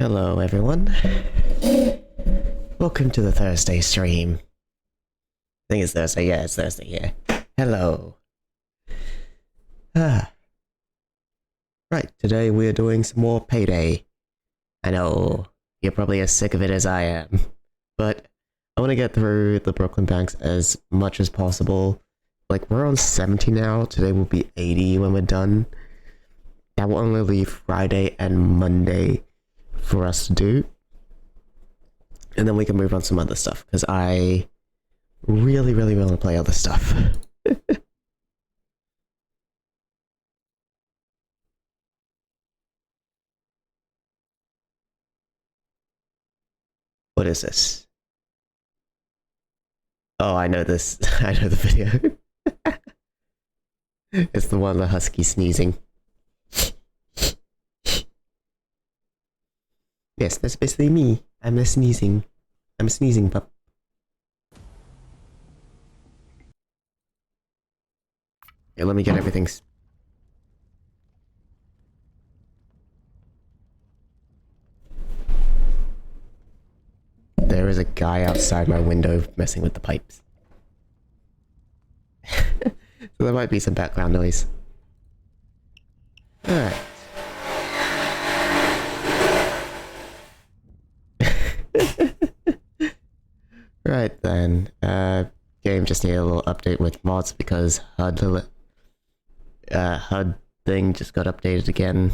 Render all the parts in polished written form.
Hello everyone. Welcome to the Thursday stream. I think it's Thursday, yeah, it's Thursday, yeah. Hello. Right, today we're doing some more Payday. I know, you're probably as sick of it as I am. But I want to get through the Brooklyn banks as much as possible. Like, we're on 70 now, today will be 80 when we're done. That will only leave Friday and Monday for us to do. And then we can move on to some other stuff, because I really want to play other stuff. What is this? Oh, I know this. I know the video. It's the one of the husky sneezing. Yes, that's basically me. I'm a sneezing. I'm a sneezing pup. Here, let me get everything. There is a guy outside my window messing with the pipes. So there might be some background noise. Alright. Right then. Game just needed a little update with mods because HUD thing just got updated again.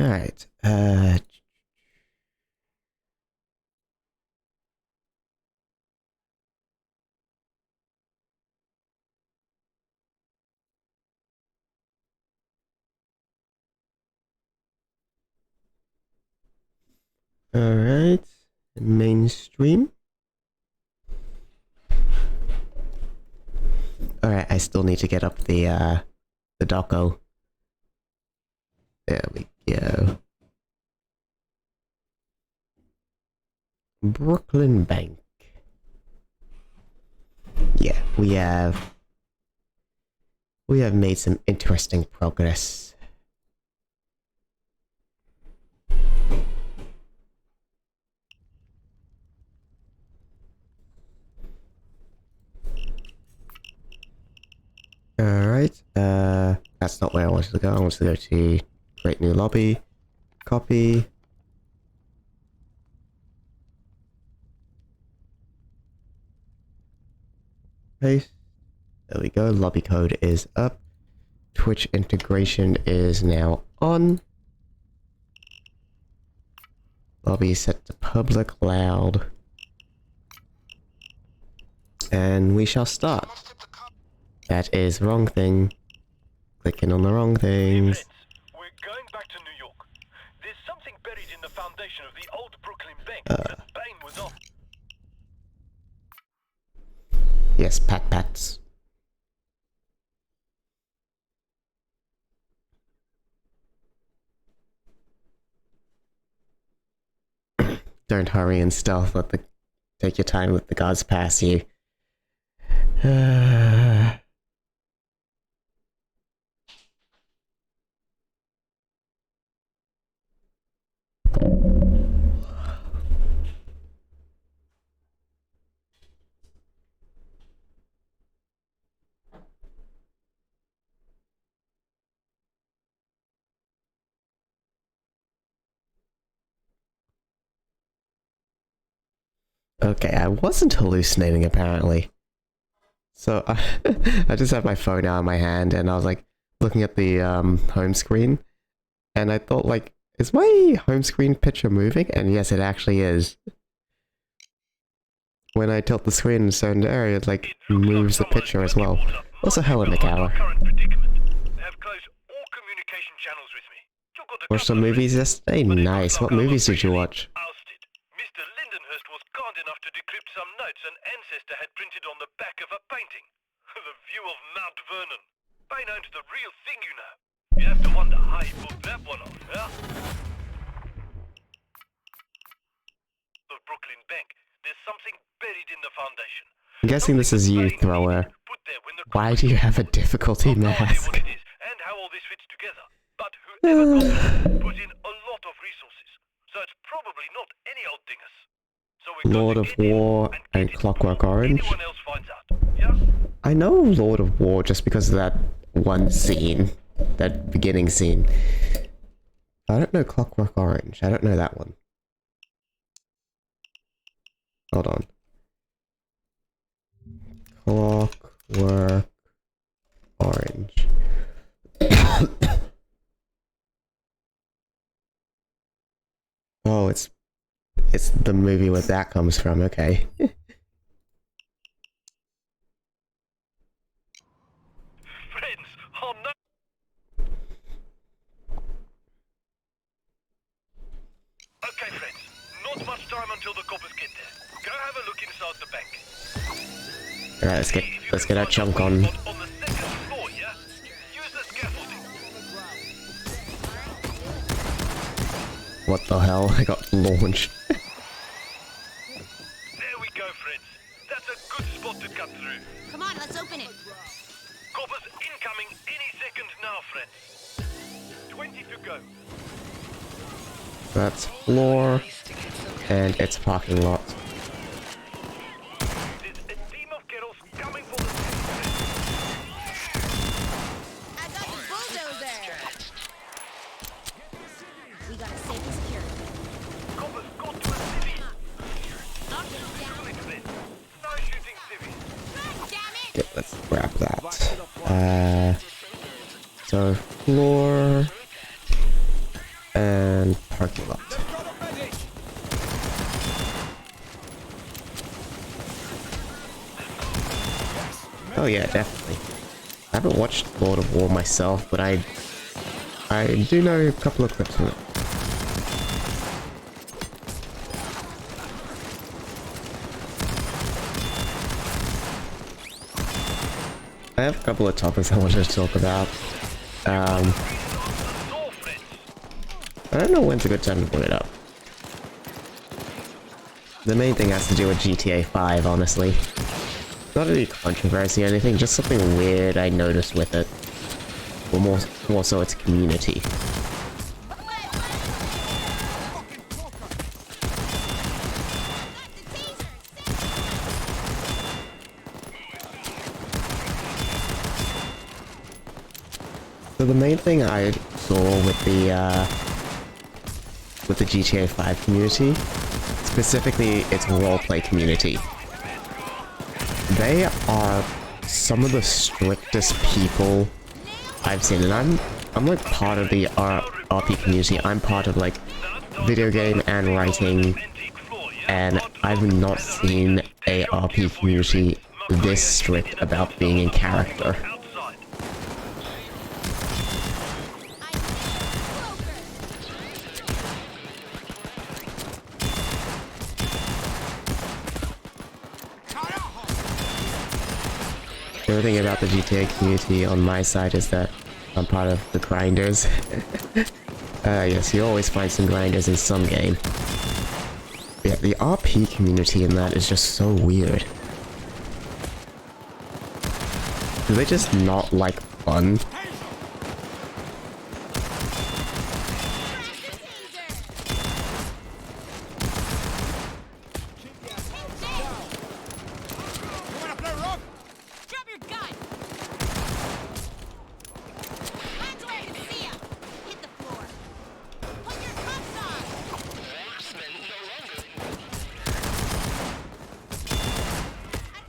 Alright, alright, mainstream. Alright, I still need to get up the doco. There we go. Brooklyn Bank. Yeah, we have made some interesting progress. Alright, that's not where I wanted to go. I wanted to go to create new lobby, copy. Paste. There we go, lobby code is up. Twitch integration is now on. Lobby set to public loud. And we shall start. That is wrong thing. Clicking on the wrong things. We're going back to New York. There's something buried in the foundation of the old Brooklyn Bank that Bane was on. Yes, pats. Don't hurry and stealth. Take your time. Let the guards pass you. Okay, I wasn't hallucinating apparently. So I just had my phone out of my hand and I was like looking at the home screen and I thought like, is my home screen picture moving? And yes, it actually is. When I tilt the screen in a certain area, it like moves the picture as well. Also, hello Mikawa. Watched some movies yesterday? Nice. What movies did you watch? Mr. Lindenhurst was kind enough to decrypt some notes an ancestor had printed on the back of a painting. The view of Mount Vernon. Bane owns the real thing, you know. You have to wonder how he pulled that one off, yeah? Brooklyn Bank, there's something buried in the foundation. I'm guessing this is you, Thrower. Put there when the Why do you have a difficulty I've no idea what mask? it is and how all this fits together, but whoever got it put in a lot of resources, so it's probably not any old dingus. So we're Lord going of to get in War and get it Clockwork before Orange? anyone else finds out. Yeah? I know Lord of War just because of that one scene. That beginning scene. I don't know Clockwork Orange. I don't know that one. Hold on. Clockwork Orange. Oh, it's the movie where that comes from, okay. Friends, oh no! Okay, friends, not much time until the coppers get there. Go have a look inside the bank. Alright, let's get our chunk on. On the second floor, yeah? Use the scaffolding. What the hell? I got launched. There we go, friends. That's a good spot to cut through. Come on, let's open it. Coppers incoming any second now, friends. 20 to go. That's floor, and it's parking lot. There's a team of girls coming for the friends. I got the bulldozer. We gotta save and secure. Coppers got to a civvy. I'll get down. Do it, friends. No shooting civvies. Damn it! Okay, let's grab that. So floor and parking lot. Oh yeah, definitely. I haven't watched Lord of War myself, but I do know a couple of clips from it. I have a couple of topics I wanted to talk about. I don't know when's a good time to bring it up. The main thing has to do with GTA 5, honestly. Not any controversy or anything, just something weird I noticed with it. Or more so its community. So the main thing I saw with the GTA 5 community, specifically its roleplay community, they are some of the strictest people I've seen, and I'm like part of the RP community. I'm part of like video game and writing, and I've not seen a RP community this strict about being in character. The other thing about the GTA community on my side is that I'm part of the grinders. Yes, you always find some grinders in some game. Yeah, the RP community in that is just so weird. Do they just not like fun? Drop your gun! Hands where I can see ya! Hit the floor! Put your cuffs on! I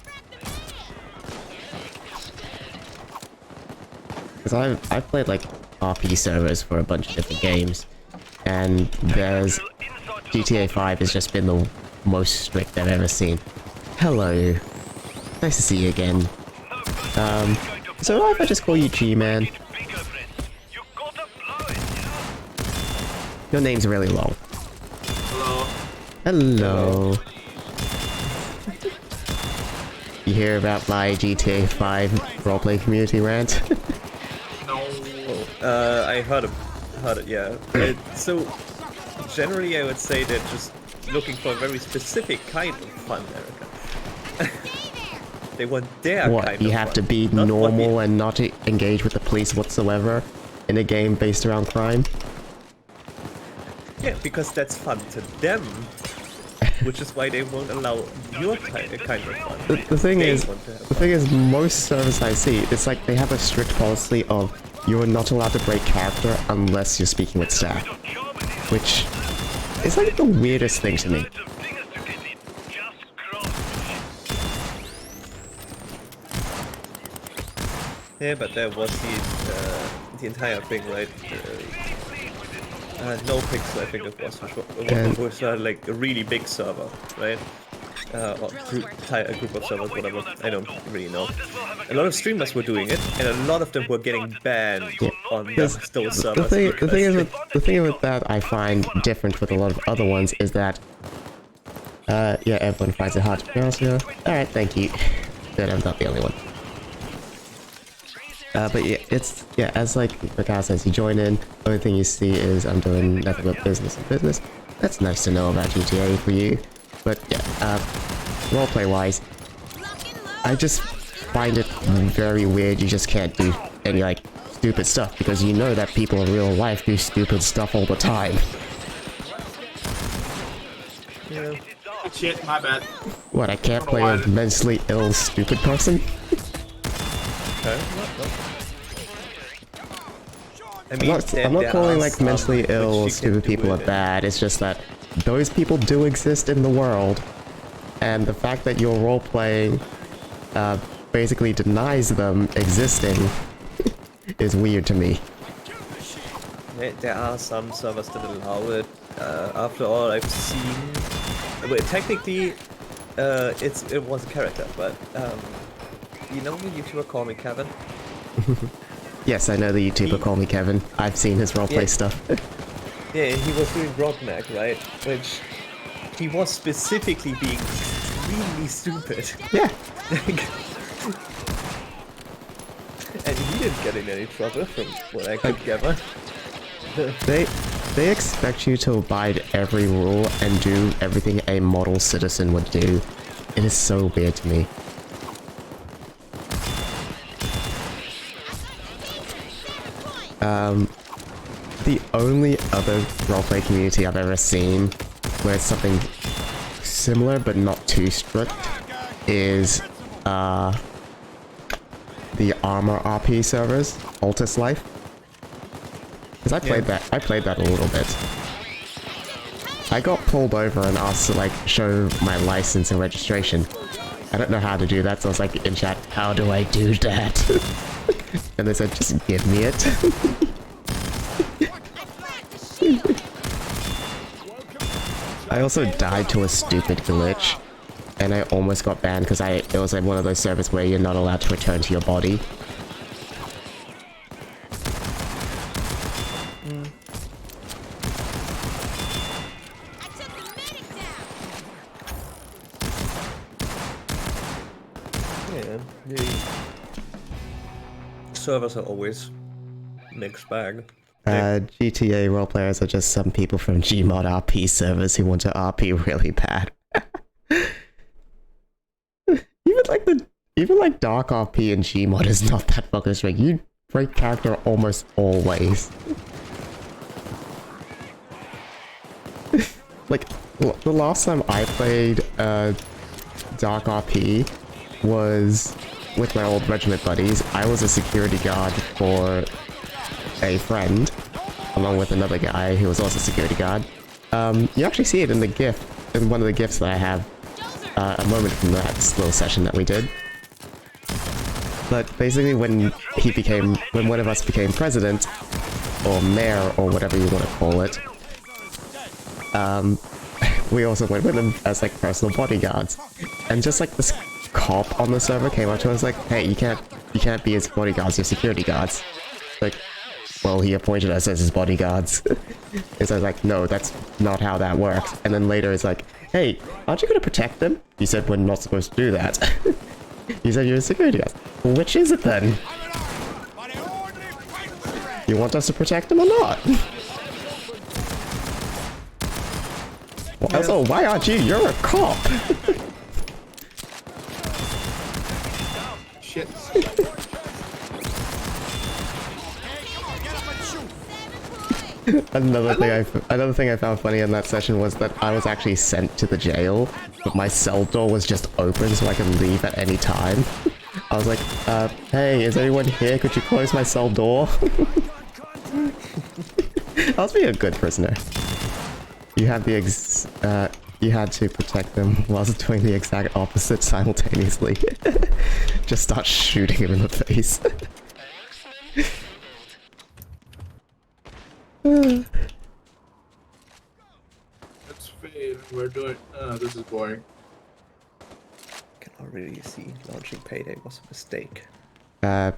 grabbed the man! Because I've played like RP servers for a bunch of different games, and there's GTA 5 has just been the most strict I've ever seen. Hello. Nice to see you again. So if I just call you G-Man? Your name's really long. Hello. Hello. You hear about my GTA 5 roleplay community rant? No. I heard it, yeah. So, generally I would say that just looking for a very specific kind of fun, Erica. They want their What, kind you of have fun, to be not what we- normal and not engage with the police whatsoever in a game based around crime? Yeah, because that's fun to them, which is why they won't allow your kind of fun. The thing They is, want to have the thing is, most servers I see, it's like they have a strict policy of you're not allowed to break character unless you're speaking with staff, which is like the weirdest thing to me. Yeah, but there was the entire thing, right? No pixel, I think it was, which was like a really big server, right? Or a group of servers, whatever. I don't really know. A lot of streamers were doing it, and a lot of them were getting banned on those servers. The thing with that I find different with a lot of other ones is that, yeah, everyone finds it hard to pronounce here. Alright, thank you. Good, I'm not the only one. But yeah, it's, yeah, as like Mikhail says, you join in, the only thing you see is I'm doing nothing but business and business. That's nice to know about GTA for you. But yeah, roleplay wise, I just find it very weird you just can't do any like stupid stuff because you know that people in real life do stupid stuff all the time. Yeah. Shit, my bad. What, I can't play a mentally ill stupid person? Okay. I mean, I'm not calling like mentally ill or which you can stupid do people are it. bad, it's just that those people do exist in the world, and the fact that you're role-playing basically denies them existing is weird to me. There are some servers that allow it. After all, I've seen. Well, technically, it was a character, but you know the YouTuber Call Me Kevin? Yes, I know the YouTuber Call Me Kevin. I've seen his roleplay Yeah. stuff. Yeah, he was doing Rockneck, right? Which he was specifically being extremely stupid. Yeah. And he didn't get in any trouble from what I could gather. They expect you to abide every rule and do everything a model citizen would do. It is so weird to me. The only other roleplay community I've ever seen where it's something similar but not too strict is the Armor RP servers, Altus Life. Because I played that a little bit. I got pulled over and asked to like show my license and registration. I don't know how to do that, so I was like in chat, how do I do that? And they said, just give me it. I also died to a stupid glitch, and I almost got banned because it was like one of those servers where you're not allowed to return to your body. Yeah, the servers are always mixed bag. GTA roleplayers are just some people from Gmod RP servers who want to RP really bad. Even like Dark RP and Gmod is not that fucking strict. You break character almost always. Like, the last time I played Dark RP was with my old regiment buddies. I was a security guard for a friend, along with another guy who was also a security guard. You actually see it in the GIF, in one of the GIFs that I have, a moment from that little session that we did. But basically when one of us became president, or mayor, or whatever you want to call it, we also went with them as like personal bodyguards. And just like this cop on the server came up to us like, hey, you can't be his bodyguards, you're security guards. Like, well, he appointed us as his bodyguards. And so I was like, no, that's not how that works. And then later it's like, hey, aren't you gonna protect them? You said we're not supposed to do that. You said you're a security guard. Well, which is it then? You want us to protect them or not? Also, why aren't you? You're a cop. Shit. Another thing I found funny in that session was that I was actually sent to the jail, but my cell door was just open so I could leave at any time. I was like, hey, is anyone here? Could you close my cell door? I was being a good prisoner. You had you had to protect them whilst doing the exact opposite simultaneously. Just start shooting him in the face. Let's fade. We're doing. This is boring. I can already see launching Payday was a mistake. That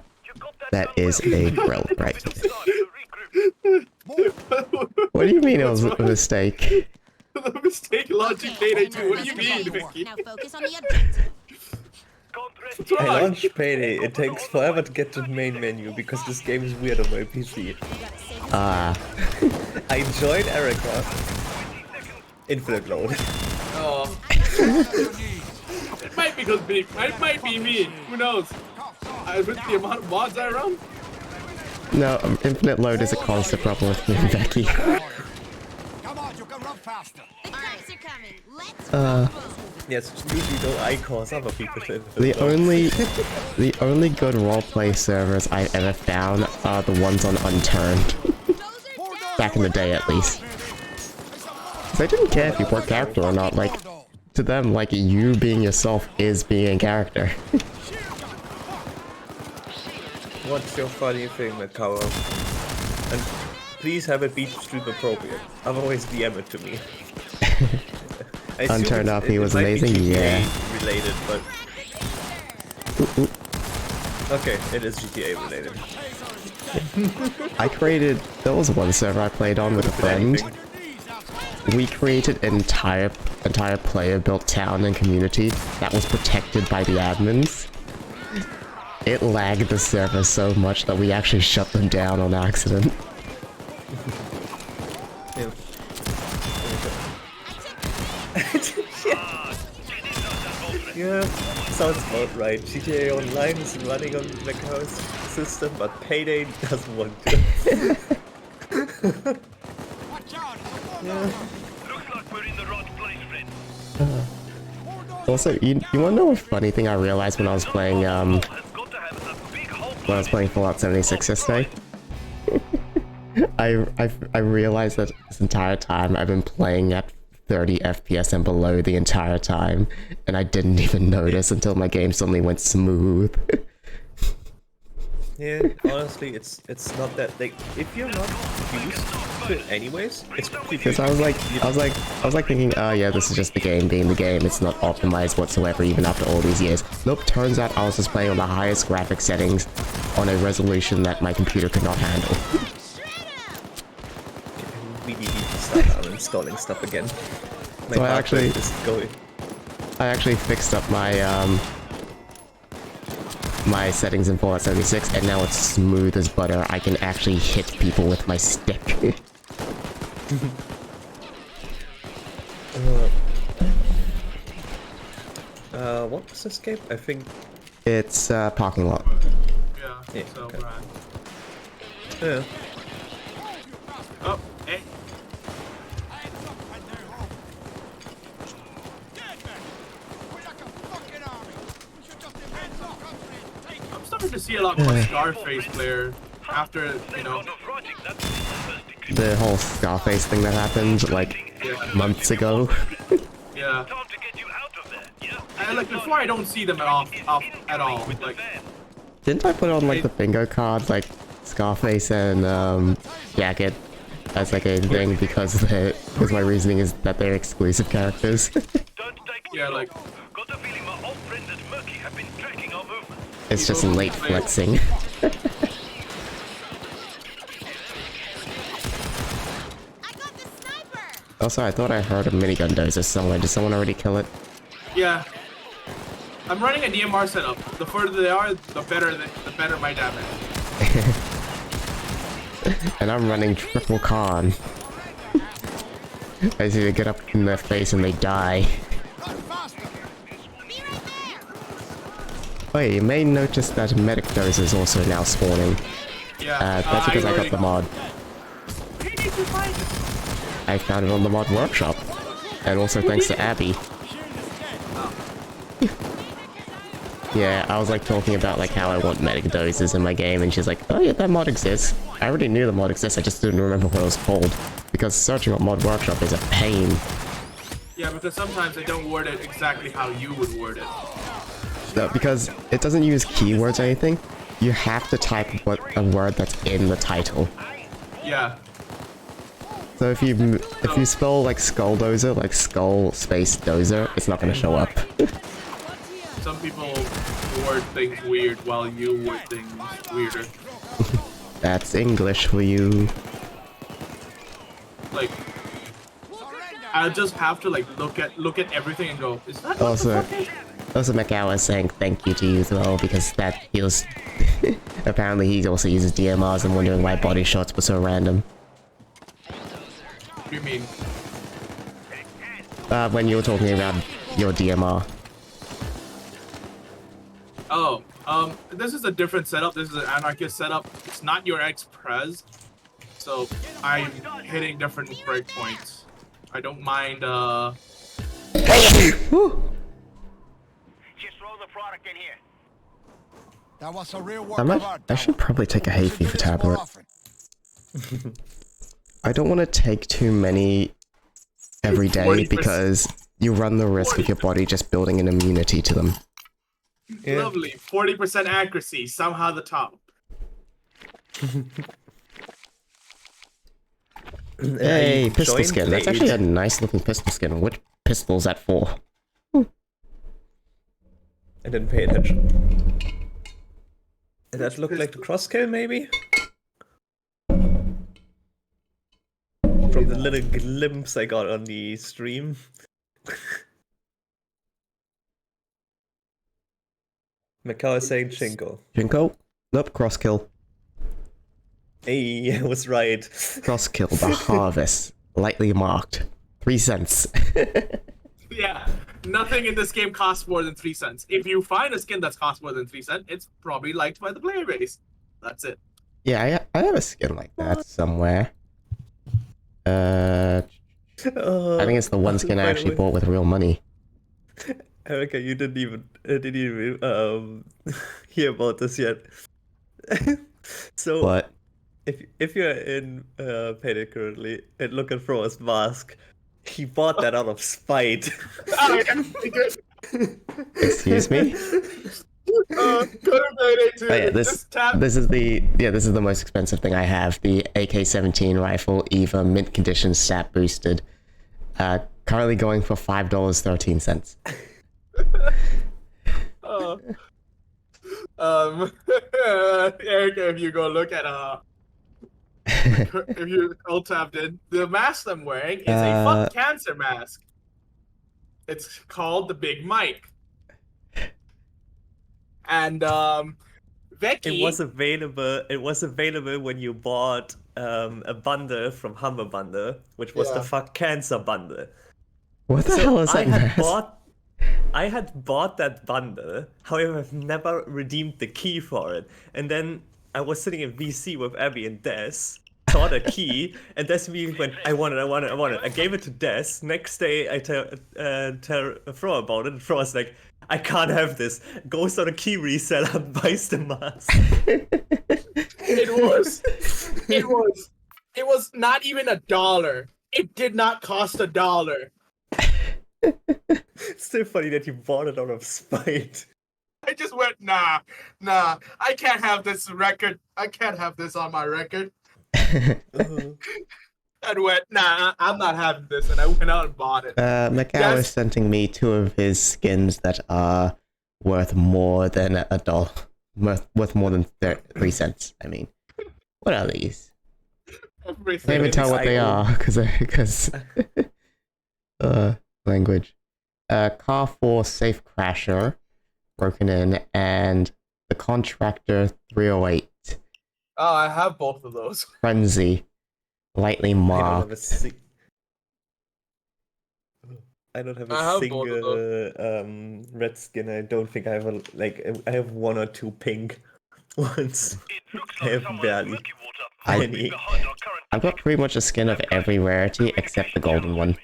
is a grill, right? What do you mean it was a mistake? The mistake launching Payday 2. What do you mean, Vicky? Now focus on the objective. What's I wrong? launched Payday. It takes forever to get to the main menu because this game is weird on my PC. I joined Erica. Infinite load. Oh. It might be because it might be me. Who knows? With the amount of mods I run. No, infinite load is a constant problem with me and Becky. Come on, you can run faster. The cops are coming. Let's Yes, usually though I cause other people to The infinite load. the only good roleplay servers I've ever found are the ones on Unturned. Back in the day, at least. They didn't care if you were a character or not. Like, to them, like, you being yourself is being a character. What's your funny thing, Macao? And please have it be stream appropriate. Otherwise, DM it to me. I assume Unturned it's- Up, he was might be amazing, GTA yeah. related, but okay, it is GTA related. There was one server I played on with a friend. We created an entire player-built town and community that was protected by the admins. It lagged the server so much that we actually shut them down on accident. Yeah. Yeah, sounds about right. GTA Online is running on Macao's system, but Payday doesn't want to. Looks like we're in the right place, friend. Also, you wanna know a funny thing I realized when I was playing Has got to have a big hole. when I was playing Fallout 76 yesterday? I realized that this entire time I've been playing at 30 FPS and below the entire time, and I didn't even notice until my game suddenly went smooth. Yeah, honestly, it's not that like if you're not used to it anyways, it's completely. Because I was like thinking, oh yeah, this is just the game being the game. It's not optimized whatsoever, even after all these years. Nope. Turns out I was just playing on the highest graphic settings, on a resolution that my computer could not handle. We need to start uninstalling stuff again. My So I hard actually- drive is going. I actually fixed up my my settings in Fallout 76, and now it's smooth as butter. I can actually hit people with my stick. What was this game? I think. It's parking lot. Yeah. Yeah, So okay. we're on. Yeah. Oh, hey. I'm starting to see a lot more Scarface players after, you know. The whole Scarface thing that happened like months ago. Yeah. Time to get you out of there, yeah? And like before, I don't see them off at all. Like, Didn't I put on like the bingo card, like Scarface and Jacket, as like a thing because my reasoning is that they're exclusive characters. Don't take yeah, like Got the feeling my old friends at Murky have been tracking our movements. It's just late flexing. I got the sniper. Also, I thought I heard a minigun dozer somewhere. Did someone already kill it? yeah. I'm running a DMR setup. The further they are, the better my damage. And I'm running triple con. I see they get up in their face and they die. Be right there. Oh yeah, you may notice that medic dose is also now spawning. Yeah. That's because I got the mod. Where did you find it? I found it on the mod workshop. And also thanks to Abby. Yeah, I was like talking about like how I want medic doses in my game, and she's like, oh yeah, that mod exists. I already knew the mod exists, I just didn't remember what it was called. Because searching on mod workshop is a pain. Yeah, because sometimes they don't word it exactly how you would word it. No, because it doesn't use keywords or anything. You have to type a word that's in the title. Yeah. So if you spell like skull dozer, like skull space dozer, it's not gonna show up. Some people word things weird while you word things weirder. That's English for you. Like, I just have to like look at everything and go, is that Also, what the fuck is? also Macau is saying thank you to you as well, because that feels... Apparently he also uses DMRs and wondering why body shots were so random. What do you mean? When you were talking about your DMR. Oh, this is a different setup. This is an anarchist setup. It's not your X-Prez. So I'm hitting different breakpoints. I don't mind, Whew. Just throw the product in here. That was a real work I of might, art. I should probably take a hay Should do fever this more tablet. often. I don't want to take too many every day 40%. because you run the risk of your body just building an immunity to them. Yeah. Lovely. 40% accuracy. Somehow the top. Hey, I pistol joined skin. That's late. actually a nice looking pistol skin. Which pistol is that for? I didn't pay attention. Did that look like the crosskill, maybe? From the little glimpse I got on the stream. Macau is saying Chinko. Jinko? Nope, cross kill. Hey, I was right. Cross kill, the harvest. Lightly marked. 3 cents. Yeah. Nothing in this game costs more than 3 cents. If you find a skin that's cost more than 3 cents, it's probably liked by the player base. That's it. Yeah, I have a skin like that somewhere. I think it's the one skin I by the actually way- bought with real money. Okay, you didn't even hear about this yet. So But if you're in Payday currently and look at Fro's mask, he bought that out of spite. excuse me? Go to Payday 2. Oh yeah, Just tap. this is the most expensive thing I have. The AK-17 rifle, EVA, mint condition, stat boosted. Currently going for $5.13. Erica, if you go look at if you alt tapped in, the mask I'm wearing is a fuck cancer mask. It's called the Big Mike. And Becky. It was available when you bought a bundle from Humber Bundle, which was the Yeah. fuck cancer bundle. What the hell is that mask? I had bought that bundle, however, I've never redeemed the key for it. And then I was sitting in VC with Abby and Des, saw the key, and Des immediately went, I want it. I gave it to Des. Next day, I tell Fro about it, and Fro was like, I can't have this. Goes on a key reseller and buys the mask. It was not even $1. It did not cost $1. It's still funny that you bought it out of spite. I just went, nah, I can't have this record. I can't have this on my record. And went, nah, I'm not having this. And I went out and bought it. Macau Yes. is sending me 2 of his skins that are worth more than $1. Worth more than 3 cents. I mean, what are these? I Everything. can't even tell what they are because language. Car 4 Safe Crasher, Broken In, and the Contractor 308 Oh, I have both of those. Frenzy, lightly I don't have a marked. I don't have I a have both single of red skin. I don't think I have a I have one or two pink ones. It looks I like have someone barely in Milky Water I- might be behind our current I've got pretty much a skin of every rarity except the golden one.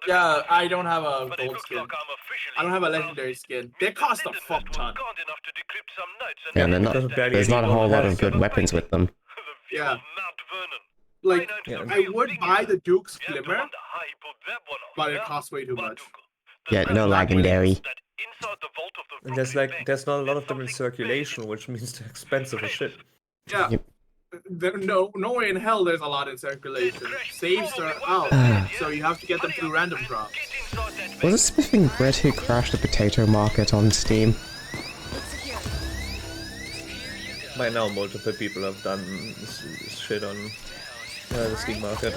Yeah, I don't have a But it gold looks skin. like I'm officially I don't have a in the legendary house. skin. They cost a Lindenhurst fuck was ton. kind enough to decrypt some notes and Yeah, and they're Because not, barely there's not a anyone whole lot has of good them. weapons with them. The view Yeah. of Mount Vernon. Like, Yeah. I would buy the Duke's You have to Glimmer, wonder how he put that one on, but it yeah? costs way too But much. the Yeah, best no part is legendary. that inside the vault of the And there's Brooklyn like Bank, there's not a lot of there's them in something very circulation, which means they're expensive as shit. Yeah. Yep. No way in hell there's a lot in circulation. Saves are out, so you have to get them through random drops. Get inside that Was it Spiffing Bread who crashed the potato market on Steam? By now, multiple people have done shit on the Steam market.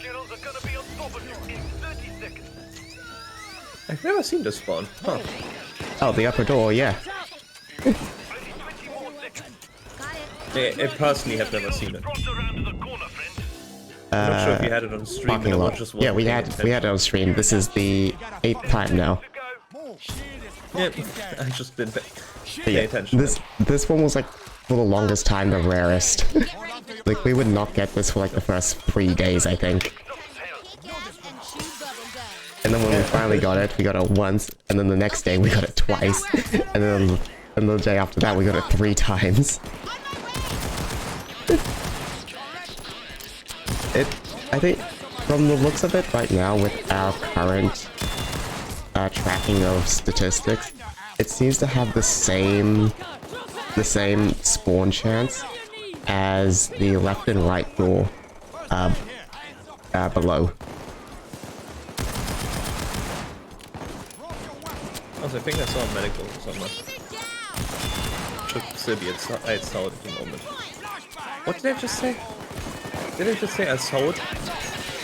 Generals are gonna be on top of you in 30 seconds. I've never seen this spawn. Huh. Oh, the upper door, yeah. Only 20 more seconds. I personally have never seen it. Cross around to the corner, friends. I'm not sure if you had it on stream. Parking but I lot. just Yeah, we wasn't had paying it on stream. This is the 8th time now. To go. attention. Yeah, I just didn't But pay yeah, attention. this one was like for the longest time the rarest. Like we would not get this for like the first 3 days, I think. Kick ass and chew bubble gum. And then when we finally got it, we got it once, and then the next day we got it twice, and then the day after that we got it 3 times. I think from the looks of it right now, with our current tracking of statistics, it seems to have the same spawn chance as the left and right door below. Also, I think I saw a medical somewhere. Should still be outside at the moment. What did I just say? Did I just say assault? I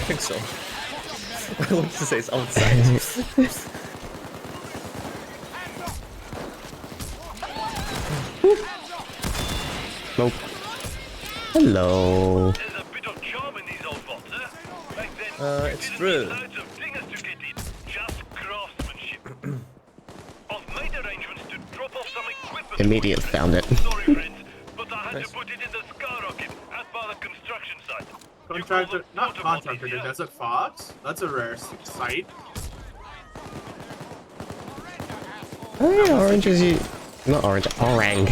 think so. I wanted to say it's outside. Nope. Hello. There's a bit of charm in these old vaults, huh? Back then, It's you true. didn't need loads of dingers to get in. Just craftsmanship. I've made arrangements to drop off some equipment. Immediately found it. Sorry, friends, but I had Nice. to put it in the skyrocket out by the construction site. Contractor, not contractor, the Desert Fox? That's a rare sight. Oh yeah, orange is you. Not orange, orang.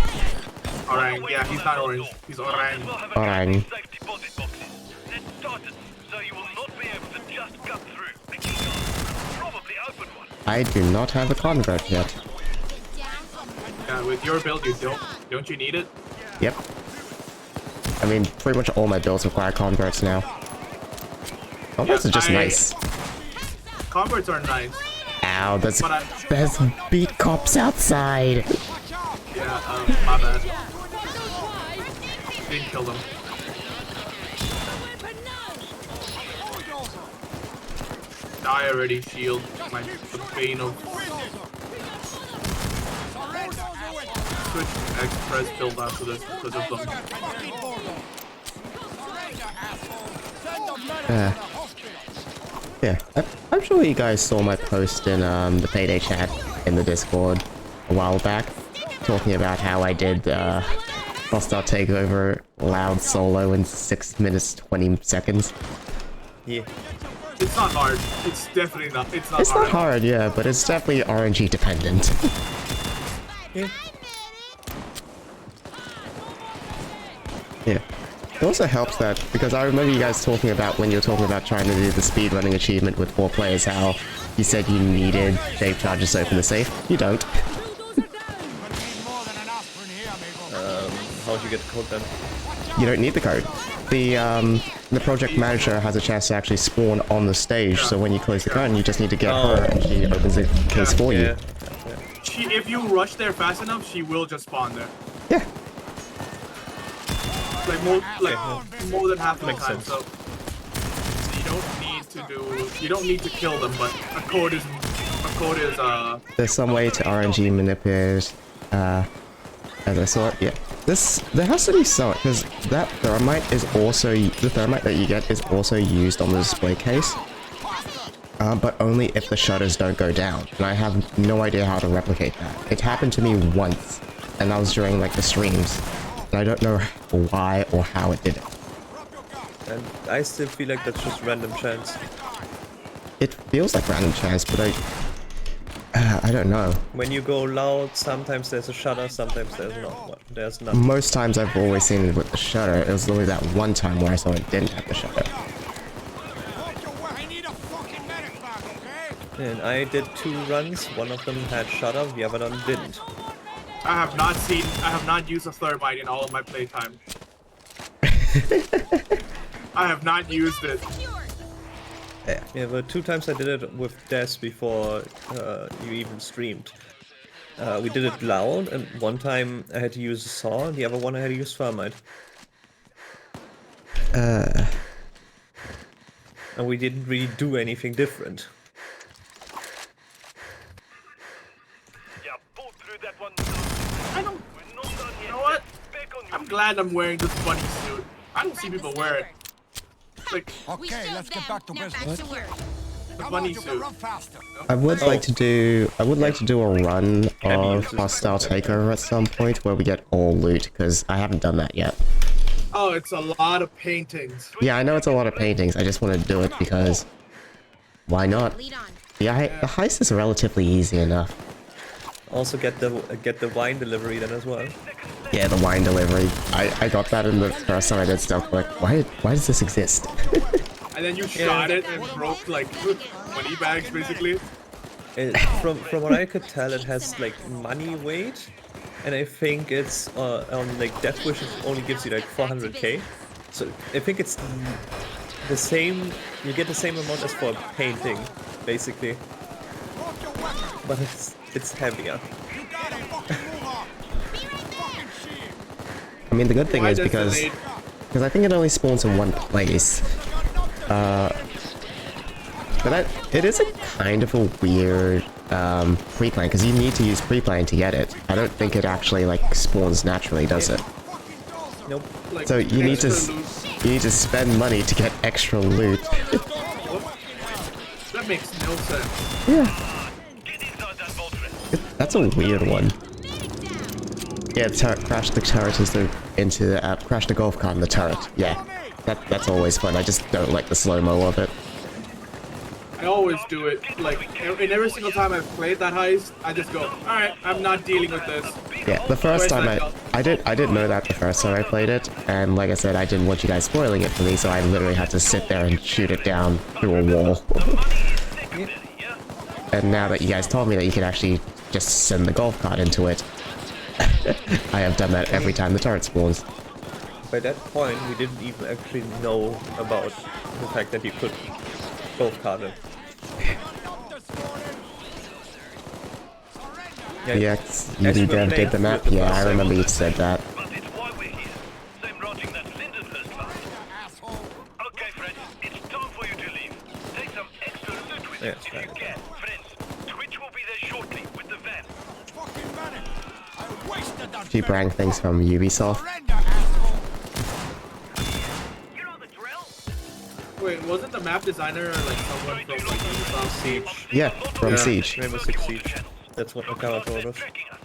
Orang, yeah, he's not orange. He's orang. We'll have a Orang. couple of safe deposit boxes. Let's start it, so you will not be able to just cut through. The key card, probably open one. I do not have a convert yet. Get down on Yeah, with your build, you don't you need it? Yep. I mean, pretty much all my builds require converts now. Converts are just nice. Converts are nice. Ow, But there's beat cops outside. Yeah, my bad. Didn't kill them. Die already, shield. The bane of Switch Express build after this because of them. Yeah, I'm sure you guys saw my post in the Payday chat in the Discord a while back, talking about how I did hostile takeover loud solo in 6 minutes 20 seconds. Yeah. It's not hard. It's definitely not. It's not It's hard. not hard, yeah, but it's definitely RNG dependent. Yeah. Yeah. It also helps that, because I remember you guys talking about when you were talking about trying to do the speedrunning achievement with 4 players, how you said you needed shape charges to open the safe. You don't. How'd you get the code then? You don't need the code. The project manager has a chance to actually spawn on the stage, so when you close the curtain, you just need to get her and she opens the case for you. She, if you rush there fast enough, she will just spawn there. Yeah. Like more than half the Makes time. sense. So you don't need to kill them, but a code is There's some way to RNG manipulate, as I saw it, yeah. There has to be some, because that thermite is also, the thermite that you get is also used on the display case. but only if the shutters don't go down. And I have no idea how to replicate that. It happened to me once, and that was during like the streams. And I don't know why or how it did it. And I still feel like that's just random chance. It feels like random chance, but I don't know. When you go loud, sometimes there's a shutter, sometimes there's not. There's none. Most times I've always seen it with the shutter. It was only that one time where I saw it didn't have the shutter. I need a fucking medic back, okay? And I did 2 runs. One of them had shutter, the other one didn't. I have not used a thermite in all of my playtime. I have not used it. Yeah, but 2 times I did it with Des before you even streamed. We did it loud, and one time I had to use a saw, and the other one I had to use thermite. And we didn't really do anything different. Yeah, pull through that one. I don't. We're not done yet. You know what? Back on I'm glad I'm wearing this bunny suit. I don't see people wear it. Like Okay, let's get back to business. the Come on, bunny you can suit. run faster. I would like to do a run of uses Hostile Takeover at some point where we get all loot, because I haven't done that yet. Oh, it's a lot of paintings. Yeah, I know it's a lot of paintings. I just want to do it because why not? Lead on. Yeah, the heist is relatively easy enough. Also get the wine delivery then as well. Yeah, the wine delivery. I got that in the first time I did Stealth Click. Why does this exist? And then you shot it and broke like money bags basically. From what I could tell, it has like money weight, and I think it's on like Death Wish it only gives you like 400k. So I think it's the same. You get the same amount as for a painting, basically, but it's heavier. You got it, fucking move on. Fucking shit. I mean, the good thing Why is does because it I think it only spawns in one place. But it is a kind of a weird pre-plan, because you need to use pre-plan to get it. I don't think it actually like spawns naturally, does it? Nope. like, So you need to extra loot? spend money to get extra loot. That makes no sense. Get inside that boat, friend. That's a weird one. Yeah, crash the turret crash the golf cart in the turret. Yeah, that's always fun. I just don't like the slow-mo of it. I always do it. Like, in every single time I've played that heist, I just go, alright, I'm not dealing with this. Yeah, the first Where's time that I didn't know that the first time I played it, and like I said, I didn't want you guys spoiling it for me, so I literally had to sit there and shoot it down through a wall. And now that you guys told me that you could actually just send the golf cart into it, I have done that every time the turret spawns. By that point, we didn't even actually know about the fact that you could golf cart it. Yeah, you did the map. Yeah, I remember you said that. But it's why we're here. Same routing that Lindenhurst found. Okay, friends, it's time for you to leave. Take some extra loot with you Yes, if you right. can. Friends, Twitch will be there shortly with the van. Fucking medic. I wasted that She bring things from Ubisoft. surrender, asshole. You know the drill? Wait, wasn't the map designer like someone from like Ubisoft? Siege. Yeah, from Yeah. Siege. Rainbow Six Siege. That's what Akawa told us. Tracking us.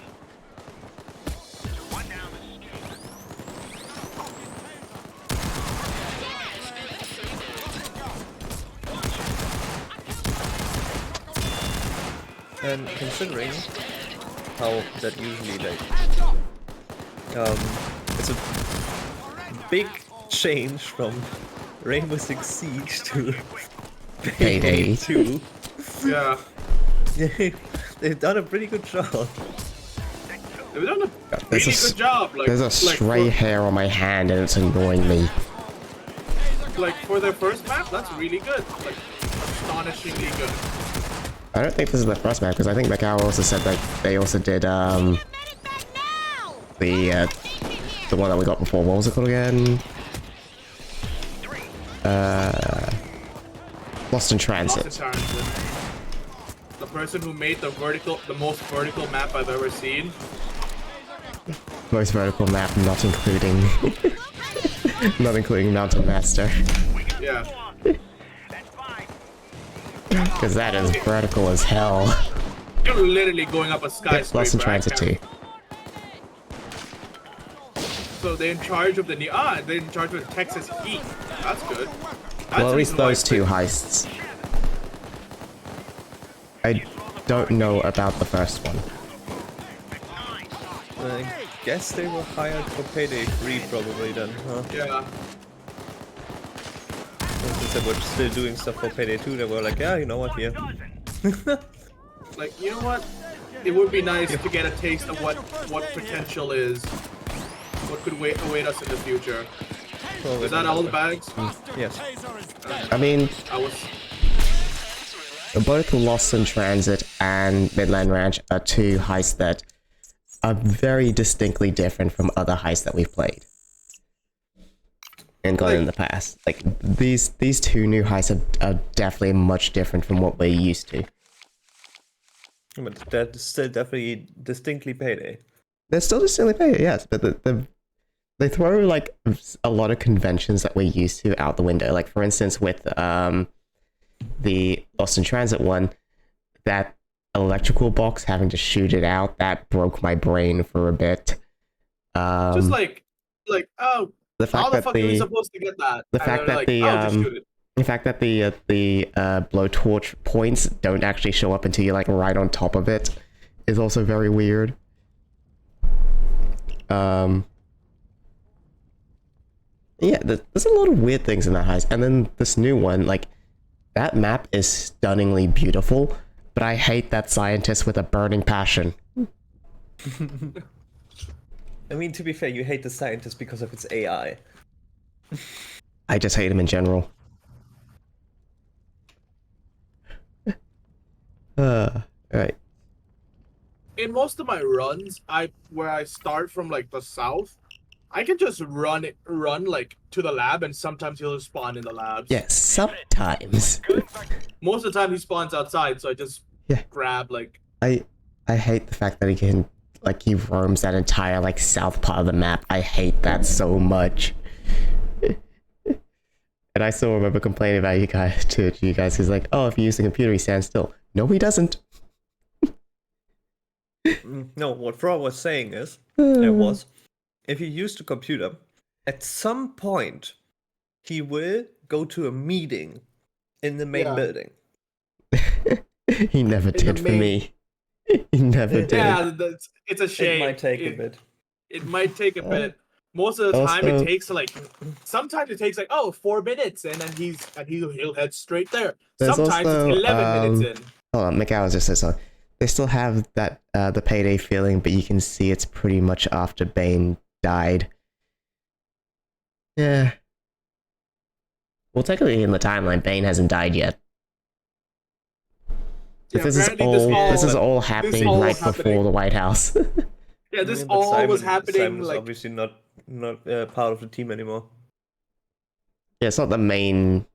And considering how that usually like it's a big change from Rainbow Six Siege to Payday. 2. Yeah. They've done a pretty good job. They've done a There's really good job. Like, There's a stray hair on my hand and it's annoying me. for their first map, that's really good. Like, astonishingly good. I don't think this is the first map, because I think Macau also said that they also did Medic back now! the one that we got before. What was it called again? Lost in Transit. Lost in Transit. The person who made the most vertical map I've ever seen. Most vertical map, not including Mountain Master. Yeah. Good Because that is vertical as hell. You're literally going up a Yeah, skyscraper. Lost in Transit 2. So they're in charge of the they're in charge of the Texas Heat. That's good. That's Well, at the least reason why those it's two been- heists. I don't know about the first one. I guess they were hired for Payday 3 probably then, huh? Yeah. Since they were still doing stuff for Payday 2, they were like, yeah, you know what, yeah. Like, you know what? It would be nice to get a taste of what potential is. What could await us in the future. Well, Is that all the bags? Yes. I mean, I was. both Lost in Transit and Midland Ranch are two heists that are very distinctly different from other heists that we've played and gone in the past. Like, these two new heists are definitely much different from what we're used to. But that's still definitely distinctly Payday. They're still distinctly Payday, yes, but they throw like a lot of conventions that we're used to out the window. Like, for instance, with the Lost in Transit one, that electrical box, having to shoot it out, that broke my brain for a bit. Just like, oh, The fact how the that fuck are we supposed to get that? the And fact they're that like, the oh, just shoot it. the fact that the blowtorch points don't actually show up until you're like right on top of it is also very weird. Yeah, there's a lot of weird things in that heist, and then this new one, like, that map is stunningly beautiful, but I hate that scientist with a burning passion. I mean, to be fair, you hate the scientist because of its AI. I just hate him in general. Right. In most of my runs, where I start from like the south, I can just run like to the lab, and sometimes he'll spawn in the labs. Yeah, sometimes. Most of the time he spawns outside, so I just grab like. I hate the fact that he roams that entire like south part of the map. I hate that so much. And I still remember complaining about you guys he's like, oh, if you use the computer, he stands still. No, he doesn't. No, what Fro was saying is, if you use the computer, at some point, he will go to a meeting in the main building. He never did for me. He never did. Yeah, it's a shame. It might take a bit. It might take a bit. Most of the time, it takes like. Sometimes it takes like 4 minutes, and then he'll head straight there. Sometimes also, it's 11 minutes in. Hold on, Mikhail just says so. They still have that the Payday feeling, but you can see it's pretty much after Bane died. Yeah. Well, technically in the timeline, Bane hasn't died yet. Yeah, This is all happening right before the White House. Yeah, this But all was Simon happening is like. obviously not part of the team anymore. Yeah, it's not the main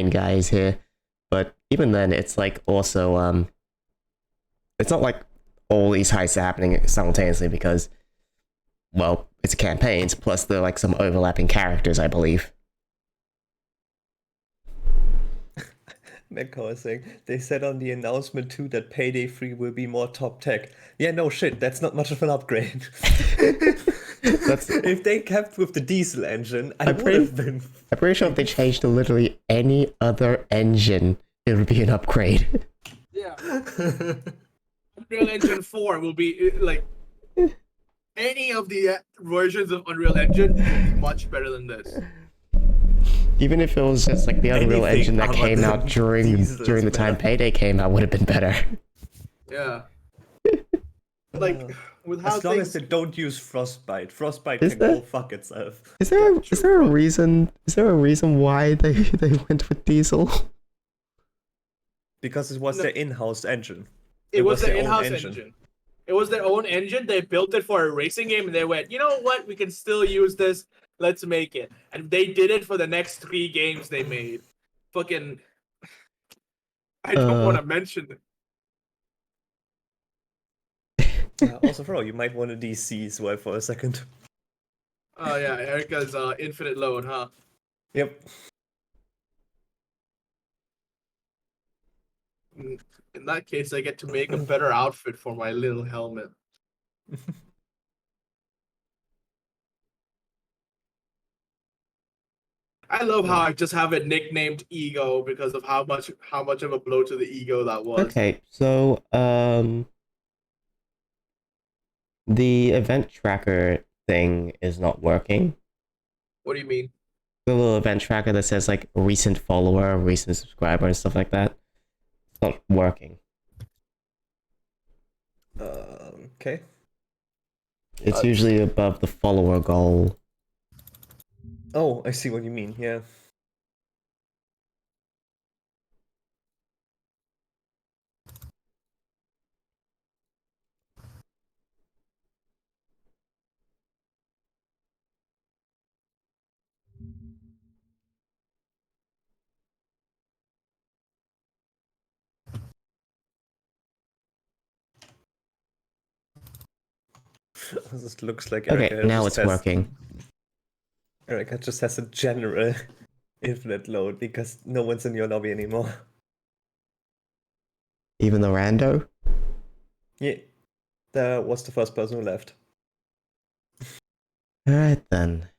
guys here, but even then, it's like also it's not like all these heists are happening simultaneously because, well, it's campaigns plus there are like some overlapping characters, I believe. Mecca was saying, they said on the announcement too that Payday 3 will be more top tech. Yeah, no shit, that's not much of an upgrade. If they kept with the diesel engine, I would have been. I'm pretty sure if they changed to literally any other engine, it would be an upgrade. Yeah. Unreal Engine 4 will be like any of the versions of Unreal Engine will be much better than this. Even if it was just like the Unreal Anything Engine that other came than out during diesel is the time better. Payday came out would have been better. Yeah. Like with how As long things. as they don't use Frostbite. Frostbite Is can there- go fuck itself. Is there a reason why they went with diesel? Because it was No. their in-house engine. It was their their own in-house engine. It was their own engine. They built it for a racing game, and they went, you know what? We can still use this. Let's make it. And they did it for the next 3 games they made. Fucking. I don't want to mention it. Also, Fro, you might want to DC as well for a second. Oh yeah, Erica's infinite load, huh? Yep. In that case, I get to make a better outfit for my little helmet. I love how I just have it nicknamed Ego because of how much of a blow to the ego that was. Okay, so the event tracker thing is not working. What do you mean? The little event tracker that says like recent follower, recent subscriber, and stuff like that. It's not working. Okay. It's usually above the follower goal. Oh, I see what you mean. Yeah. This looks like Okay, Erica now just it's has working. Erica just has a general infinite load because no one's in your lobby anymore. Even the rando? Yeah, that was the first person who left. Alright then.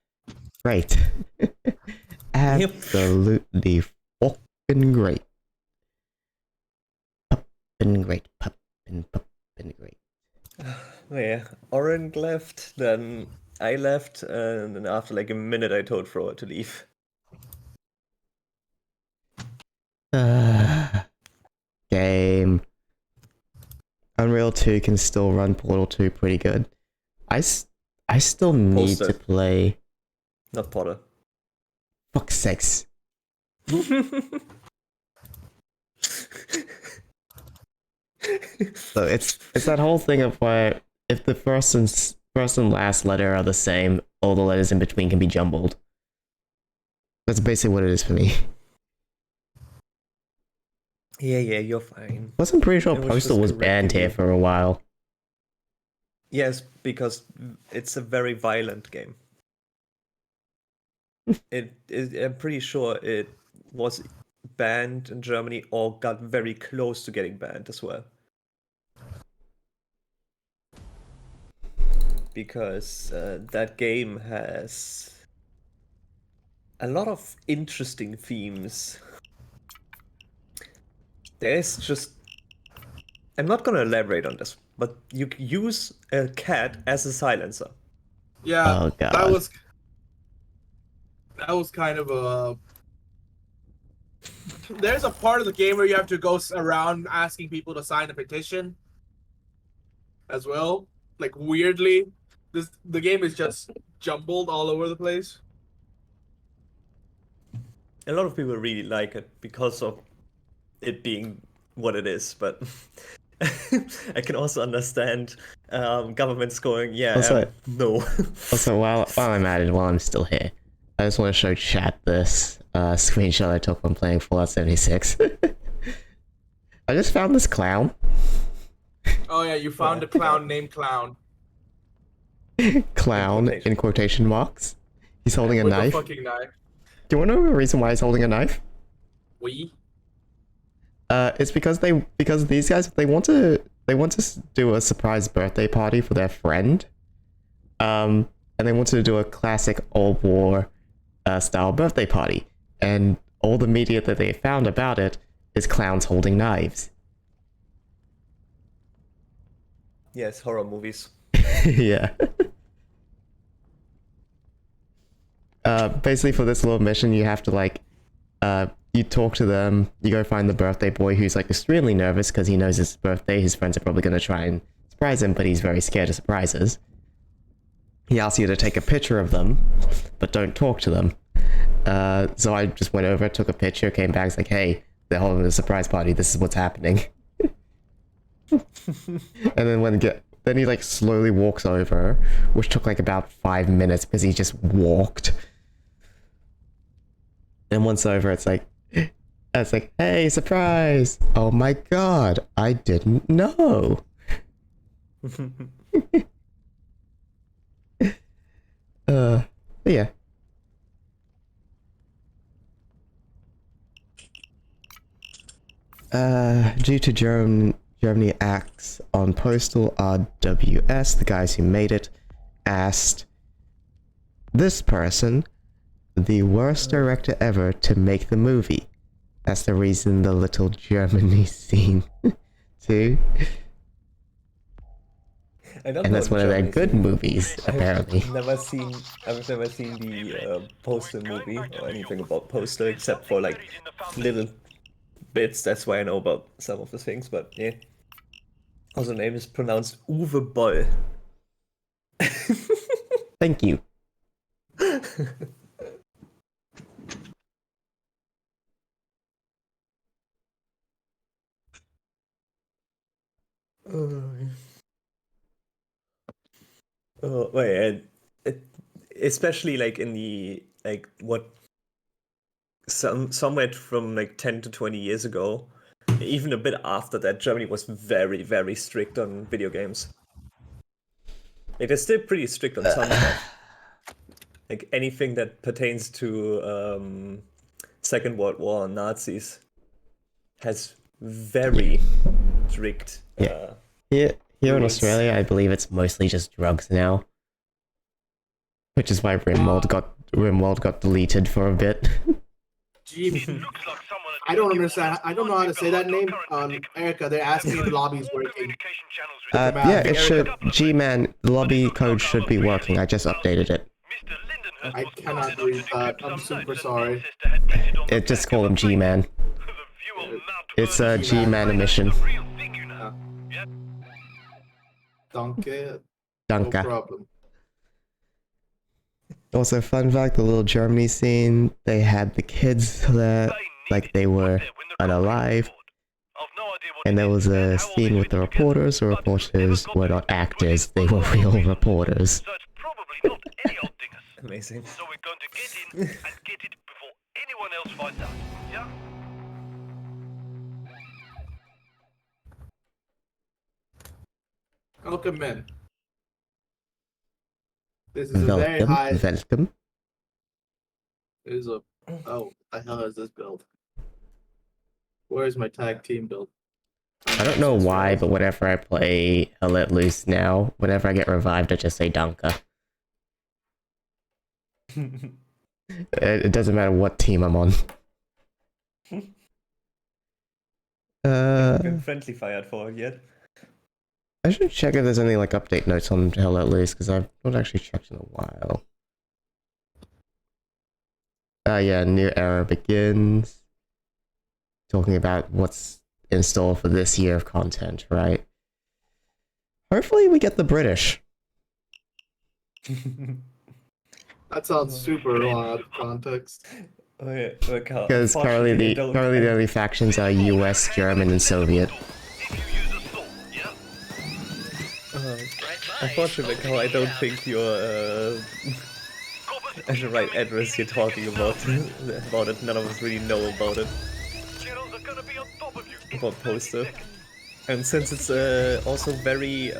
Great. Absolutely fucking great. Puppin' great. Puppin' great. Yeah, Oren left, then I left, and then after like a minute I told Froa to leave. Game. Unreal 2 can still run Portal 2 pretty good. I still need to Poster. play... Not Potter. Fuck's sakes. So it's that whole thing of where if the first and last letter are the same, all the letters in between can be jumbled. That's basically what it is for me. Yeah, you're fine. Plus, I'm pretty sure It was Postal just was banned correcting here you. for a while. Yes, because it's a very violent game. I'm pretty sure it was banned in Germany or got very close to getting banned as well. Because that game has a lot of interesting themes. There's just... I'm not gonna elaborate on this, but you use a cat as a silencer. Yeah, Oh god. that was kind of a. There's a part of the game where you have to go around asking people to sign a petition, as well. Like weirdly, the game is just jumbled all over the place. A lot of people really like it because of it being what it is, but I can also understand governments going, no. Also, while I'm at it, while I'm still here, I just want to show chat this screenshot I took when playing Fallout 76. I just found this clown. Oh yeah, you found a clown named Clown. Clown in quotation marks. He's holding a With knife. a fucking knife. Do you want to know the reason why he's holding a knife? We? It's because these guys they want to do a surprise birthday party for their friend. And they wanted to do a classic old war style birthday party. And all the media that they found about it is clowns holding knives. Yes, horror movies. Yeah. Basically for this little mission you have to like you talk to them, you go find the birthday boy who's like extremely nervous because he knows it's his birthday, his friends are probably going to try and surprise him, but he's very scared of surprises. He asks you to take a picture of them, but don't talk to them. So I just went over, took a picture, came back, it's like, hey, they're holding a surprise party, this is what's happening. And then he like slowly walks over, which took like about 5 minutes because he just walked. And once over, it's like, hey, surprise! Oh my god, I didn't know. But yeah. Due to Germany acts on postal RWS, the guys who made it asked this person, the worst director ever, to make the movie. That's the reason the little Germany scene too. And that's one of their good movies, apparently. I've never seen the Poster movie or anything about Poster except for like little bits. That's why I know about some of the things. But yeah, also the name is pronounced Uwe Boll. Thank you. Oh, wait, and especially like in the like what somewhere from like 10 to 20 years ago, even a bit after that, Germany was very, very strict on video games. Like they're still pretty strict on some stuff. Like anything that pertains to Second World War and Nazis has very strict. Yeah. Here in Australia, I believe it's mostly just drugs now, which is why Rimworld got deleted for a bit. Gee, I don't understand. I don't know how to say that name. Erica, they're asking if the lobby's working. Yeah, it should. G-Man, the lobby code should be working. I just updated it. I cannot read that. I'm super sorry. It just call him G-Man. It's a G-Man emission. Danke. Danke. No problem. Also, fun fact, the little Germany scene, they had the kids there like they were unalive. And there was a scene with the reporters. The reporters were not actors, they were real reporters. Amazing. So we're going to get in and get it before anyone else finds out. Yeah? Welcome in. This is a very high. Welcome. There's a. Oh, what the hell is this build? Where's my tag team build? I don't know why, but whenever I play a Let Loose now, whenever I get revived, I just say Danka. It doesn't matter what team I'm on. Been friendly fired for it yet? I should check if there's any like update notes on Hell Let Loose, because I've not actually checked in a while. Yeah, new era begins. Talking about what's in store for this year of content, right? Hopefully we get the British. That sounds super out of context. Because currently the only factions are US, German, and Soviet. Unfortunately, Carl, I don't think you're at the right address you're talking about it. None of us really know about it. About Poster. And since it's also very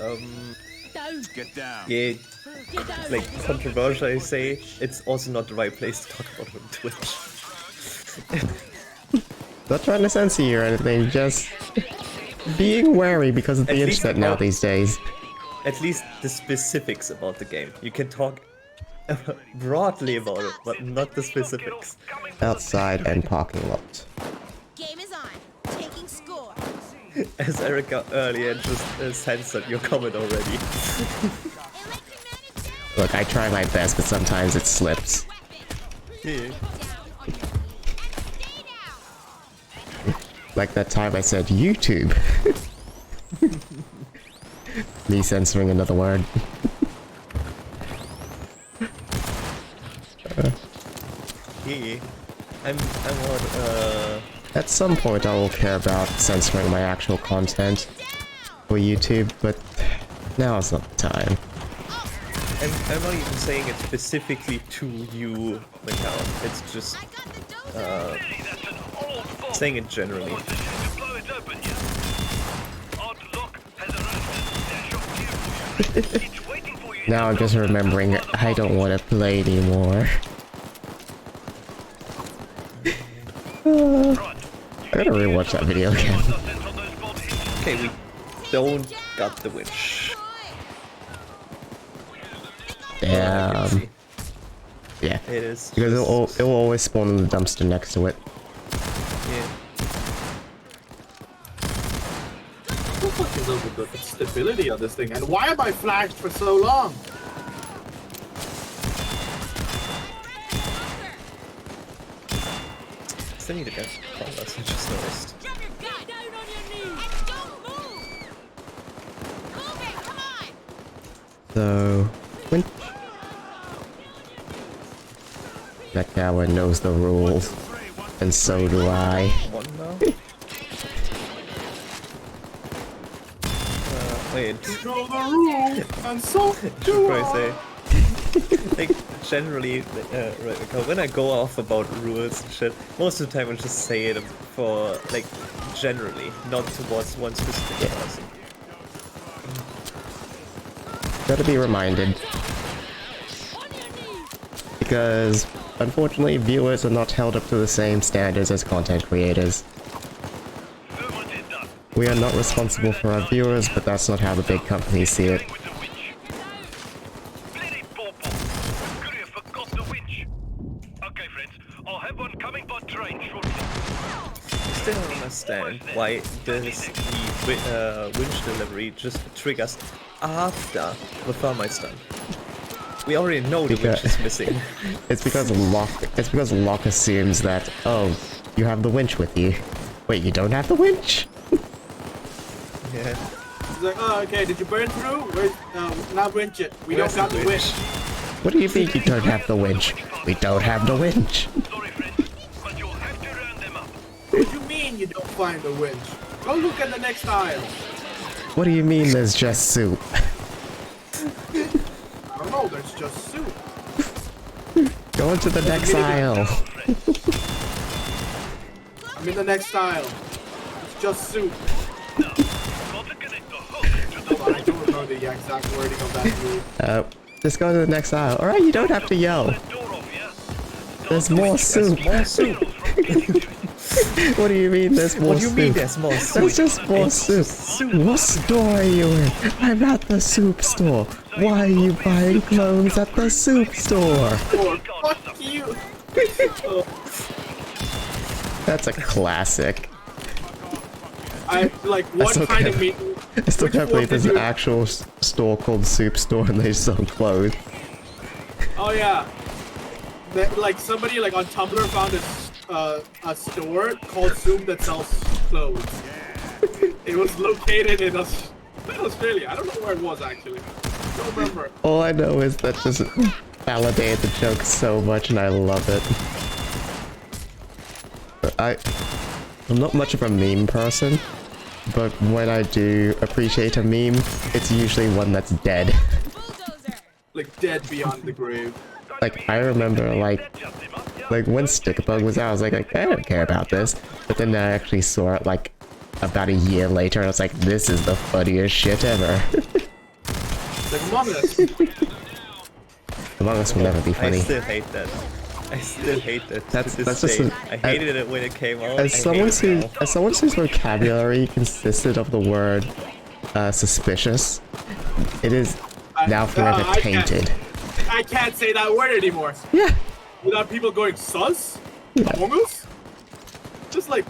Get down. yeah, like controversial, I say, it's also not the right place to talk about it on Twitch. Not trying to censor you or anything, just being wary because of the internet now these days. At least the specifics about the game. You can talk broadly about it, but not the specifics. Outside and parking lot. Game is on. Taking score. As Erica earlier just censored your comment already. Look, I try my best, but sometimes it slips. Yeah. Like that time I said YouTube. Me censoring another word. Yeah. I'm what, At some point I will care about censoring my actual content for YouTube, but now is not the time. I'm not even saying it specifically to you, Macau. It's just, saying it generally. Now I'm just remembering I don't want to play anymore. I gotta rewatch that video again. Okay, we don't got the winch. Damn. Yeah. It is. Because just- it'll always spawn in the dumpster next to it. Yeah. What the fuck is up with the stability of this thing? And why am I flashed for so long? Still need to get progress, I just noticed. Drop your gun down on your knees and don't move. Move it, come on. So, winch. That coward knows the rules, and so do I. One now? Wait. You know the rules, and so Should do probably I. say. Like, generally, right, because when I go off about rules and shit, most of the time I just say it for, like, generally, not towards one specific person. Gotta be reminded. On your knees. Because, unfortunately, viewers are not held up to the same standards as content creators. So much is done. We are not responsible for our viewers, but that's not how the big companies see it. With the winch. Bloody bauble. Could have forgot the winch. Okay, friends. I'll have one coming by train shortly. Still don't understand why this the winch delivery just triggers after the thermite's done. We already know the winch is missing. It's because Locke assumes that, oh, you have the winch with you. Wait, you don't have the winch? Yeah. He's like, oh, okay, did you burn through? Where's, not winch it. We don't Where's got the the winch. What do you mean you don't have the winch? We don't have the winch. Sorry, friends, but you'll have to round them up. What do you mean you don't find the winch? Go look at the next aisle. What do you mean there's just soup? I don't know, there's just soup. Go into the next aisle. I'm in the next aisle. It's just soup. Got to connect the hook to the Hold on, I don't know the exact wording of that move. Just go to the next aisle. Alright, you don't have to yell. door off, yeah? There's more soup. More soup. What do you mean there's more What do you soup? mean there's more soup? There's just more It's soup. just soup. What store are you in? I'm at the soup store. Why are you buying clones at the soup store? Or fuck you. That's a classic. I like what still kind can't- of meat? I still Which can't one believe there's did an you- actual store called Soup Store and they sell clothes. Oh yeah. That, like somebody like on Tumblr found a store called Soup that sells clothes. It was located in Australia. I don't know where it was actually. I don't remember. All I know is that just validated the joke so much and I love it. But I'm not much of a meme person, but when I do appreciate a meme, it's usually one that's dead. Bulldozer. Like dead beyond the grave. Like, I remember, like when Stickbug was out, I was like, I don't care about this. But then I actually saw it, like, about a year later, and I was like, this is the funniest shit ever. Like Among Us. Among Us will never be I funny. still hate that. I still hate that. That's- to this that's just day. a- I hated it when it came out. As someone whose vocabulary consisted of the word suspicious, it is now forever I can't- tainted. I can't say that word anymore. Yeah. Without people going sus? Among Us? Just like,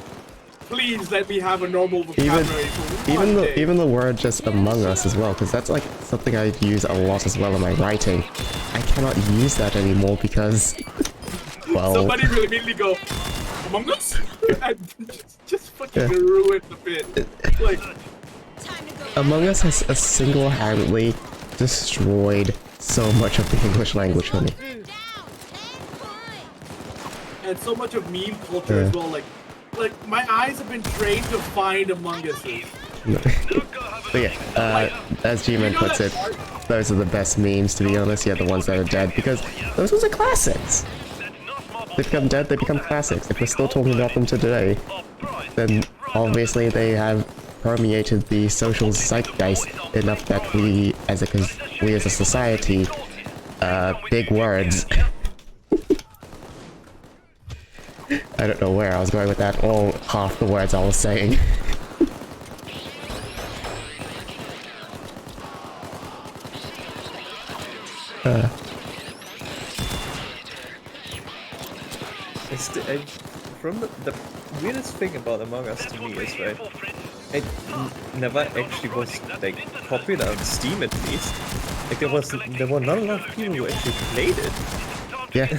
please let me have a normal vocabulary for one day. Even the word just Among Us as well, because that's like something I use a lot as well in my writing. I cannot use that anymore because, well, Somebody will immediately go, Among Us? And just fucking Yeah. ruin the bit. Like, Time to go. Among Us has single-handedly destroyed so much of the English language for me. Down. 10 points. and so much of meme culture as well. Like my eyes have been trained to find Among Us's. But yeah, as G-Man puts it, those are the best memes, to be honest. Yeah, the ones that are dead, because those ones are classics. They become dead, they become classics. If we're still talking about them today, then obviously they have permeated the social zeitgeist enough that we as a society, big words. I don't know where I was going with that, or half the words I was saying. From the weirdest thing about Among Us to me is, right, it never actually was like popular on Steam at least. Like there were not a lot of people who actually played it. Yeah.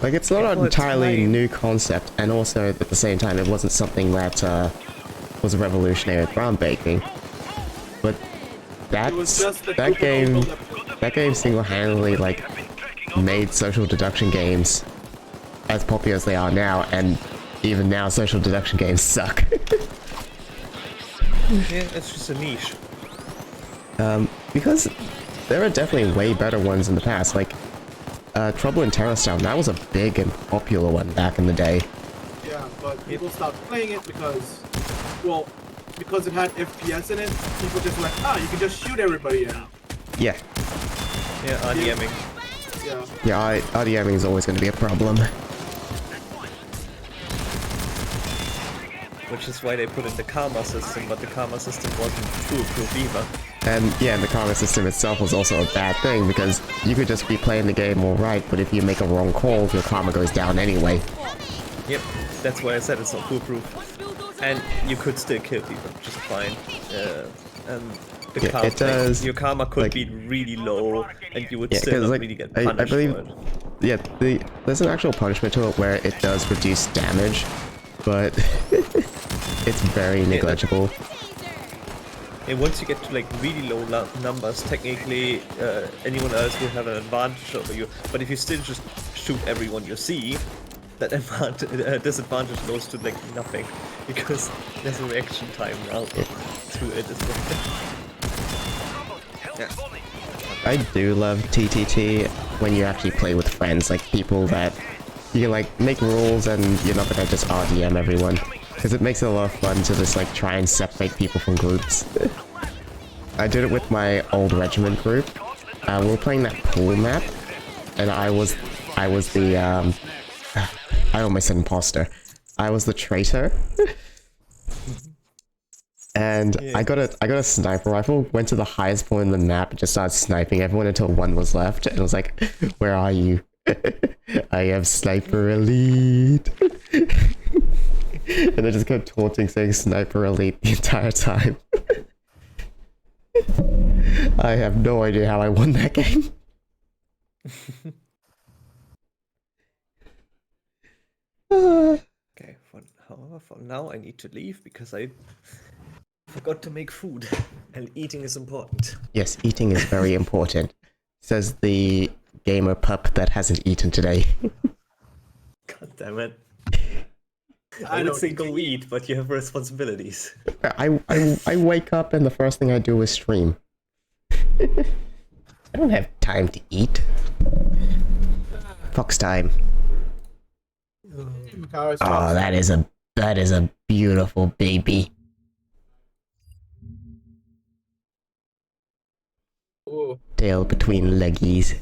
Like, it's not an entirely new concept, and also, at the same time, it wasn't something that, was revolutionary or groundbreaking. But that game single-handedly, like, made social deduction games as popular as they are now, and even now, social deduction games suck. Yeah, it's just a niche. Because there are definitely way better ones in the past, like, Trouble in Terrorstown, that was a big and popular one back in the day. Yeah, but people stopped playing it because, well, because it had FPS in it, people just went, you can just shoot everybody now. Yeah. Yeah, RDMing. Yeah. Yeah, RDMing is always going to be a problem. Which is why they put in the karma system, but the karma system wasn't foolproof either. And yeah, the karma system itself was also a bad thing, because you could just be playing the game alright, but if you make a wrong call, your karma goes down anyway. Yep, that's why I said it's not foolproof. And you could still kill people just fine. And your karma could like, be really low, and you would yeah, still not like, really get punished I believe, for it. Yeah, there's an actual punishment to it where it does reduce damage, but it's very negligible. And once you get to like really low numbers, technically anyone else will have an advantage over you. But if you still just shoot everyone you see, that disadvantage goes to like nothing, because there's a reaction time now to it as well. Yeah. I do love TTT when you actually play with friends, like people that you can like make rules and you're not gonna just RDM everyone. Because it makes it a lot of fun to just like try and separate people from groups. I did it with my old regiment group. We were playing that pool map, and I was the I almost said imposter. I was the traitor. And yeah. I got a sniper rifle, went to the highest point in the map, and just started sniping everyone until one was left, and I was like, "Where are you?" I have sniper elite. And I just kept taunting saying sniper elite the entire time. I have no idea how I won that game. Okay, however, for now I need to leave because I forgot to make food, and eating is important. Yes, eating is very important, says the gamer pup that hasn't eaten today. God damn it. I would say go eat, but you have responsibilities. I wake up and the first thing I do is stream. I don't have time to eat. Fox time. Oh, that is a beautiful baby. Ooh. Tail between leggies.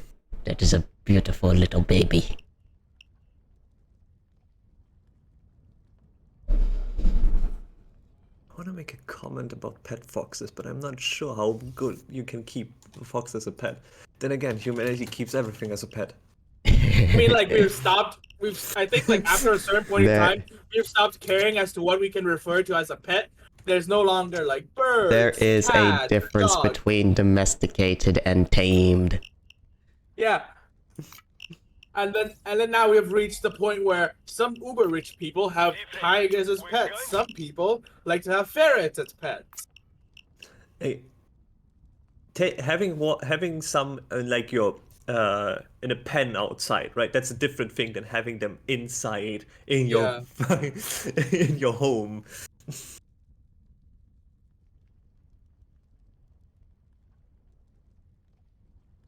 That is a beautiful little baby. I want to make a comment about pet foxes, but I'm not sure how good you can keep a fox as a pet. Then again, humanity keeps everything as a pet. I mean, like, I think, like, after a certain point in time, we've stopped caring as to what we can refer to as a pet. There's no longer, like, birds, There is cats, a difference dogs. between domesticated and tamed. Yeah. And then now we have reached the point where some uber rich people have tigers as pets. Some people like to have ferrets as pets. Hey, having some like your in a pen outside, right? That's a different thing than having them inside in your in your home.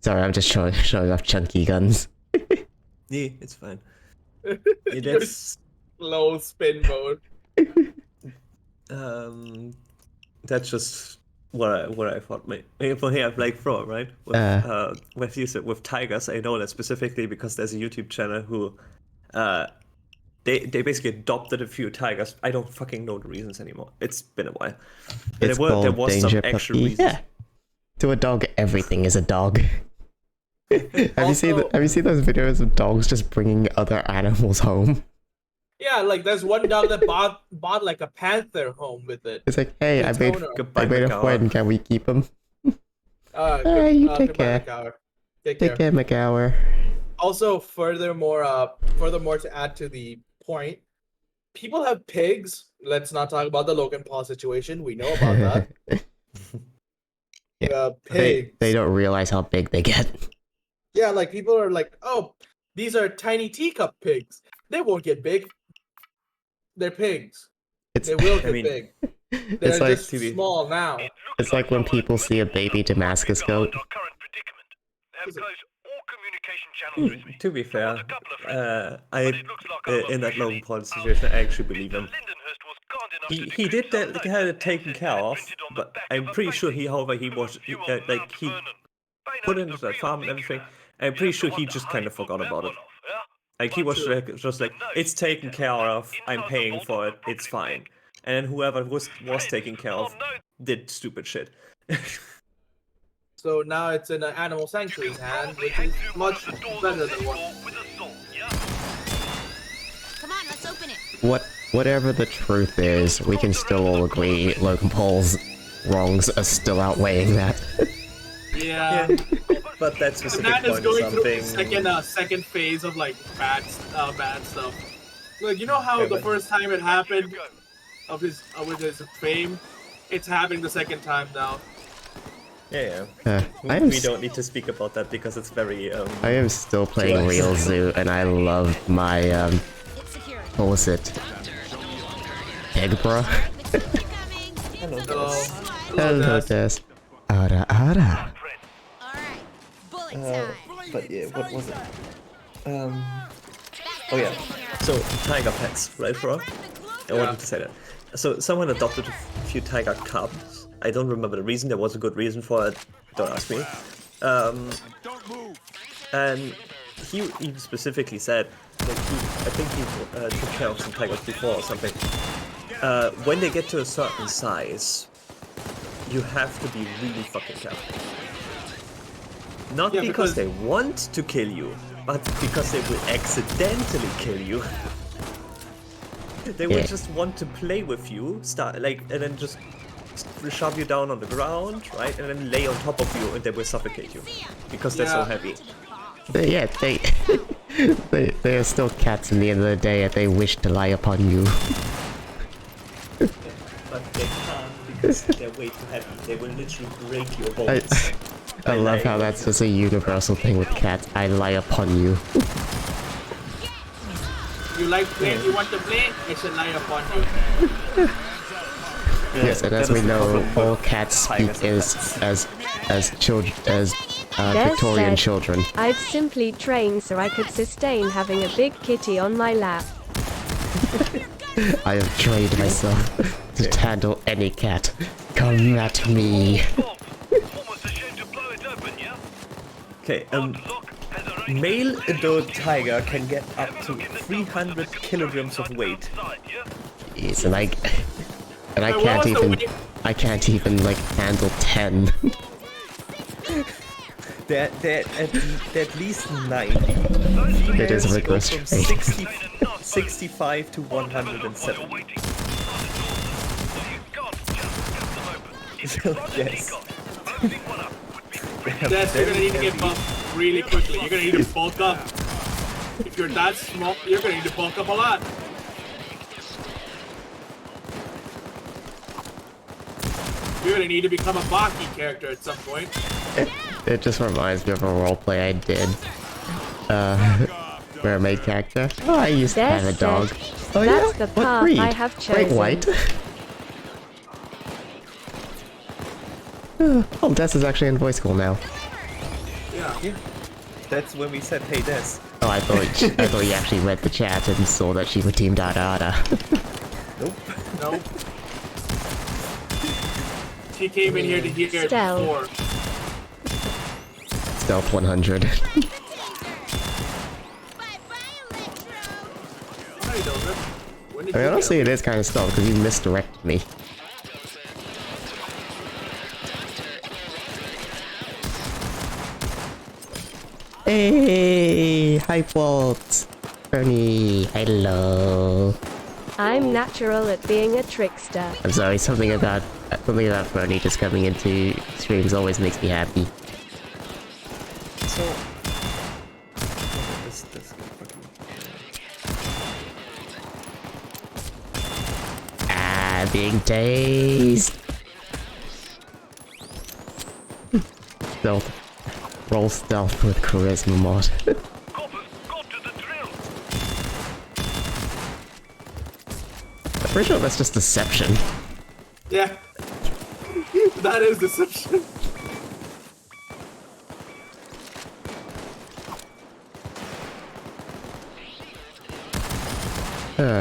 Sorry, I'm just showing off chunky guns. Yeah, it's fine. Yeah, Your that's slow spin mode. that's just what I thought for here like Fro, right? With tigers, I know that specifically because there's a YouTube channel who they basically adopted a few tigers. I don't fucking know the reasons anymore. It's been a while. But It's there called was some Danger actual Puppy. reasons. Yeah. To a dog, everything is a dog. Have you seen those videos of dogs just bringing other animals home? Yeah, like there's one dog that bought like a panther home with it. It's like, hey, I Its made owner. I made a Macaw. friend. Can we keep him? Good, you take goodbye, care. Macaw. Take Take care. care, McGower. Also, furthermore to add to the point, people have pigs. Let's not talk about the Logan Paul situation. We know about that. Pigs. They don't realize how big they get. Yeah, like people are like, oh, these are tiny teacup pigs. They won't get big. They're pigs. It's They will I get mean, big. They're it's like just small now. it's like when people see a baby Damascus goat. Our current predicament. They have closed all communication channels with me. To be fair, A couple of friends, I but it looks like I'm in that Logan officially Paul situation, I actually believe Mr. him. Lindenhurst was kind enough to He did decrypt some that, notes had and it taken ancestors care had of, printed on the but back I'm of a pretty sure painting. however, he The was view of like Mount he Vernon. put They it know into the that real farm and thing, everything. you know. I'm You pretty have to sure he wonder just how kind he of pulled forgot that about one it. off, yeah? Like he But was just like, the note it's taken tells care us of. I'm inside the paying vault for of it. the It's Brooklyn fine. Bank. And then whoever was Friends, taken care of some note. did stupid shit. So now it's in an animal sanctuary's hand, Probably which hacked is through one much of the doors better on this than one. floor with a saw, yeah? Come on, let's open it. Whatever the truth is, we can still all agree Logan Paul's wrongs are still outweighing that. Yeah. But that The specific man is point is going through something. the second phase of like bad stuff. Like you know how Yeah, the but- first time it happened of his with his fame, it's happening the second time now. Yeah. I am We don't need to speak about that because it's very. I am still playing Sure. Real Zoo, and I love my It's secure. what was it? Egbra? Coming. Hello. Hello, Des. Ara ara. All right. Bullet time. But yeah, what was it? Oh Oh yeah. So tiger pets, right, bro? I wanted to say that. So someone adopted a few tiger cubs. I don't remember the reason. There was a good reason for it. Don't ask me. Don't move. And he even specifically said, like, I think he took care of some tigers before or something. When they get to a certain size, you have to be really fucking careful. Not Yeah, because because- they want to kill you, but because they will accidentally kill you. They will Yeah. just want to play with you, and then just shove you down on the ground, right, and then lay on top of you, and they will suffocate you because they're so Yeah. heavy. Yeah, they are still cats in the end of the day, and they wish to lie upon you. But they can't because they're way too heavy. They will literally break your bones. I love how that's just a universal thing with cats. I lie upon you. You like play? You want to play? It should lie upon you. Yes, and as that we is the know, problem all with cats speak tigers and as children, as Des Victorian said, children. I've simply trained so I could sustain having a big kitty on my lap. I have trained myself to handle any cat. Come at me. Almost ashamed to blow it open, yeah? Okay, Lock has arranged male a adult tiger can get up to 300 kilograms of weight. outside, yeah? Jeez, and I Wait, what can't was the even weight? I can't even like handle 10. They're at least 90. It is Females go rigorous from training. 65 to 107. Waiting. You can't just cut them open. If you've got a Yes. decon, opening one up would be great. That's you're gonna need to get buffed really quickly. You're gonna need to bulk up. If you're that small, you're gonna need to bulk up a lot. You're gonna need to become a Baki character at some point. It just reminds me of a roleplay I did. Where I made character. Oh, I used to Des have a dog. said, Oh "That's yeah? the What path breed? I have Great chosen." white. Oh, Des is actually in voice school now. Yeah. That's when we said, hey, Des. Oh, I thought you actually read the chat and saw that she redeemed Ada. Nope. No. She came in here to hear it Stealth. before. Stealth 100. Bye-bye, Electro. How you doing, man? When did I mean, you honestly, get it is kind of stealth because you misdirected me. Hey, hi, Walt. Bernie, hello. I'm natural at being a trickster. I'm sorry, something about Bernie just coming into streams always makes me happy. So, this fucking. Being dazed. Stealth. Roll stealth with charisma mod. Coppers, go to the drill. I'm pretty sure that's just deception. Yeah. That is deception.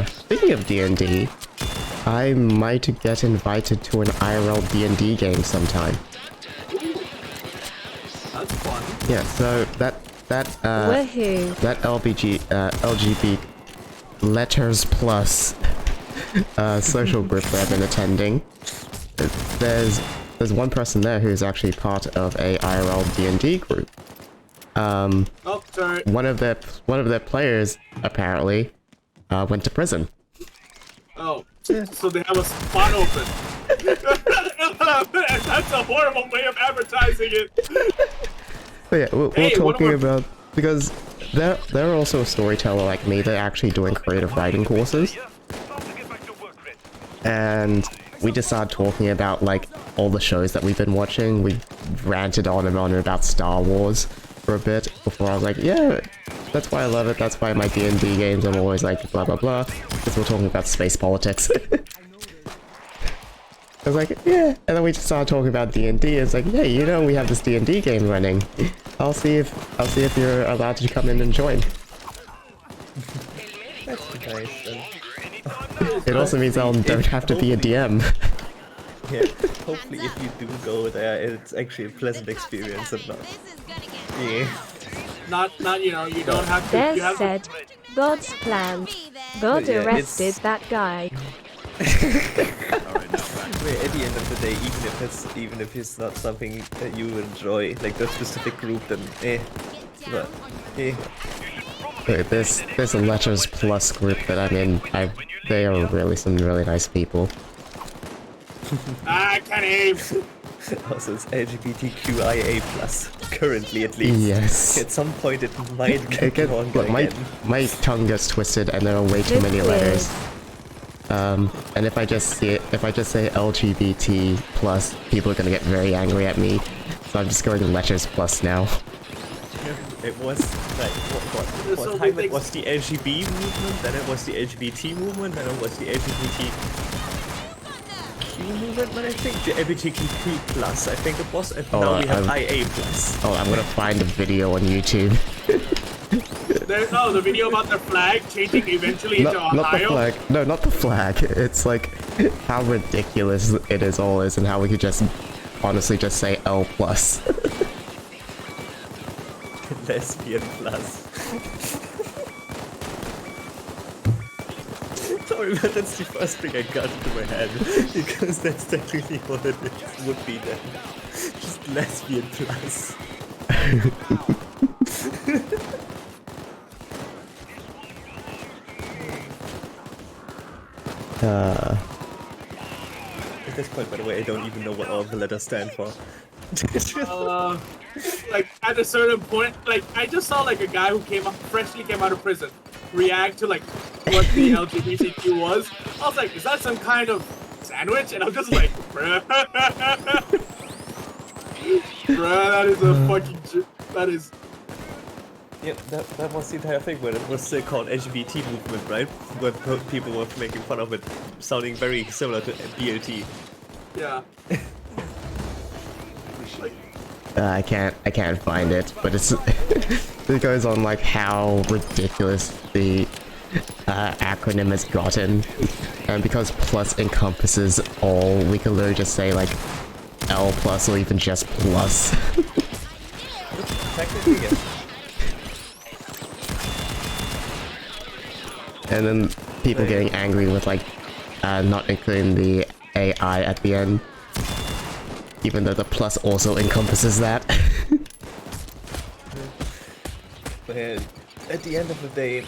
Speaking of D&D, I might get invited to an IRL D&D game sometime. That's fun. Yeah, so that Woohoo. LGB Letters Plus social group that I've been attending. There's one person there who's actually part of a IRL D&D group. Oh, sorry. One of their players apparently went to prison. Oh, so they have a spot open. That's a horrible way of advertising it. But yeah, we're Hey, one of talking our- about because they're also a storyteller like me. They're actually doing creative writing courses, Yeah, time to get back to work, Red. and we just started talking about like all the shows that we've been watching. We ranted on and on about Star Wars for a bit before I was like, yeah, that's why I love it. That's why my D&D games I'm always like blah blah blah, because we're talking about space politics. I was like, yeah, and then we just started talking about D&D. It's like, yeah, you know, we have this D&D game running. I'll see if you're allowed to come in and join. Nice. It also means I don't have to be a DM. Yeah, hopefully if you do go there, it's actually a pleasant experience and not. This is gonna get Yeah. Not, you know, you don't have to. There's You have said, God's plan. me then. God Yeah, arrested it's- that guy. Where at the end of the day, even if it's not something that you enjoy, like that specific group, then Get but, down on your Wait, there's a Letters Plus group that I'm in. They are really some really nice people. I can't aim. Also, it's LGBTQIA+, currently at least. Yes. At some point it might It get get, longer look, my again. tongue gets twisted and there are way too This many is- letters. And if I just say LGBT plus, people are gonna get very angry at me. So I'm just going Letters Plus now. It was like, what So time we it was the LGB movement, then it was the LGBT movement, then it was the LGBTQ movement, but I think the LGBTQ plus, I think it was, and Oh, now we have I'm- IA plus. Oh, I'm gonna find a video on YouTube. There's the video about the flag changing eventually into Not the Ohio. flag. No, not the flag. It's like how ridiculous it all is, and how we could just honestly just say L plus. Lesbian plus. Sorry, but that's the first thing I got into my head, because that's technically what it is, would be then. Just lesbian plus. At this point, by the way, I don't even know what all the letters stand for. Like at a certain point, like I just saw like a guy who freshly came out of prison react to like what the LGBTQ was. I was like, is that some kind of sandwich? And I'm just like, bruh. Bruh, that is a fucking that is. Yeah, that was the entire thing, when it was still called LGBT movement, right? Where people were making fun of it, sounding very similar to BLT. Yeah. I can't find it, but it's it goes on like how ridiculous the acronym has gotten, and because plus encompasses all, we can literally just say like L plus or even just plus. Technically, yes. And then people getting angry with like not including the AI at the end. Even though the plus also encompasses that. But at the end of the day,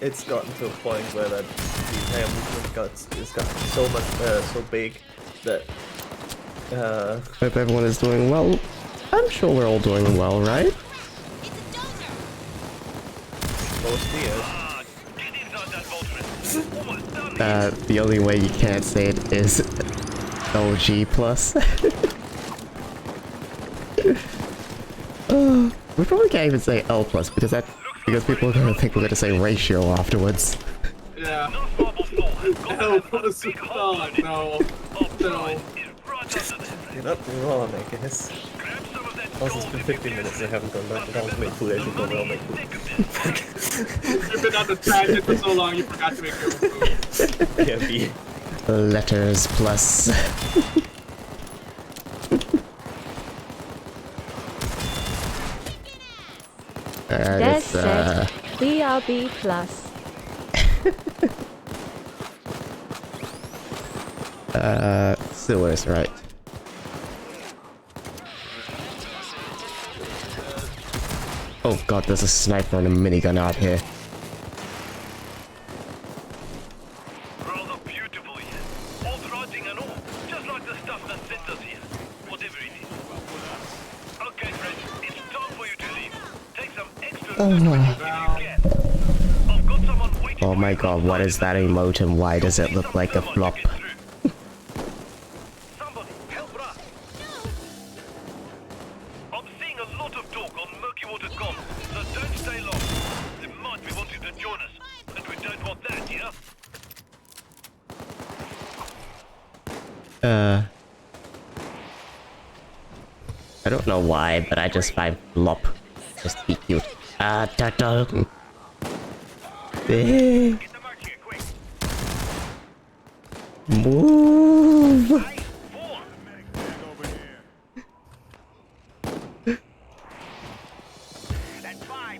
it's gotten to a point where that the entire movement is gotten so much so big that Hope everyone is doing well. I'm sure we're all doing well, right? mostly is. Get inside that Voltron. Almost done. The only way you can't say it is OG plus. We probably can't even say L plus because people are gonna think we're gonna say ratio afterwards. Yeah. No marble floor has got No, a plus, big hole oh, in it. no. Upside No. is right under there. You're not wrong, I guess. Grab some of that Also, it's gold been if you 15 can. minutes and I haven't gone back down to make food. I should go well make food. You've been on the tangent for so long, you forgot to make your own food. Yeah, B. Letters plus. Des It's, said, BRB plus. sewers, right? Oh god, there's a sniper and a minigun out here. Rather beautiful here. Old writing and all. Just like the stuff that sent us here. Whatever it is. Okay, friends. It's time for you to leave. Take some extra loot when you can. I've got someone waiting Oh for my you god, what is that emote and why does it look like a flop? Somebody, help Ra. I'm seeing a lot of talk on Murky Water Comms, so don't stay long. They might be wanting to join us, and we don't want that, yeah? I don't know why, but I just find flop just be cute. Turtle. Eh, Get the mark here, quick. move. 4. That's 5.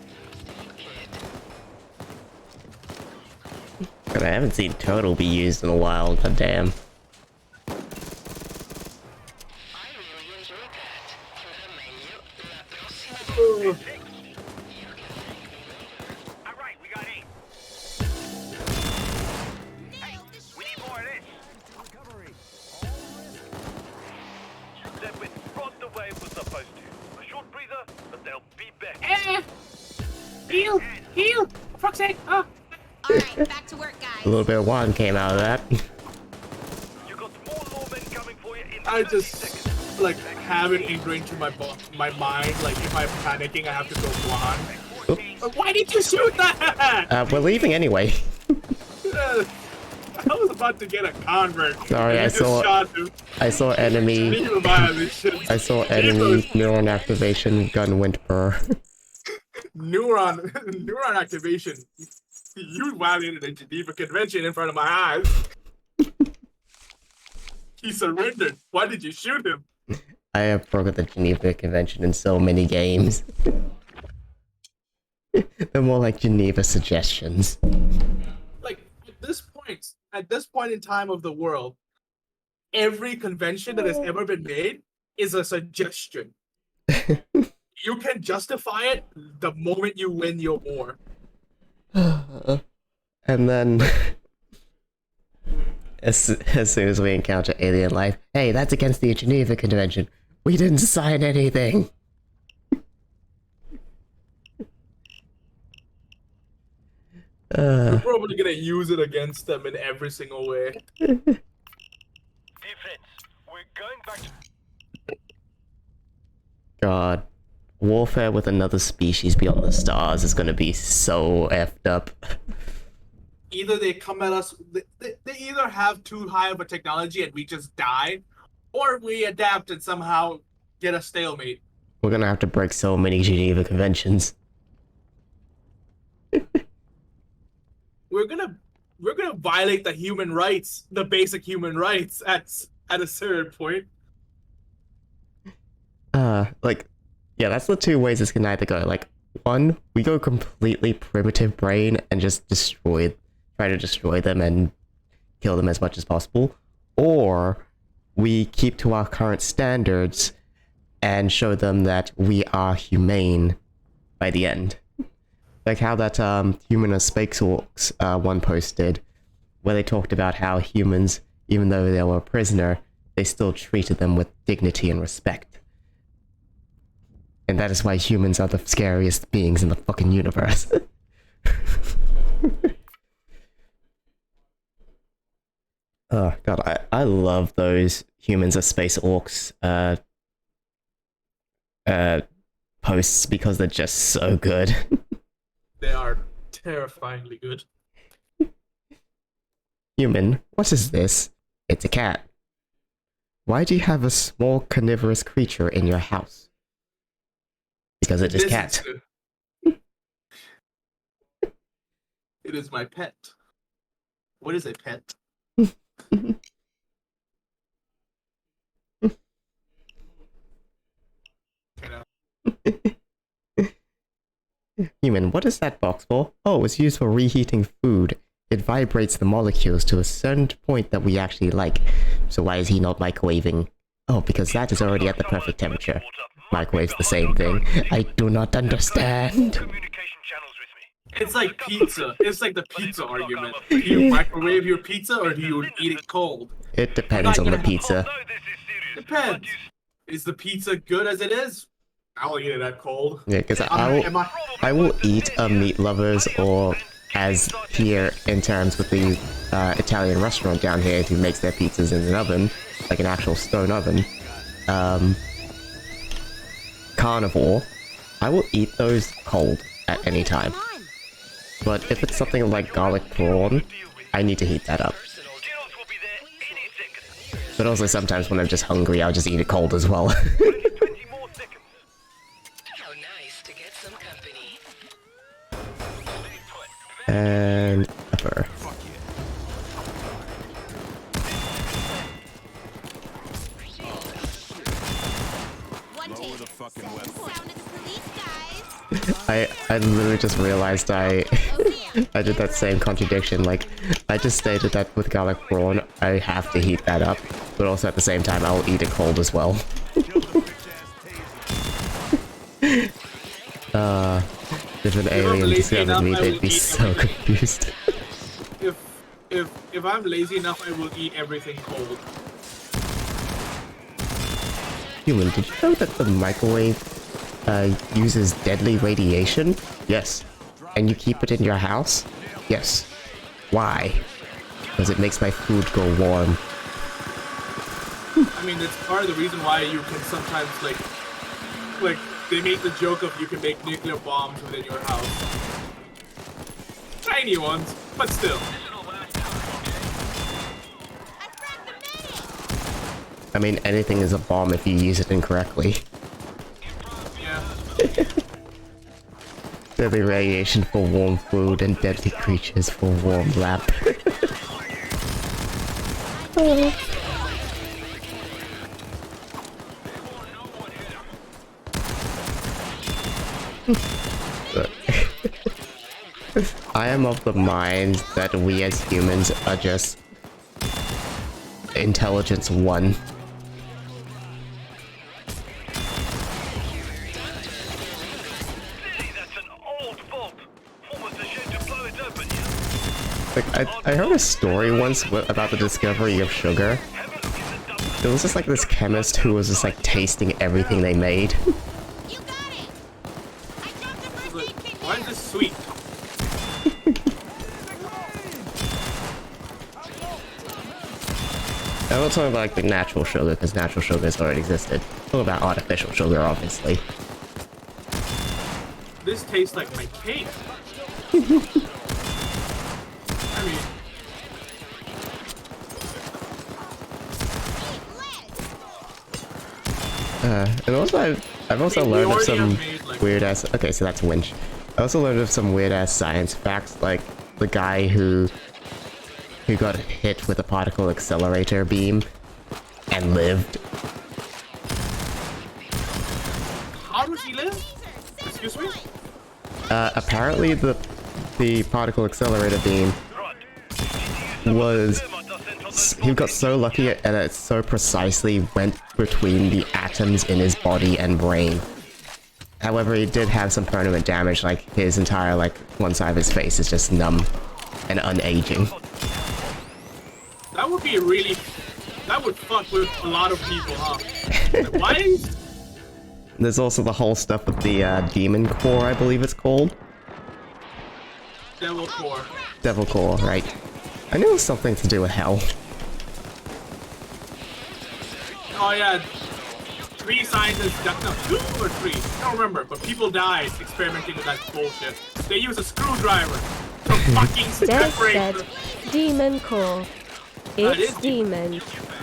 God, I haven't seen turtle be used in a while, god damn. Alright, we got 8. Hey, we need more of this. That went right the way it was supposed to. A short breather, but they'll be back. Heal! Heal! For fuck's sake! Oh. Alright, back to work, A guys. little bit of wine came out of that. You got more lawmen coming for you in I 30 just seconds. like have it ingrained to my mind. Like if I'm panicking, I have to go blonde. But why did you shoot that? We're leaving anyway. I was about to get a convert. Sorry, and I you just saw- shot him. I saw enemy. Leave violation. I saw enemy neuron activation gun went burr. Neuron activation. You violated the Geneva Convention in front of my eyes. He surrendered. Why did you shoot him? I have broken the Geneva Convention in so many games. They're more like Geneva suggestions. Like at this point in time of the world, every convention that has ever been made is a suggestion. You can justify it the moment you win your war. And then, as soon as we encounter alien life, hey, that's against the Geneva Convention. We didn't sign anything. We're probably gonna use it against them in every single way. Dear friends, we're going back to... God, warfare with another species beyond the stars is gonna be so effed up. Either they come at us, they either have too high of a technology and we just die, or we adapt and somehow get a stalemate. We're gonna have to break so many Geneva Conventions. We're gonna violate the human rights, the basic human rights at a certain point. Like, yeah, that's the two ways this can either go. Like, one, we go completely primitive brain and just try to destroy them and kill them as much as possible. Or we keep to our current standards and show them that we are humane by the end. Like how that Human as Space Orcs one posted, where they talked about how humans, even though they were a prisoner, they still treated them with dignity and respect. And that is why humans are the scariest beings in the fucking universe. Oh god, I love those Humans as Space Orcs posts because they're just so good. They are terrifyingly good. Human, what is this? It's a cat. Why do you have a small carnivorous creature in your house? Because it is cat. It is my pet. What is a pet? Human, what is that box for? Oh, it's used for reheating food. It vibrates the molecules to a certain point that we actually like. So why is he not microwaving? Oh, because that is already at the perfect temperature. Microwave's the same thing. I do not understand. It's like pizza. It's like the pizza argument. Do you microwave your pizza or do you eat it cold? It depends on the pizza. Depends. Is the pizza good as it is? I'll eat it at cold. Yeah, because I will eat a Meat Lovers, or as here in terms with the Italian restaurant down here who makes their pizzas in an oven, like an actual stone oven. Carnivore, I will eat those cold at any time. But if it's something like garlic prawn, I need to heat that up. But also sometimes when I'm just hungry, I'll just eat it cold as well. And upper. I literally just realized I did that same contradiction. Like, I just stated that with garlic prawn, I have to heat that up, but also at the same time, I'll eat it cold as well. If an alien discovered me, they'd be so confused. If I'm lazy enough, I will eat everything cold. Human, did you know that the microwave uses deadly radiation? Yes. And you keep it in your house? Yes. Why? Because it makes my food go warm. I mean, it's part of the reason why you can sometimes, like, they make the joke of you can make nuclear bombs within your house. Tiny ones, but still. I mean, anything is a bomb if you use it incorrectly. Yeah. Deadly radiation for warm food and deadly creatures for warm lap. I am of the mind that we as humans are just intelligence 1. Like, I heard a story once about the discovery of sugar. It was just like this chemist who was just like tasting everything they made. Why is this sweet? I'm not talking about like the natural sugar, because natural sugar has already existed. I'm talking about artificial sugar, obviously. This tastes like my cake. I mean, and also I've also learned of some weird ass. Okay, so that's winch. I also learned of some weird ass science facts, like the guy who got hit with a particle accelerator beam and lived. How does he live? Excuse me? Apparently the particle accelerator beam was... He got so lucky and it so precisely went between the atoms in his body and brain. However, he did have some permanent damage, like his entire, like, one side of his face is just numb and unaging. That would be really... That would fuck with a lot of people, huh? Like, why? There's also the whole stuff with the demon core, I believe it's called. Devil core. Devil core, right. I knew it was something to do with hell. Oh yeah, 3 scientists, no, 2 or 3, I don't remember, but people died experimenting with that bullshit. They use a screwdriver to fucking Des separate said, the... demon core. it It's is demon. Yeah,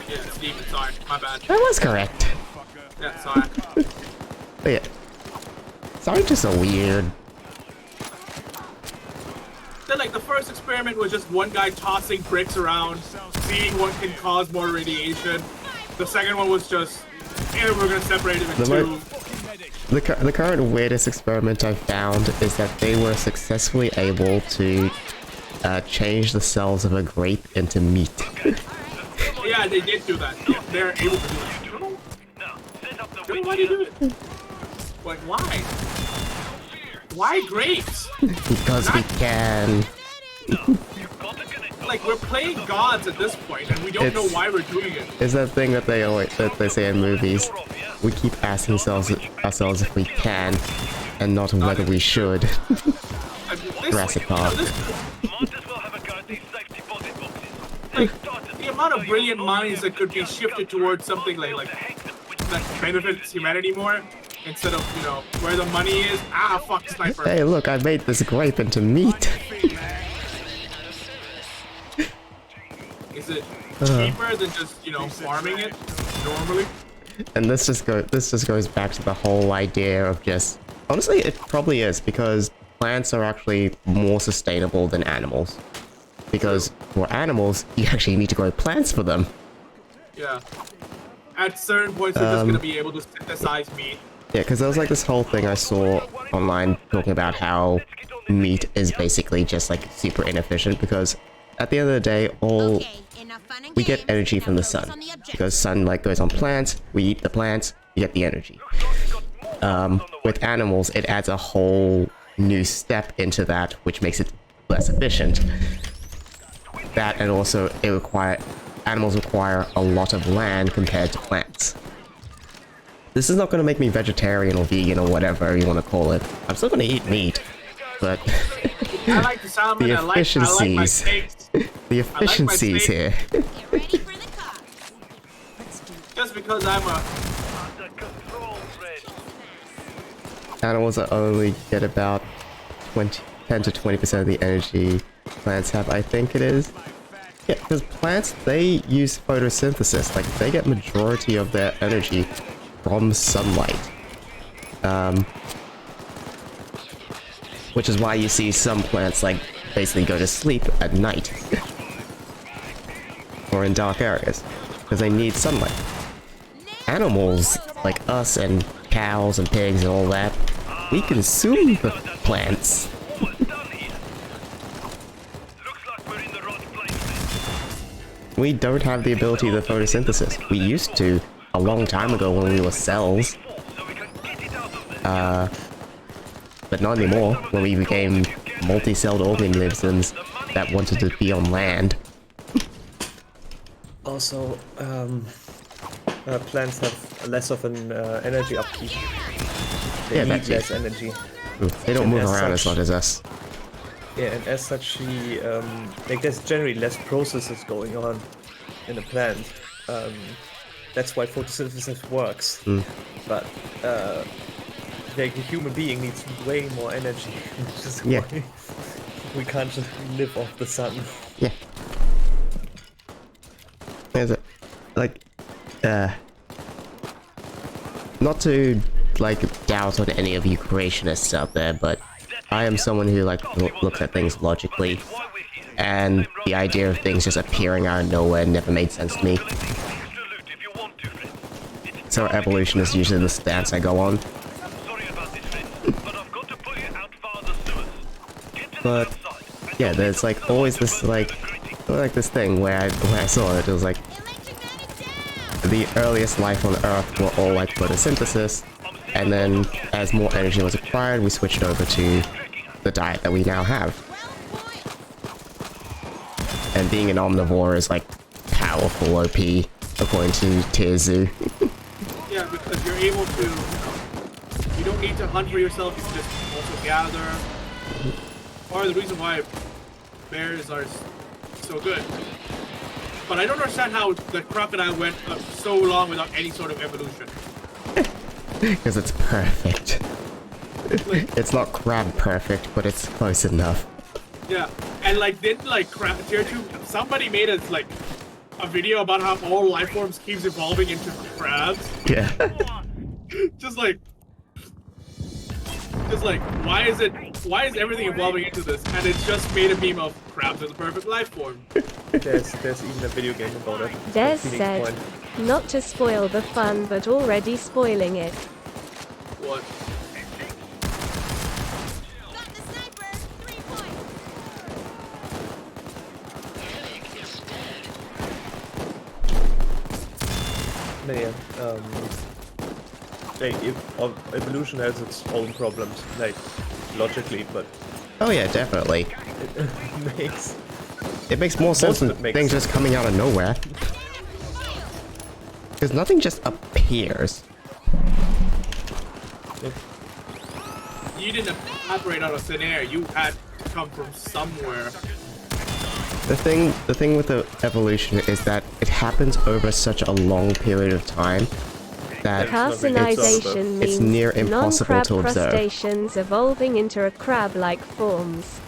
it's demon, sorry, my bad. That was correct. Yeah, sorry. But yeah. Scientists are weird. Then like the first experiment was just one guy tossing bricks around, seeing what can cause more radiation. The second one was just, hey, we're gonna separate it into 2. The current weirdest experiment I've found is that they were successfully able to change the cells of a grape into meat. Yeah, they did do that. Yeah, they're able to do it. I don't know. Why do you do it? Like, why? Why grapes? Because we can. Like, we're playing gods at this point, and we don't know why we're doing it. It's that thing that they say in movies. We keep asking ourselves if we can, and not whether we should. Jurassic Park. Like, the amount of brilliant minds that could be shifted towards something like that benefits humanity more, instead of, you know, where the money is. Ah, fuck, sniper. Hey, look, I made this grape into meat. Is it cheaper than just, you know, farming it normally? And this just goes back to the whole idea of just... Honestly, it probably is, because plants are actually more sustainable than animals. Because for animals, you actually need to grow plants for them. Yeah. At certain points, they're just gonna be able to synthesize meat. Yeah, because there was like this whole thing I saw online talking about how meat is basically just like super inefficient, because at the end of the day, we get energy from the sun, because sunlight goes on plants, we eat the plants, you get the energy. With animals, it adds a whole new step into that, which makes it less efficient. That, and also animals require a lot of land compared to plants. This is not going to make me vegetarian or vegan or whatever you want to call it. I'm still going to eat meat, but I like the salmon, the I like my steaks. the efficiencies here. Get ready for the cops. Just because I'm a... Animals only get about 10 to 20% of the energy plants have, I think it is. Yeah, because plants, they use photosynthesis. Like, they get majority of their energy from sunlight. Which is why you see some plants, like, basically go to sleep at night. Or in dark areas. Because they need sunlight. Animals, like us and cows and pigs and all that, we consume the plants. We don't have the ability to photosynthesis. We used to a long time ago when we were cells. But not anymore, when we became multi-celled organisms that wanted to be on land. Also, plants have less of an energy upkeep. They need less energy. They don't move around as much as us. Yeah, and as such, like there's generally less processes going on in a plant. That's why photosynthesis works. But like a human being needs way more energy, which is why we can't just live off the sun. Yeah. There's a, like, not to like doubt on any of you creationists out there, but I am someone who like looks at things logically, and the idea of things just appearing out of nowhere never made sense to me. so evolution is usually the stance I go on. Sorry about this, friend, but I've got to pull you out via the sewers. Get to the But outside. and yeah, don't there's be like first to always the this first like greeting. this thing where I saw it was like Electric man is down! the earliest life on Earth were all like photosynthesis, and then as more energy was acquired, we switched over to the diet that we now have. 12 points! And being an omnivore is like powerful OP, according to Tier Zoo. Yeah, because you're able to. You don't need to hunt for yourself. You can just also gather. Part of the reason why bears are so good. But I don't understand how the crocodile went so long without any sort of evolution. Because it's perfect. It's not crab perfect, but it's close enough. Yeah, and like didn't like tier 2 somebody made us like a video about how all life forms keeps evolving into crabs. Yeah. just like why is everything evolving into this? And it's just made a meme of crabs are the perfect life form. There's even a video game about it. Des Phoenix said, Point. not to spoil the fun but already spoiling it. What? Got the sniper! 3 points! Yeah, like evolution has its own problems, like logically, but Oh yeah, definitely. it makes It makes more sense of than it makes things just coming out of nowhere. Because nothing just appears. You didn't operate out of thin air. You had to come from somewhere. The thing with the evolution is that it happens over such a long period of time that Carcinization it's means near impossible non-crab to observe. crustaceans evolving into a crab-like forms.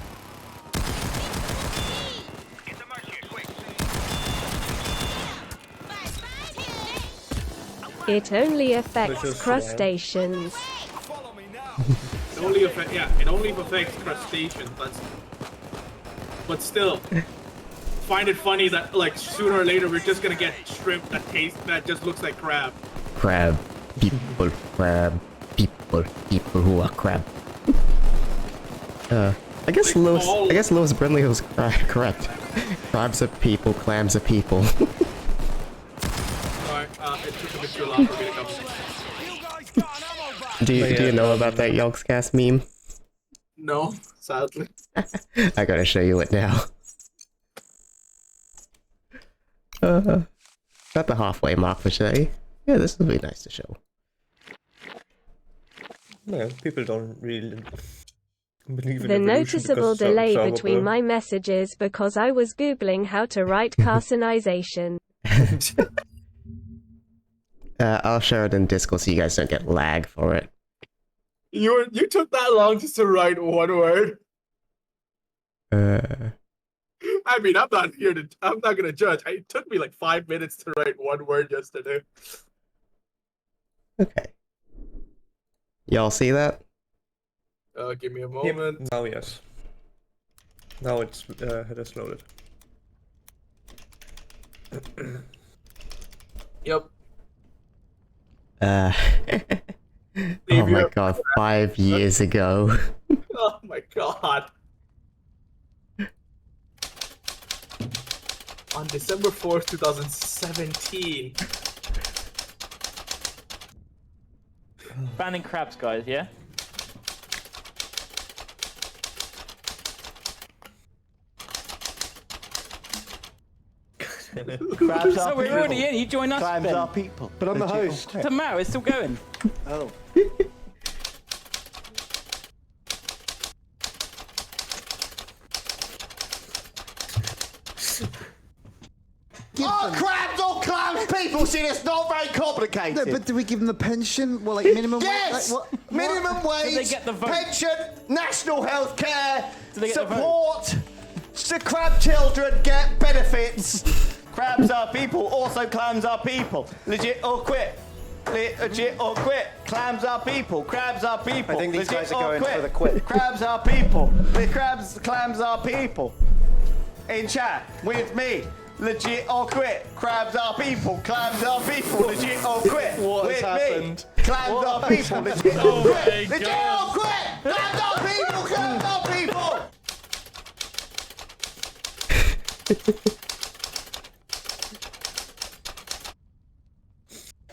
It only affects Which is, crustaceans. Follow me now. It only affects crustaceans. But still, find it funny that like sooner or later we're just gonna get shrimp that just looks like crab. Crab people who are crab. I guess Lewis Brindley was correct. Crabs are people, clams are people. Sorry, it took a bit too long for me to come. You guys got an ammo box. do you know about that Yogscast meme? No, sadly. I gotta show you it now. At the halfway mark for today. Yeah, this will be nice to show. No, people don't really believe in The evolution noticeable because delay some between my messages because I was googling how to write carcinization. I'll share it in Discord so you guys don't get lag for it. You took that long just to write one word. I mean, I'm not gonna judge. It took me like 5 minutes to write one word yesterday. Okay. Y'all see that? Give me a Yep, moment. now yes. Now it's it has loaded. Yep. Oh my god, 5 years ago. Oh my god. On December 4th, 2017. Banning crabs, guys, yeah? Crabs So are we're people. already in, you join us, Clams Ben. are people. But I'm the host. Tomorrow, it's still going. Oh. Oh, crabs or clams, people! See, it's not very complicated. No, but do we give them the pension? Well, like minimum yes! wage? Like, what? Minimum wage, they get the vote? pension, national health care, Do they get the vote? support. The crab children get benefits. Crabs are people, also clams are people. Legit or quit. Legit or quit. Clams are people. Crabs are people. I think these Legit guys are or going for the quit. Crabs are people. The clams are people. In chat with me. Legit or quit. Crabs are people. Clams are people. Legit or quit. What With has me. happened? Clams What are has people. happened? Legit or Oh my quit. Legit God. or quit. Clams are people. Clams are people.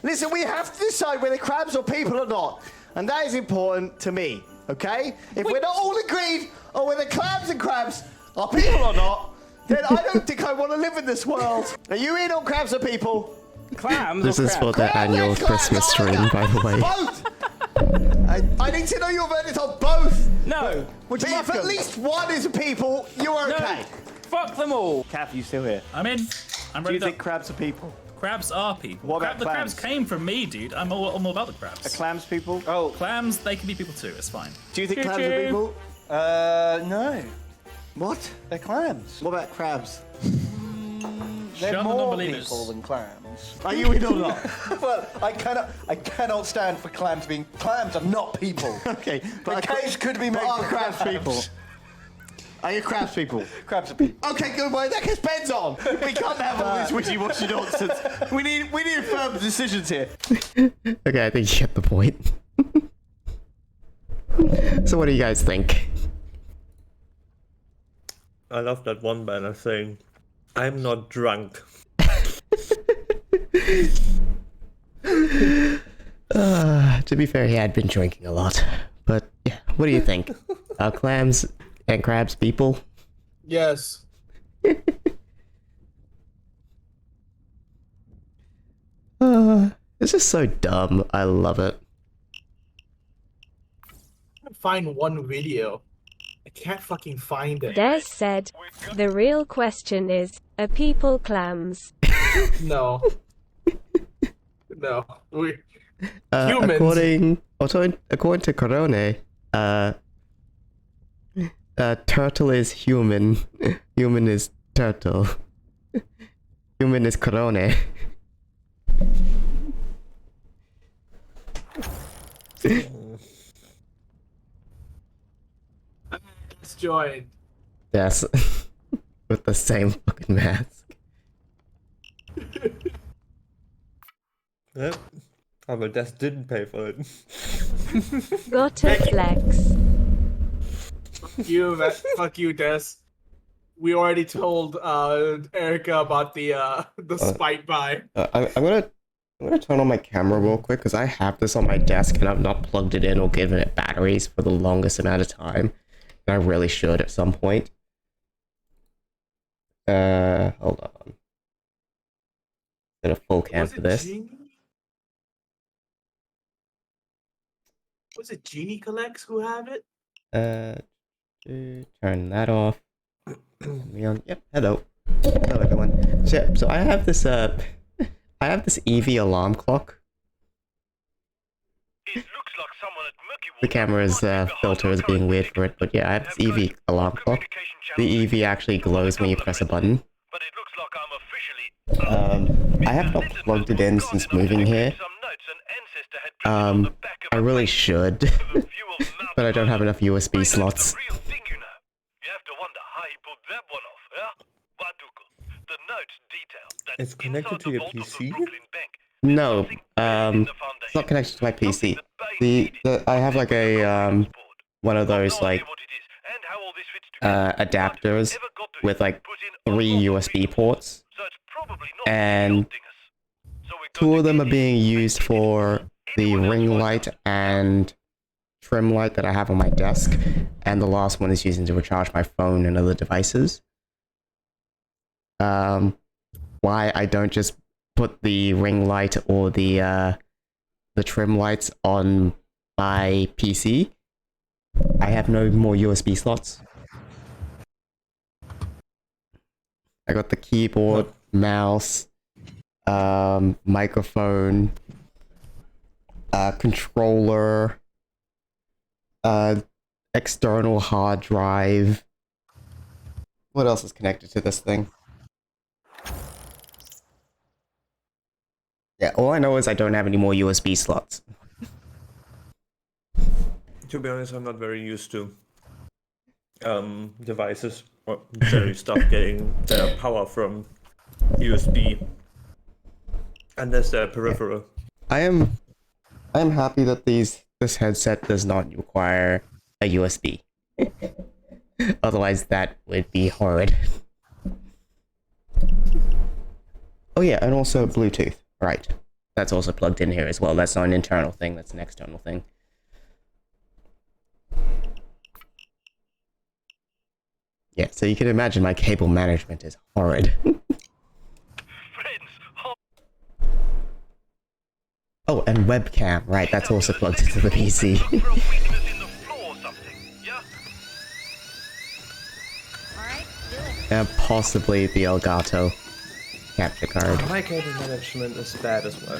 Listen, we have to decide whether crabs are people or not. And that is important to me, okay? If we're not all agreed on whether clams and crabs are people or not, then I don't think I want to live in this world. Are you in on crabs or people? Clams This or is for crabs? the Crabs annual and crabs, Christmas oh my stream, God, by the way. Both! I need to know your verdict on both. No. But if at least one is a people, you're No. okay. Fuck them all. Kath, you still here? I'm in. I'm Do you ready to... think crabs are people? Crabs are people. What about The crabs clams? came from me, dude. I'm all about the crabs. Are clams people? Oh, Clams, they can be people too. It's fine. Do you think clams are Choo-choo. people? no. What? They're clams. What about crabs? They're Shut the more non-believers. people than clams. Are you in or not? Well, I cannot stand for clams being... Clams are not people. Okay, The case could be made are for crabs people? Are you crabs people? Crabs are people. Okay, good. Well, that gets Ben's on. We can't have all this wishy-washy nonsense. We need firm decisions here. Okay, I think you get the point. So what do you guys think? I love that one banner saying, "I'm not drunk." To be fair, he had been drinking a lot. But yeah, what do you think? Clams and crabs people? Yes. This is so dumb. I love it. Find one video. I can't fucking find it. Des said, the real question is, are people clams? No. No. Humans. According to Corone, turtle is human. Human is turtle. Human is Corone. Let's join. Yes. With the same fucking mask. Yep. Oh, but Des didn't pay for it. Gotta flex. Fuck you, Des. We already told Erica about the spite buy. I'm gonna turn on my camera real quick because I have this on my desk and I've not plugged it in or given it batteries for the longest amount of time. And I really should at some point. Hold on. Get a full cam for this. Was it Genie Collects who have it? Turn that off. Me on. Yep. Hello. Hello, everyone. So I have this I have this EV alarm clock. It looks like someone at Murky The camera's filter is being weird for it, but yeah, I have this EV alarm clock. The EV actually glows when you press a button. But it looks like I'm officially I have not plugged it in since moving here. some notes an ancestor had printed on the back of I really should, a view of Mount but I don't have enough USB Payday is slots. the real thing, you know. You have to wonder how he pulled that one off, yeah? Batuko. The notes detail that It's connected to your inside the vault of PC? the Brooklyn Bank, No, something buried in the it's foundation. not connected to my PC. The I have like a one of those like adapters with like 3 USB ports, and 2 of them are being used for the ring light and trim light that I have on my desk, and the last one is using to recharge my phone and other devices. Why I don't just put the ring light or the trim lights on my PC? I have no more USB slots. I got the keyboard, mouse, microphone, controller, external hard drive. What else is connected to this thing? Yeah, all I know is I don't have any more USB slots. To be honest, I'm not very used to devices or generally stuff getting their power from USB. And there's the peripheral. I am happy that this headset does not require a USB. Otherwise, that would be horrid. Oh yeah, and also Bluetooth. Right. That's also plugged in here as well. That's not an internal thing, that's an external thing. Yeah, so you can imagine my cable management is horrid. Oh, and webcam, right, that's also plugged into the PC. And possibly the Elgato capture card. My cable management is bad as well.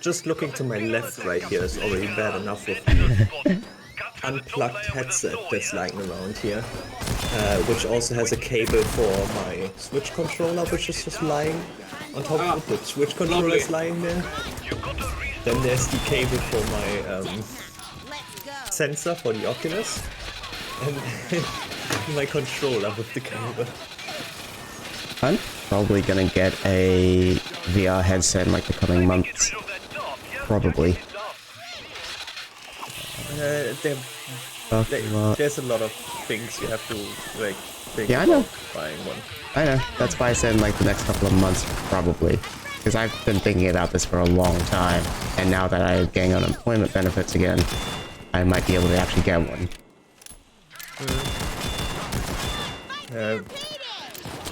Just looking to my left right here is already bad enough with the unplugged headset that's lying around here. Which also has a cable for my Switch controller, which is just lying on top of the Switch controller is lying there. Then there's the cable for my sensor for the Oculus. And my controller with the cable. I'm probably gonna get a VR headset in like the coming months. Probably. There's a lot of things you have to like think Yeah, I know. about buying one. I know, that's why I said in like the next couple of months, probably. Because I've been thinking about this for a long time, and now that I'm getting unemployment benefits again, I might be able to actually get one.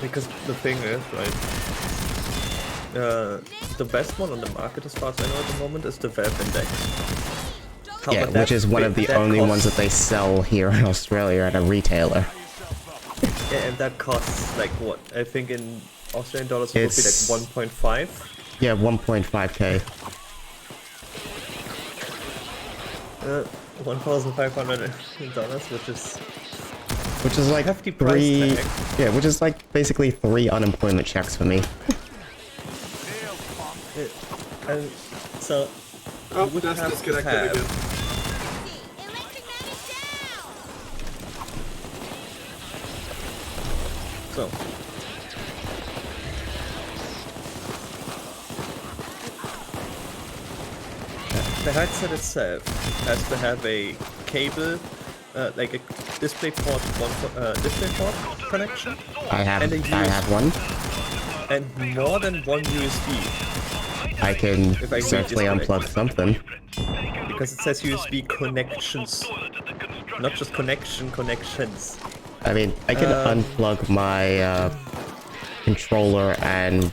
Because the thing is, right, the best one on the market as far as I know at the moment is the Valve Index. Yeah, which is one of the only ones that they sell here in Australia at a retailer. Yeah, and that costs like what? I think in Australian dollars it would be like 1.5. Yeah, 1.5k. $1,500, which is like hefty three. Price tag. Yeah, which is like basically 3 unemployment checks for me. And so. Oh, that's disconnected again. So. The headset itself has to have a cable, like a DisplayPort connection. I have one. And more than one USB. I can certainly unplug something. Because it says USB connections, not just connections. I mean, I can unplug my controller and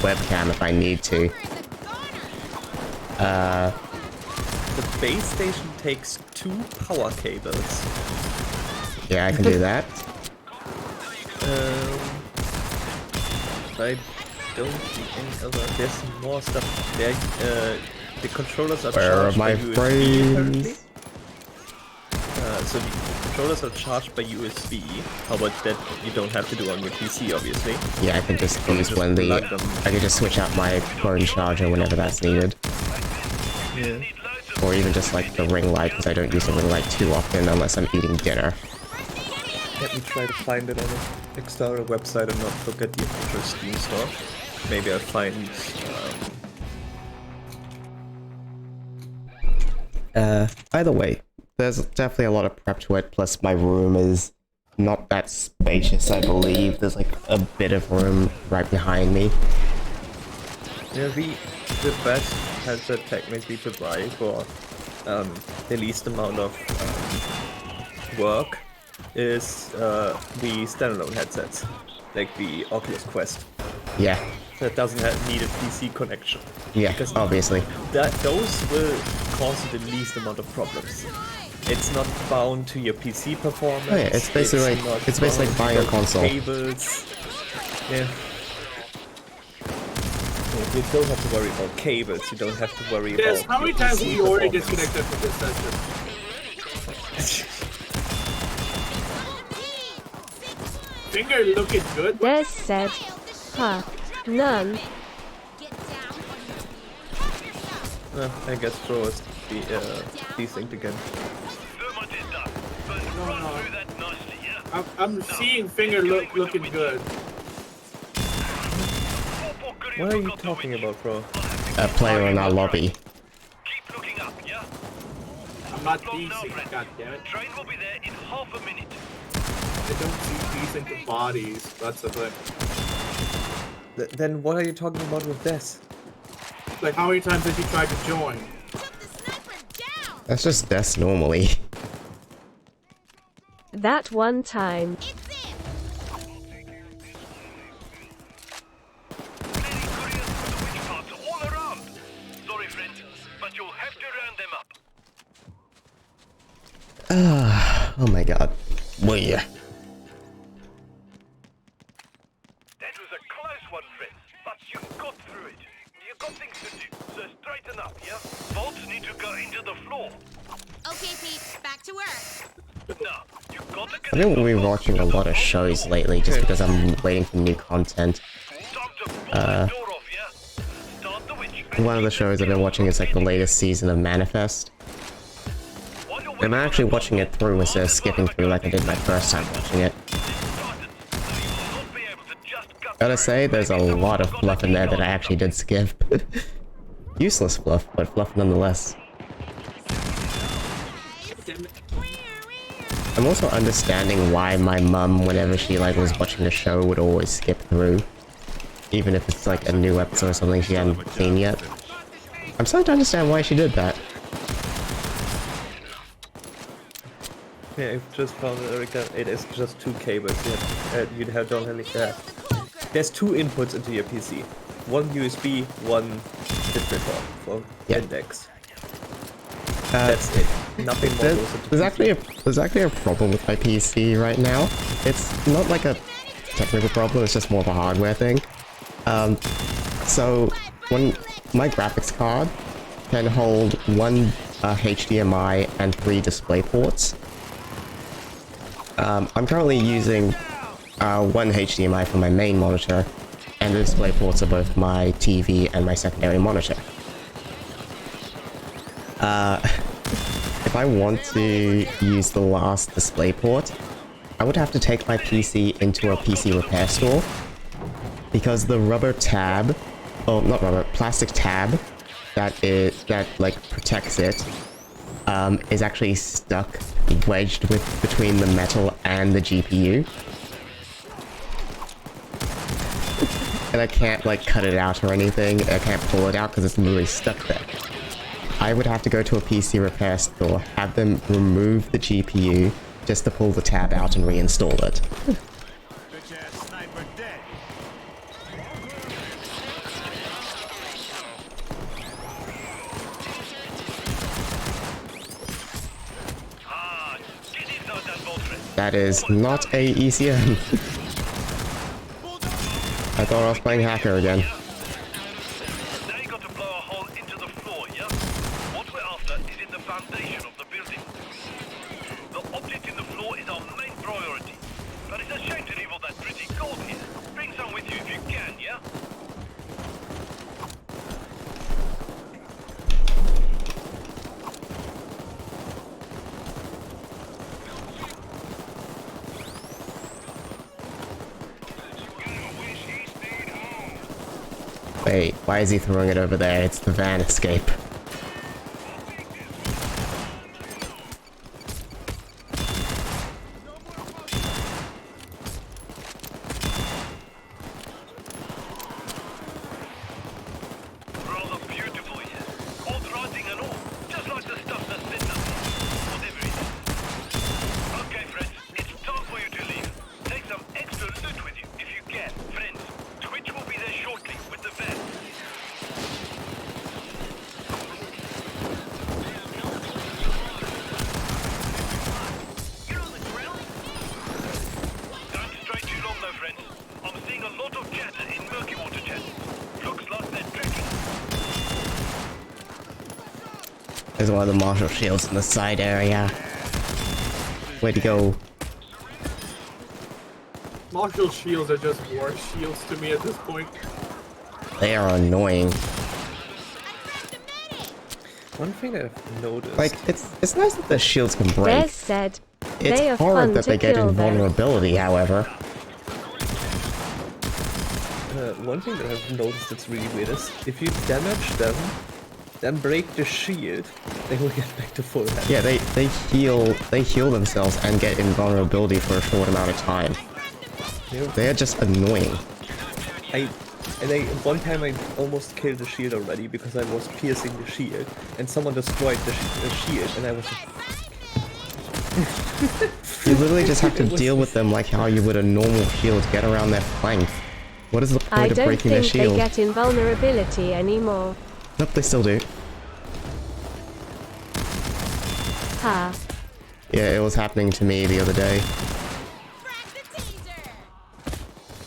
webcam if I need to. The base station takes 2 power cables. Yeah, I can do that. I don't see any other. There's more stuff there. The controllers are Where charged are my by USB apparently. So the controllers are charged by USB. However, that you don't have to do on your PC, obviously. Yeah, I can just use when the I can just switch out my phone charger whenever that's needed. Yeah. Or even just like the ring light, because I don't use the ring light too often unless I'm eating dinner. Let me try to find it on an external website and not forget the official Steam store. Maybe I'll find. Either way, there's definitely a lot of prep to it. Plus, my room is not that spacious. I believe there's like a bit of room right behind me. Yeah, the best headset technically to buy for the least amount of work is the standalone headsets, like the Oculus Quest. Yeah. That doesn't need a PC connection. Yeah, because obviously. Those will cause you the least amount of problems. It's not bound to your PC performance. Oh yeah, it's basically like buying a console. Cables. Yeah. You don't have to worry about cables. You don't have to worry about. How many times have you already disconnected from this session? Finger looking good. Des said, huh, none. I guess Pro is desynced again. I'm seeing finger looking good. What are you talking about, bro? A player in our lobby. Keep looking up, yeah? I'm not Long now, decent, friends. goddammit. Train will be there in half a minute. I don't see decent bodies. That's the thing. Then what are you talking about with this? Like, how many times has he tried to join? That's just deaths normally. That one time. All around. Sorry, friends, but you'll have to round them up. Oh my god. Well, yeah. That was a close one, friends, but you got through it. You got things to do, so straighten up, yeah? Bolts need to go into the floor. Okay, Pete, back to work. Now, you got to I've been rewatching a lot of shows lately just because I'm waiting for new content. One of the shows I've been watching is like the latest season of Manifest. I'm actually watching it through instead of skipping through like I did my first time watching it. Gotta say, there's a lot of fluff in there that I actually did skip. Useless fluff, but fluff nonetheless. I'm also understanding why my mum, whenever she like was watching a show, would always skip through. Even if it's like a new episode or something she hadn't seen yet. I'm starting to understand why she did that. Yeah, I've just found it, Erica. It is just two cables. You'd have don't have there's two inputs into your PC. One USB, one display port for index. That's it. Nothing more goes into there's actually a problem with my PC right now. It's not like a technical problem, it's just more of a hardware thing. So when my graphics card can hold one HDMI and 3 display ports. I'm currently using one HDMI for my main monitor, and the display ports are both my TV and my secondary monitor. If I want to use the last display port, I would have to take my PC into a PC repair store, because the rubber tab, oh not rubber, plastic tab that like protects it, is actually stuck, wedged between the metal and the GPU. And I can't like cut it out or anything, I can't pull it out because it's literally stuck there. I would have to go to a PC repair store, have them remove the GPU just to pull the tab out and reinstall it. That is not a ECM. I thought I was playing hacker again. Now you got to blow a hole into the floor, yeah? What we're after is in the foundation of the building. The object in the floor is our main priority. But it's a shame to leave all that pretty gold here. Bring some with you if you can, yeah? Wait, why is he throwing it over there? It's the van escape. Rather beautiful here. Old writing and all. Just like the stuff that sent us here. Whatever it is. Okay, friends. It's time for you to leave. Take some extra loot with you if you can. Friends, Twitch will be there shortly with the van. Don't stray too long though, friends. I'm seeing a lot of chatter in murky water chat. Looks like they're drinking. There's one of the Marshall shields in the side area. Way to go. Marshall shields are just war shields to me at this point. They are annoying. One thing I've noticed, Like, it's nice that the shields can break. Des said, they are It's hard fun that to they get kill though. invulnerability, however. One thing that I've noticed that's really weird is if you damage them, then break the shield, they will get back to full health. Yeah, they heal themselves and get invulnerability for a short amount of time. They're just annoying. One time I almost killed the shield already because I was piercing the shield and someone destroyed the shield and I was just... You literally just have to deal with them like how you would a normal shield, get around their flank. What is the point of breaking their shield? I don't think they get invulnerability anymore. Nope, they still do. Ha. Yeah, it was happening to me the other day.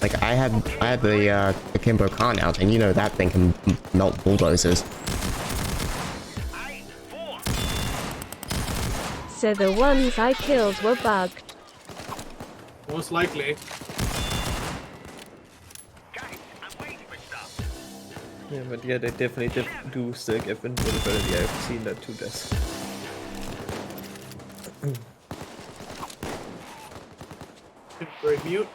Like I had the Kimbo Khan out, and you know that thing can melt bulldozers. So the ones I killed were bugged. Most likely. Yeah, but yeah, they definitely do still give invulnerability. I've seen that too, Des. Break mute.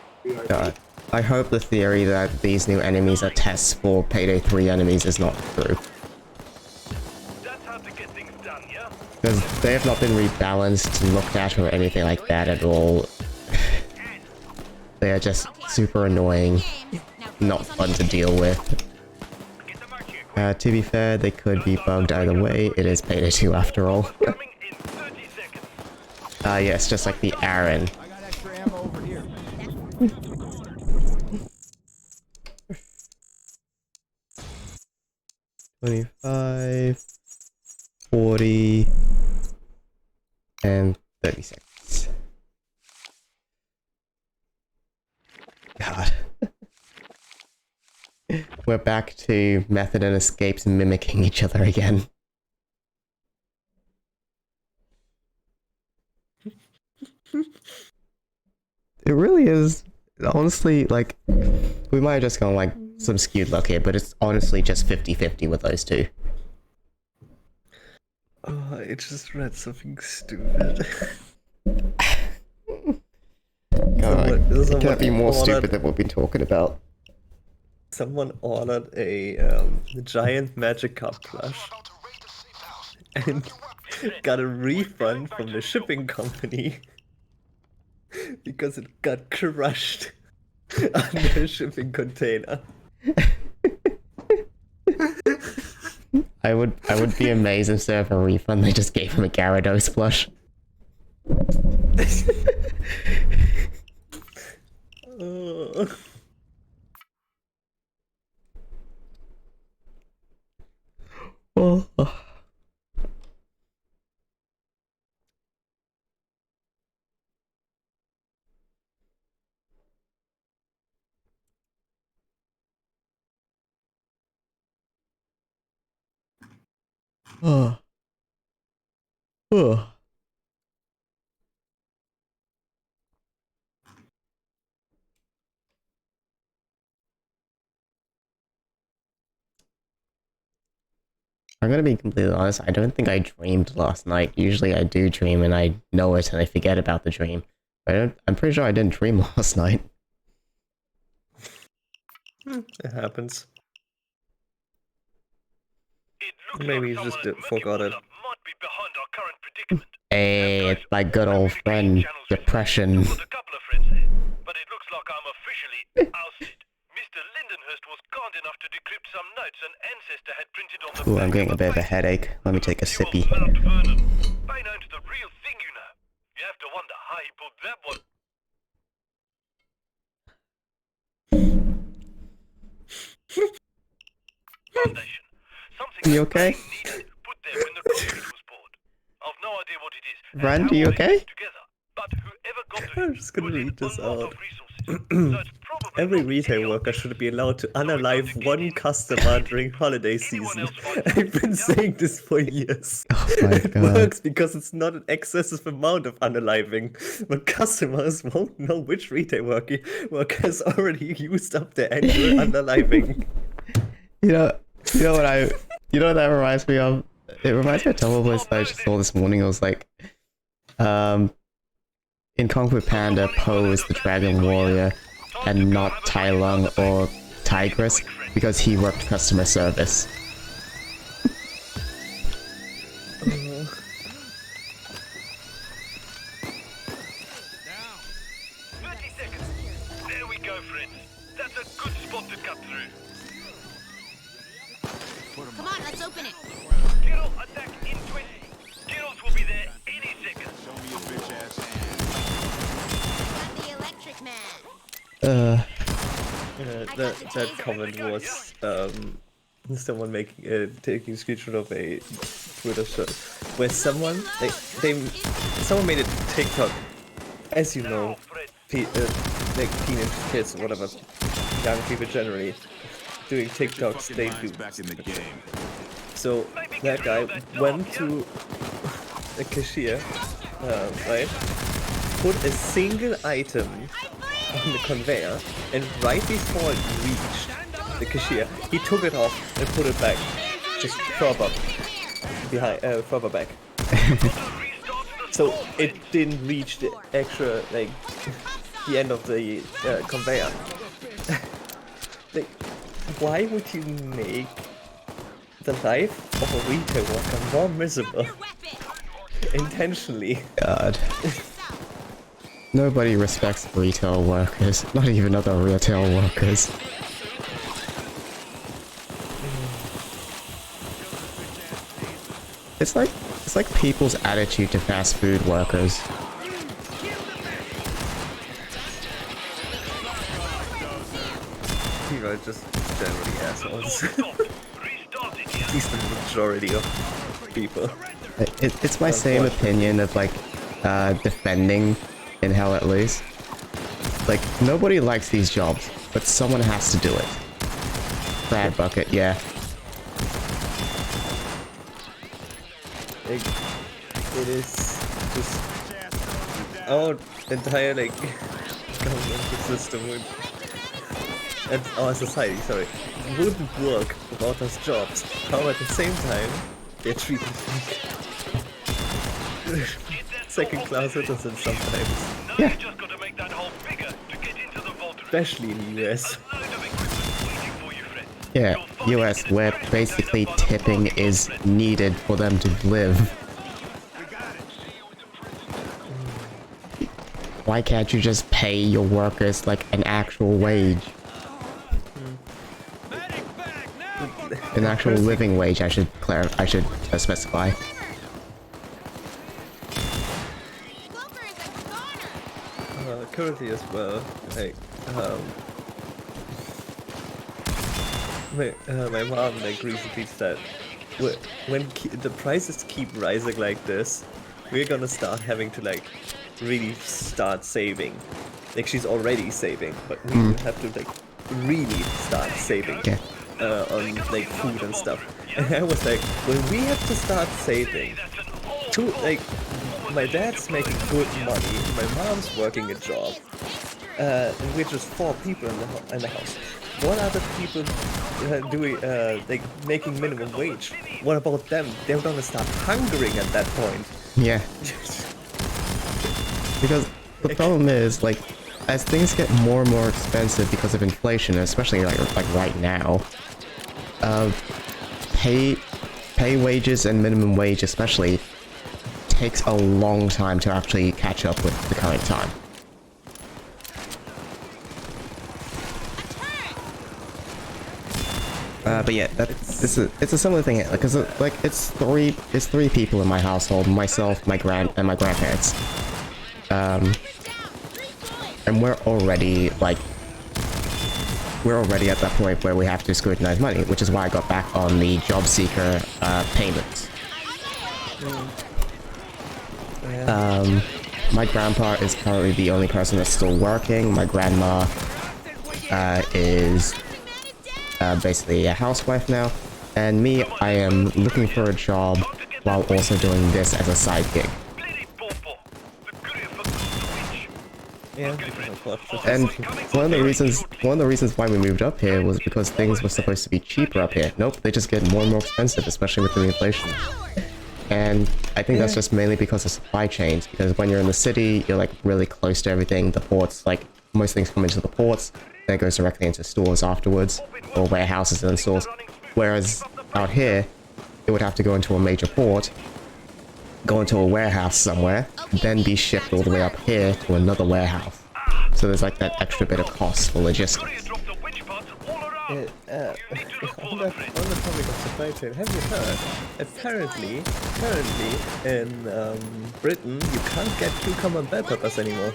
God. I hope the theory that these new enemies are tests for Payday 3 enemies is not true. Because they have not been rebalanced, looked at, or anything like that at all. They are just super annoying, not fun to deal with. To be fair, they could be bugged either way. It is Payday 2 after all. Yes, just like the Aaron. 25, 40, and 30 seconds. God. We're back to method and escapes mimicking each other again. It really is, honestly, like, we might have just gone like some skewed luck here, but it's honestly just 50-50 with those two. Oh, I just read something stupid. God, it can't be more stupid than what we've been talking about. Someone ordered a giant Magikarp plush and got a refund from the shipping company because it got crushed under a shipping container. I would be amazed instead of a refund they just gave him a Gyarados plush. Oh. Oh. Oh. I'm gonna be completely honest, I don't think I dreamed last night. Usually I do dream and I know it and I forget about the dream. But I'm pretty sure I didn't dream last night. It happens. Maybe you just forgot it. Hey, it's my good old friend, Depression. But it looks like I'm officially ousted. Mr. Lindenhurst was kind enough to decrypt some notes an ancestor had printed on the Ooh, I'm getting a bit of a headache. Let me take a sippy. Mount Vernon. Baynone's the real thing, you know. You have to wonder how he pulled that one. Foundation. Something You okay? needed put there when the concrete was poured. I've no idea what it is. Rand, are you okay? Together. But whoever got to I'm just gonna read this out. so it's Every retail worker should be allowed to unalive one customer during holiday season. I've been saying this for years. Oh my It god. works because it's not an excessive amount of unaliving, but customers won't know which retail worker has already used up their annual unaliving. You know what that reminds me of? It reminds me of Tumble Bliss that I just saw this morning. It was like, in Kung Fu Panda, Po is the Dragon Warrior, and not Tai Lung or tigress because he worked customer service. 30 seconds. There we go, friends. That's a good spot to cut through. Come on, let's open it. Kiro, attack in 20. Kiros will be there any second. Show me your bitch ass I'm the electric man. That comment was someone taking a screenshot of a Twitter shot where someone someone made a TikTok. As you know, like teenage kids or whatever, young people generally doing TikToks, they do. back in the game. So that guy went to the cashier, right? Put a single item on the conveyor, and right before it reached the cashier, he took it off and put it back, just further behind, further back. So it didn't reach the actual, like, the end of the conveyor. Like, why would you make the life of a retail worker more miserable intentionally? God. Nobody respects retail workers, not even other retail workers. It's like people's attitude to fast food workers. People are just generally assholes. At least the majority of people. It's my same opinion of like defending in hell at least. Like nobody likes these jobs, but someone has to do it. Brad bucket, yeah. Like, it is just our entire like governmental system would, and our society, sorry, wouldn't work without us jobs. However, at the same time, they're treated like second-class citizens sometimes. Yeah. Especially in the US. Yeah, US, where basically tipping is needed for them to live. Why can't you just pay your workers like an actual wage? An actual living wage, I should specify. Currently as well, like, my mom like recently said, when the prices keep rising like this, we're gonna start having to like really start saving. Like she's already saving, but we have to like really start saving on like food and stuff. And I was like, when we have to start saving, my dad's making good money, my mom's working a job, and we're just 4 people in the house. What are the people doing, like, making minimum wage? What about them? They're gonna start hungering at that point. Yeah. Because the problem is, like, as things get more and more expensive because of inflation, especially like right now, pay wages and minimum wage especially takes a long time to actually catch up with the current time. But yeah, it's a similar thing. Because it's three people in my household: myself, my grandparents. And we're already at that point where we have to scrutinize money, which is why I got back on the job seeker payments. My grandpa is currently the only person that's still working. My grandma is basically a housewife now, and me, I am looking for a job while also doing this as a side gig. Yeah. And one of the reasons why we moved up here was because things were supposed to be cheaper up here. Nope, they just get more and more expensive, especially with the inflation. And I think that's just mainly because of supply chains, because when you're in the city, you're like really close to everything. The ports, like most things come into the ports, then it goes directly into stores afterwards, or warehouses and stores. Whereas out here, it would have to go into a major port, go into a warehouse somewhere, then be shipped all the way up here to another warehouse. So there's like that extra bit of cost for logistics. On the topic of supply chain, have you heard? Apparently, currently in Britain, you can't get cucumber and bell peppers anymore.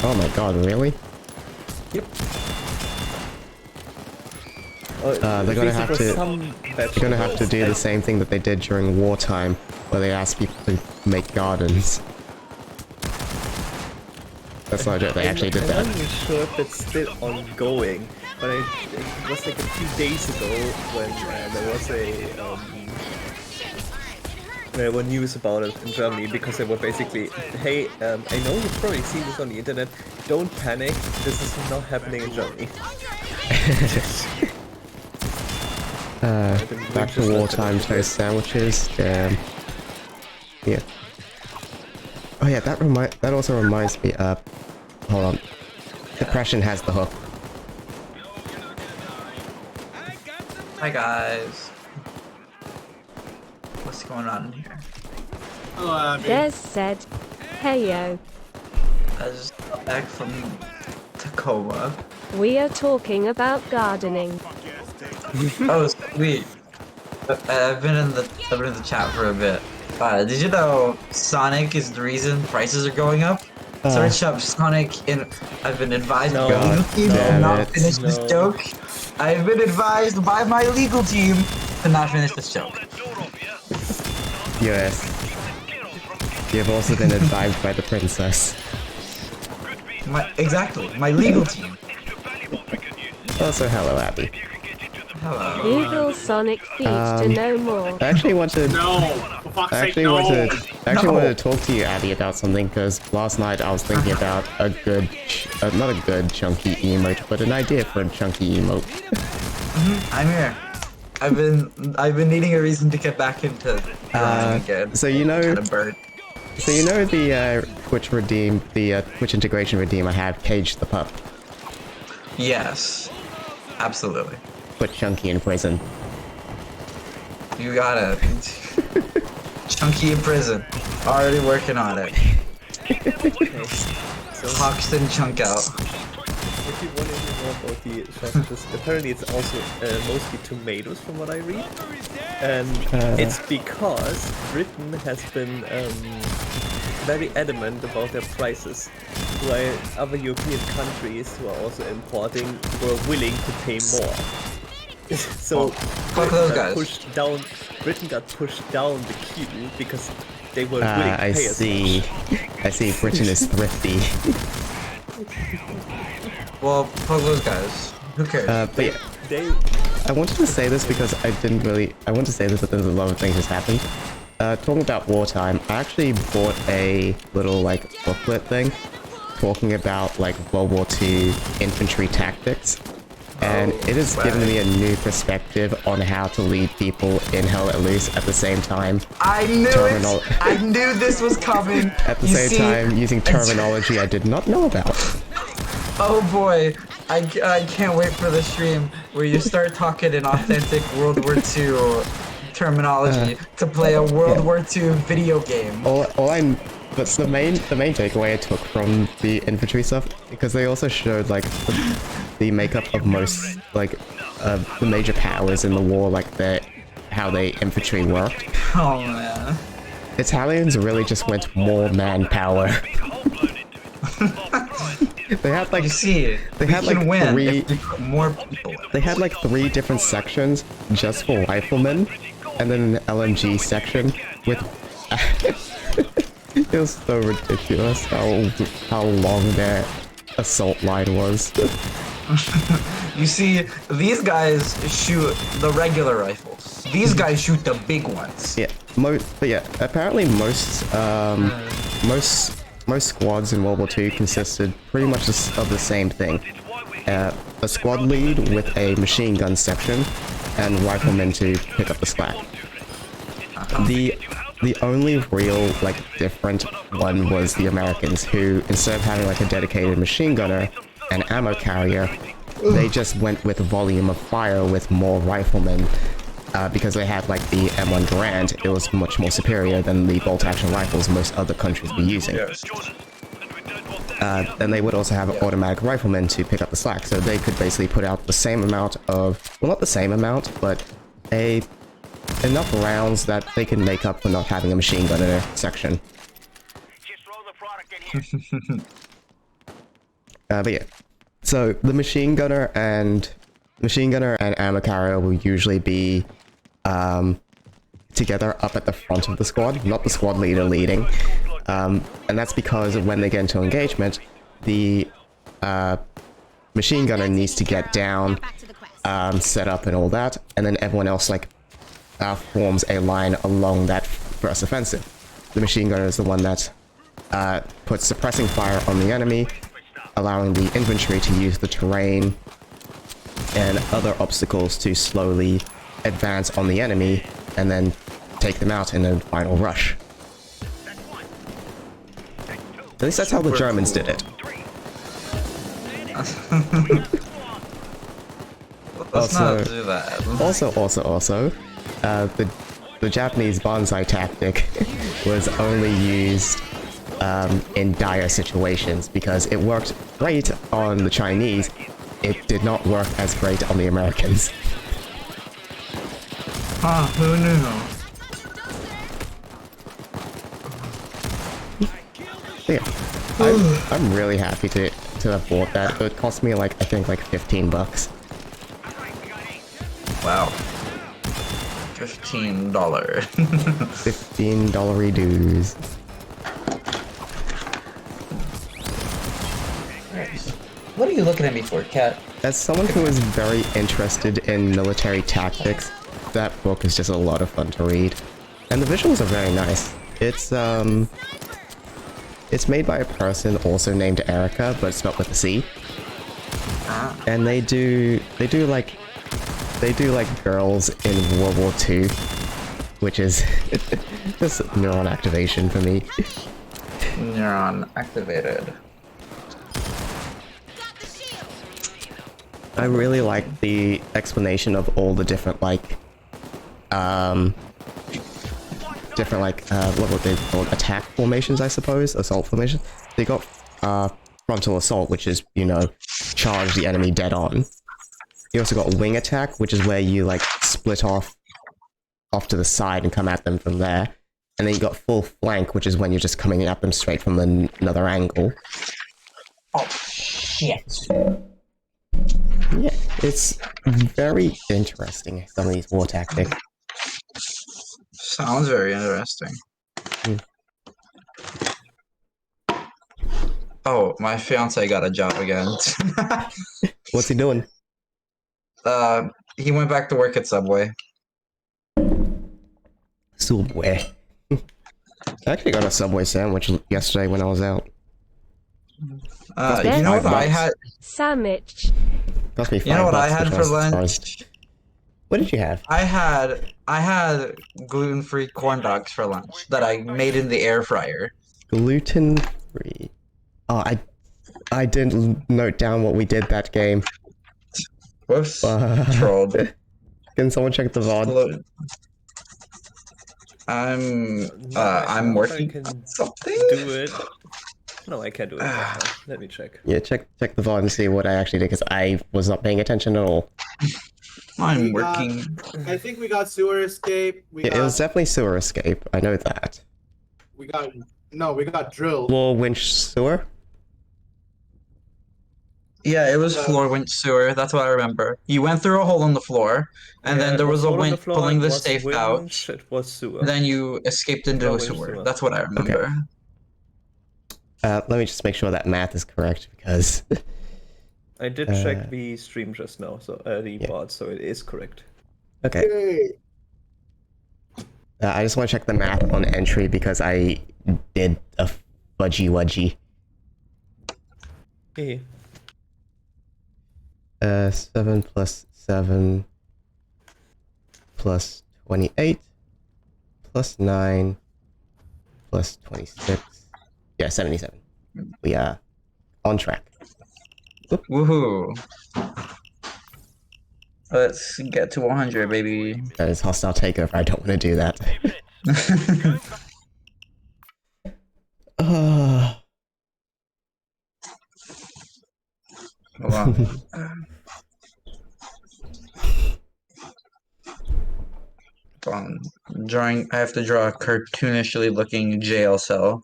Oh my god, really? Yep. They're gonna have to do the same thing that they did during wartime, where they asked people to make gardens. That's not a joke, they actually did that. I'm not even sure if it's still ongoing, but it was like a few days ago when there were news about it in Germany, because they were basically, hey, I know you've probably seen this on the internet, don't panic, this is not happening in Germany. Back to wartime toast sandwiches, damn. Yeah. Oh yeah, that also reminds me, hold on. Depression has the hook. Hi guys. What's going on in here? Des said, hey yo. I just got back from Tacoma. We are talking about gardening. Oh, sweet. I've been in the chat for a bit. Did you know Sonic is the reason prices are going up? Search up Sonic and I've been advised by my legal team to not finish this joke. I've been advised by my legal team to not finish this joke. Yes. You've also been advised by the princess. Exactly, my legal team. Also, hello, Abby. Hello. Google Sonic feed to know more. I actually want to. wanted to talk to you, Abby, about something, because last night I was thinking about a good, not a good chunky emote, but an idea for a chunky emote. I'm here. I've been needing a reason to get back into again. So you know, Kind of bird. so you know the Twitch redeem, the Twitch integration redeem I have, Cage the Pup. Yes, absolutely. Put Chunky in prison. You got it. Chunky in prison. Already working on it. Hoxton chunk out. If you want to hear more about the sausages, apparently it's also mostly tomatoes from what I read. And it's because Britain has been very adamant about their prices, while other European countries who are also importing were willing to pay more. So Britain got pushed down the queue because they were willing to pay as much. I see. Britain is thrifty. Well, fuck those guys. Who cares? But yeah, I wanted to say this because I want to say this, but there's a lot of things that's happened. Talking about wartime, I actually bought a little like booklet thing talking about like World War II infantry tactics. And it has given me a new perspective on how to lead people in Hell Let Loose at the same time. I knew it! I knew this was coming! At the same time, using terminology I did not know about. Oh boy, I can't wait for the stream where you start talking in authentic World War II terminology to play a World War II video game. But the main takeaway I took from the infantry stuff, because they also showed like the makeup of most like the major powers in the war, like how they infantry worked. Oh man. Italians really just went more manpower. They had like more people. They had like 3 different sections just for riflemen, and then an LMG section with. It was so ridiculous how long their assault line was. You see, these guys shoot the regular rifles. These guys shoot the big ones. Yeah, but yeah, apparently most squads in World War II consisted pretty much of the same thing. A squad lead with a machine gun section, and riflemen to pick up the slack. The only real, like, different one was the Americans, who, instead of having, like, a dedicated machine gunner, and ammo carrier, they just went with volume of fire with more riflemen. Because they had like the M1 Garand, it was much more superior than the bolt-action rifles most other countries were using. Then they would also have automatic riflemen to pick up the slack, so they could basically put out the same amount of, well, not the same amount, but enough rounds that they can make up for not having a machine gun in their section. But yeah, so the machine gunner and ammo carrier will usually be together up at the front of the squad, not the squad leader leading. And that's because when they get into engagement, the machine gunner needs to get down, set up and all that, and then everyone else like forms a line along that first offensive. The machine gunner is the one that puts suppressing fire on the enemy, allowing the infantry to use the terrain and other obstacles to slowly advance on the enemy and then take them out in a final rush. At least that's how the Germans did it. Let's not do that. Also, the Japanese bonsai tactic was only used in dire situations because it worked great on the Chinese. It did not work as great on the Americans. Huh, who knew? Yeah, I'm really happy to have bought that. It cost me like, I think like $15. Wow. $15. $15 dues. What are you looking at me for, Cat? As someone who is very interested in military tactics, that book is just a lot of fun to read. And the visuals are very nice. It's made by a person also named Erica, but spelled with a C. And they do like girls in World War II, which is just neuron activation for me. Neuron activated. I really like the explanation of all the different like what would they call it? Attack formations, I suppose? Assault formations? They got frontal assault, which is, you know, charge the enemy dead on. You also got wing attack, which is where you like split off to the side and come at them from there. And then you got full flank, which is when you're just coming at them straight from another angle. Oh shit. Yeah, it's very interesting, some of these war tactics. Sounds very interesting. Oh, my fiance got a job again. What's he doing? He went back to work at Subway. Subway. I actually got a Subway sandwich yesterday when I was out. You know what I had? Sandwich. Cost me $5. You know what I had for lunch? What did you have? I had gluten-free corn dogs for lunch that I made in the air fryer. Gluten-free. Oh, I didn't note down what we did that game. Whoops. Trolled. Can someone check the VOD? I'm working on something. Do it. No, I can't do it. Right now. Let me check. Yeah, check the VOD and see what I actually did, because I was not paying attention at all. I'm working. I think we got sewer escape. It was definitely sewer escape. I know that. We got drill. Floor winch sewer? Yeah, it was floor winch sewer. That's what I remember. You went through a hole in the floor, and then there was a winch pulling the safe out. It was sewer. Then you escaped into a sewer. That's what I remember. Okay. Let me just make sure that math is correct, because... I did check the stream just now, so the VOD, so it is correct. Okay. I just want to check the math on entry, because I did a fudgy-wudgy. Hey. 7 plus 7 plus 28 plus 9 plus 26. Yeah, 77. We are on track. Woohoo! Let's get to 100, baby. That is hostile takeover. I don't want to do that. Hold on. Drawing. I have to draw a cartoonishly looking jail cell.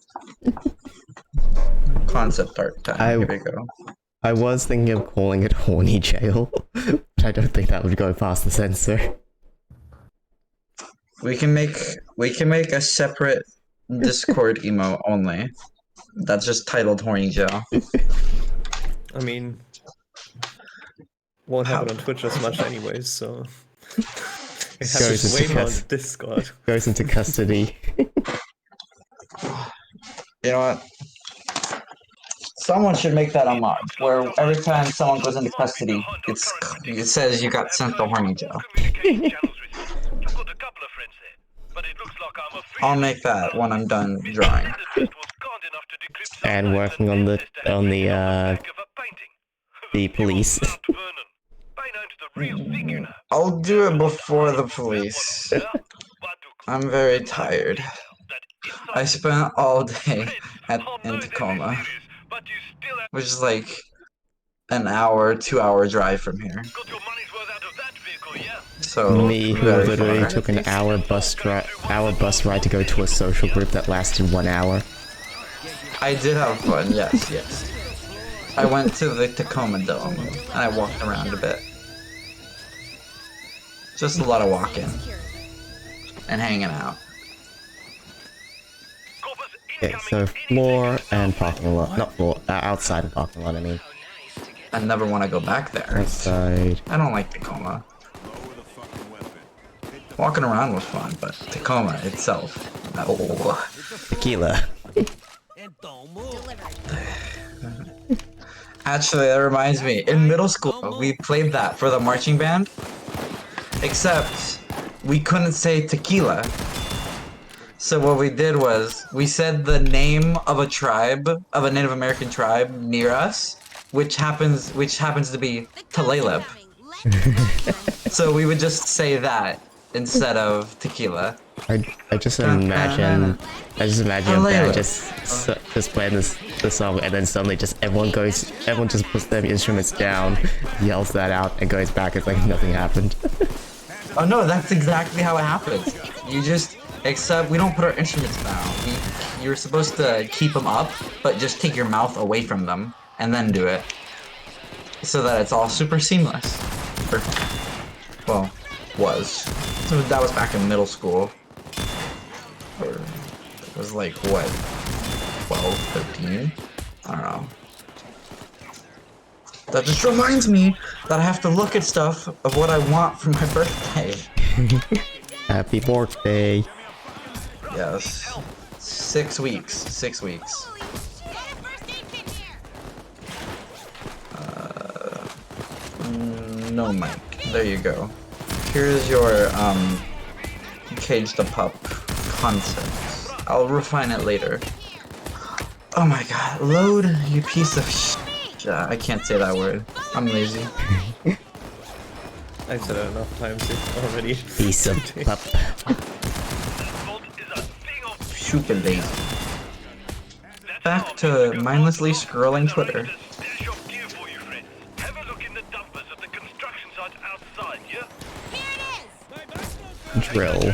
Concept art time. Here we go. I was thinking of calling it Horny Jail, but I don't think that would go past the censor. We can make a separate Discord emo only. That's just titled Horny Jail. I mean, won't happen on Twitch as much anyways, so it happens way more on Discord. Goes into custody. You know what? Someone should make that a mod, where every time someone goes into custody, it says you got sent to Horny Jail. I'll make that when I'm done drawing. And working on the police. I'll do it before the police. I'm very tired. I spent all day in Tacoma, which is like an hour, 2-hour drive from here. So me, who literally took an hour bus ride to go to a social group that lasted 1 hour. I did have fun, yes. I went to the Tacoma Dome and I walked around a bit. Just a lot of walking and hanging out. Okay, so floor and parking lot. Not floor, outside and parking lot, I mean. I never want to go back there. Outside. I don't like Tacoma. Walking around was fun, but Tacoma itself, no. Tequila. Actually, that reminds me. In middle school, we played that for the marching band. Except, we couldn't say tequila. So what we did was, we said the name of a tribe, of a Native American tribe near us, which happens to be Tulalip. So we would just say that instead of tequila. I just imagine a band just playing the song, and then suddenly everyone just puts their instruments down, yells that out, and goes back. It's like nothing happened. Oh no, that's exactly how it happens. Except we don't put our instruments down. You're supposed to keep them up, but just take your mouth away from them, and then do it. So that it's all super seamless. Well, was. So that was back in middle school. Or it was like, what, 12, 13? I don't know. That just reminds me that I have to look at stuff of what I want for my birthday. Happy birthday. Yes. 6 weeks. 6 weeks. No mic. There you go. Here's your, Cage the Pup concept. I'll refine it later. Oh my god, load, you piece of sh**. I can't say that word. I'm lazy. I've said it enough times already. Piece of pup. Super lazy. Back to mindlessly scrolling Twitter. Drill.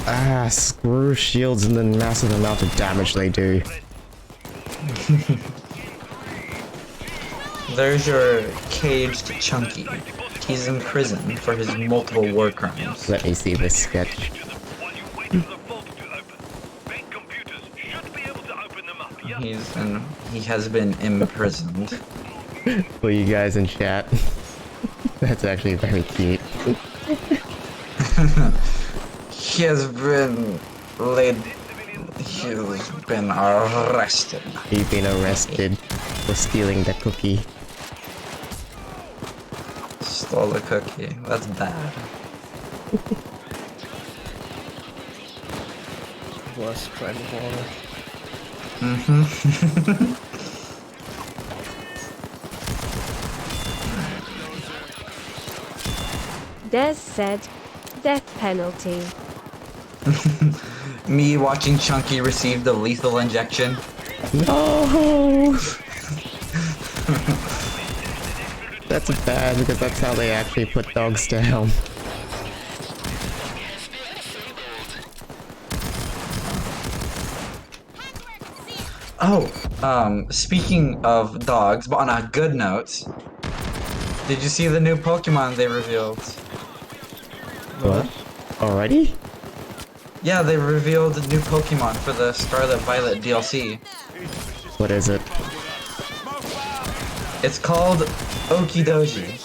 Ah, screw shields and the massive amount of damage they do. There's your caged Chunky. He's in prison for his multiple war crimes. Let me see this sketch. He has been imprisoned. For you guys in chat. That's actually very cute. He has been arrested. He's been arrested for stealing the cookie. Stole the cookie. That's bad. worst crime of all. Mm-hmm. Des said, death penalty. Me watching Chunky receive the lethal injection. No! That's bad because that's how they actually put dogs down. Oh, speaking of dogs, but on a good note, did you see the new Pokemon they revealed? What? Already? Yeah, they revealed a new Pokemon for the Scarlet Violet DLC. What is it? It's called Okidoji.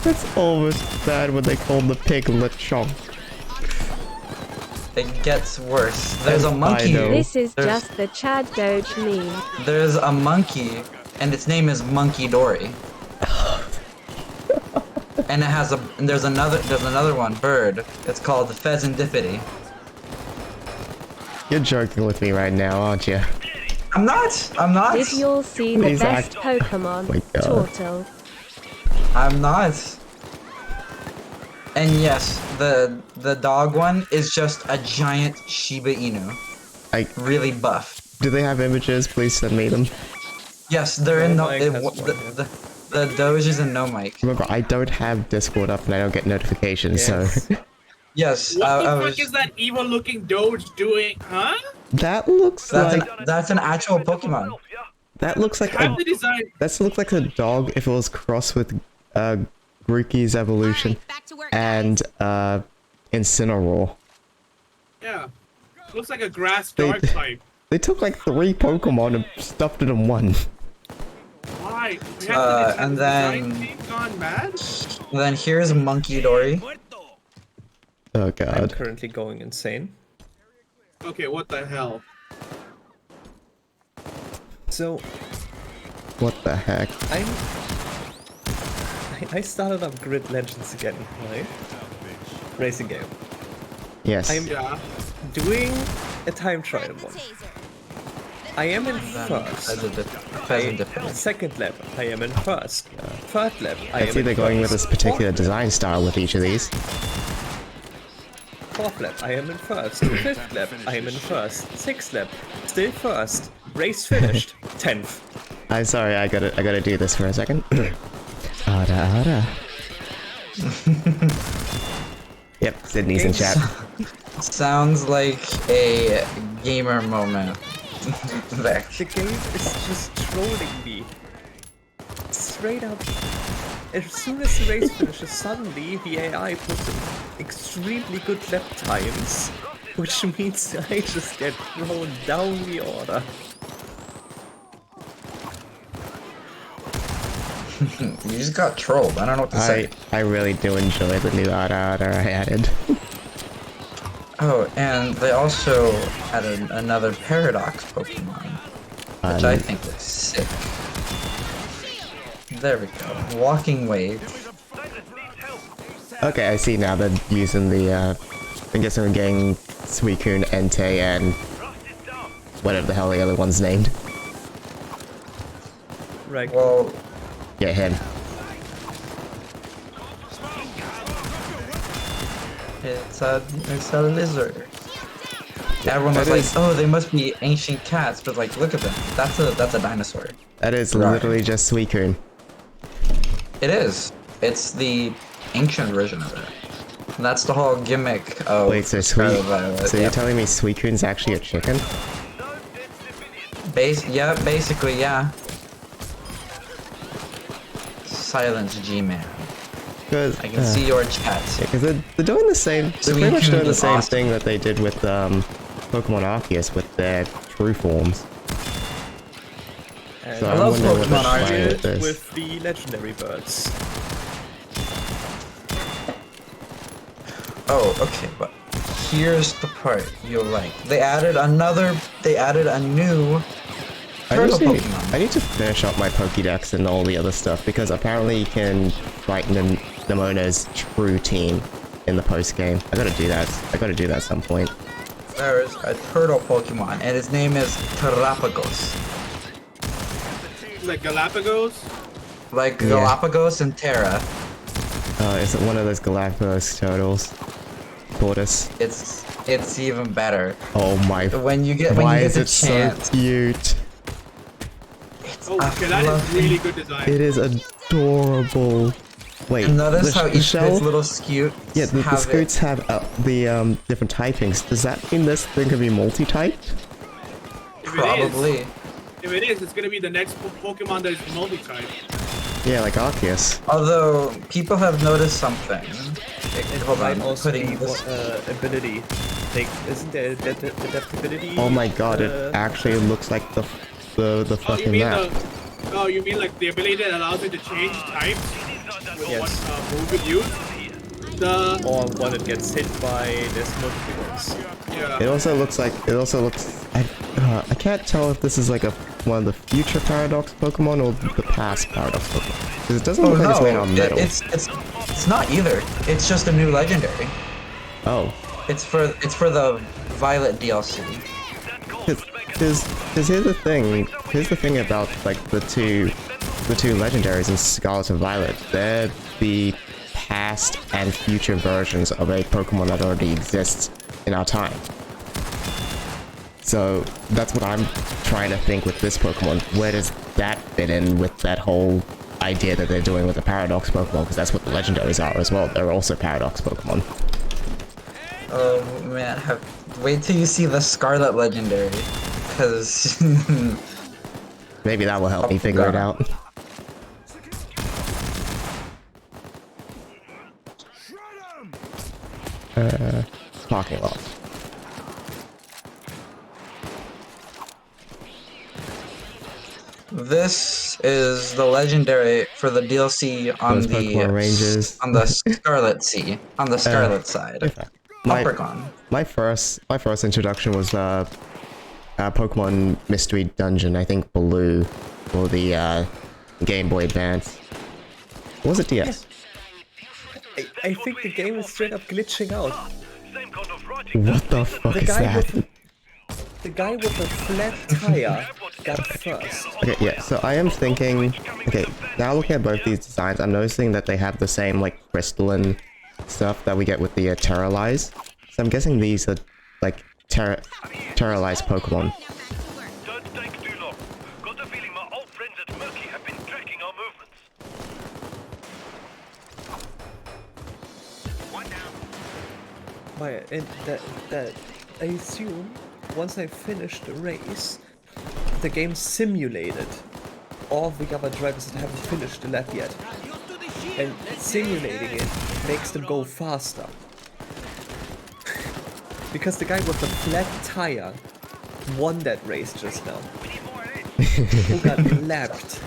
That's almost bad when they call the pig Lechonk. It gets worse. There's a monkey. This is just the Chad Doge meme. There's a monkey, and its name is Monkey Dory. And it has there's another one, bird. It's called Pheasantipity. You're joking with me right now, aren't you? I'm not. Did you all see the best Pokemon? my God. Turtle. I'm not. And yes, the dog one is just a giant Shiba Inu. Really buff. Do they have images? Please send me them. Yes, they're in the Doge is in no mic. Remember, I don't have Discord up and I don't get notifications, so... Yes, What the fuck is that evil-looking Doge doing, huh? That looks that's an actual Pokemon. That looks like Have the design. that looks like a dog if it was crossed with Grookey's evolution and Incineroar. Yeah. Looks like a grass dog type. They took like 3 Pokemon and stuffed it in one. Why? And then Gone mad? then here's Monkey Dory. Oh I'm god. currently going insane. Okay, what the hell? So, What the heck? I started up Grid Legends again, right? Racing game. Yes. I'm doing a time trial one. I am in first. Second level, I am in first. Third level, I I am see in they're going with first. this particular Fourth design style with each of these. Fourth lap, I am in first. Fifth lap, I am in first. Sixth lap, still first. Race finished. 10th. I'm sorry, I gotta do this for a second. Ada. Yep, Sydney's in chat. Sounds like a gamer moment. There. The game is just trolling me. Straight up. As soon as the race finishes, suddenly the AI puts in extremely good lap times, which means I just get thrown down the order. You just got trolled. I don't know what to say. I really do enjoy the new Ada I added. Oh, and they also added another Paradox Pokemon, which I think is sick. There we go. Walking Wave. Okay, I see now they're using the, I guess I'm getting Suicune, Entei, and whatever the hell the other one's named. Right. Well, yeah, him. It's a lizard. Everyone was like, oh, they must be ancient cats, but like, look at them. That's a dinosaur. That is literally just Suicune. It is. It's the ancient version of it. And that's the whole gimmick of Wait, so you're telling me Suicune's actually a chicken? Yeah, basically, yeah. Silence, G-Man. I can see your chat. Because they're doing the same. They're pretty much doing the same thing that they did with Pokemon Arceus with their true forms. And So I I'm love wondering what Pokemon they're trying with Arceus this. with the legendary birds. Oh, okay, but here's the part you'll like. They added a new turtle Pokemon. I need to finish up my Pokédex and all the other stuff because apparently you can frighten Nemona's true team in the post game. I gotta do that. I gotta do that at some point. There's a turtle Pokemon, and his name is Terrapagos. Like Galapagos? Like Yeah. Galapagos and Terra. Is it one of those Galapagos turtles? Tortoise. It's even better. Oh my. When you get Why the is it chance. so cute? Oh, okay, that is really good design. It is adorable. Wait, And notice how each of its little scute. Yeah, the scoots have the different typings. Does that mean this thing can be multi-typed? Probably. If it is, it's gonna be the next Pokemon that is multi-type. Yeah, like Arceus. Although people have noticed something. Hold might on, also putting be this. ability. Like, isn't there adaptability? Oh my god, it actually looks like the fucking map. You mean like the ability that allows you to change types with what move it use? Or when it gets hit by this multiple ones. Yeah. It also looks. I can't tell if this is like one of the future Paradox Pokemon or the past Paradox Pokemon. Because it doesn't look like it's made on metal. It's not either. It's just a new legendary. Oh. It's for the Violet DLC. Because here's the thing. Here's the thing about like the two legendaries in Scarlet and Violet. They're the past and future versions of a Pokemon that already exists in our time. So that's what I'm trying to think with this Pokemon. Where does that fit in with that whole idea that they're doing with the Paradox Pokemon? Because that's what the legendaries are as well. They're also Paradox Pokemon. Oh man, wait till you see the Scarlet legendary, because maybe that will help me figure it out. Parking lot. this is the legendary for the DLC on Those Pokemon ranges. on the Scarlet Sea, on the Scarlet side. My first introduction was Pokemon Mystery Dungeon. I think Blue for the Game Boy Advance. Or was it DS? I think the game is straight up glitching out. What the fuck is that? The guy with the flat tire got first. Okay, yeah, so I am thinking... Okay, now looking at both these designs, I'm noticing that they have the same, like, crystalline stuff that we get with the Terralize. So I'm guessing these are, like, Terralize Pokemon. Don't take too long. Got a feeling my old friends at Murky have been tracking our movements. One down. And that I assume once I finish the race, the game simulated all the other drivers that haven't finished the lap yet. And simulating it makes them go faster. Because the guy with the flat tire won that race just now. Who got lapped.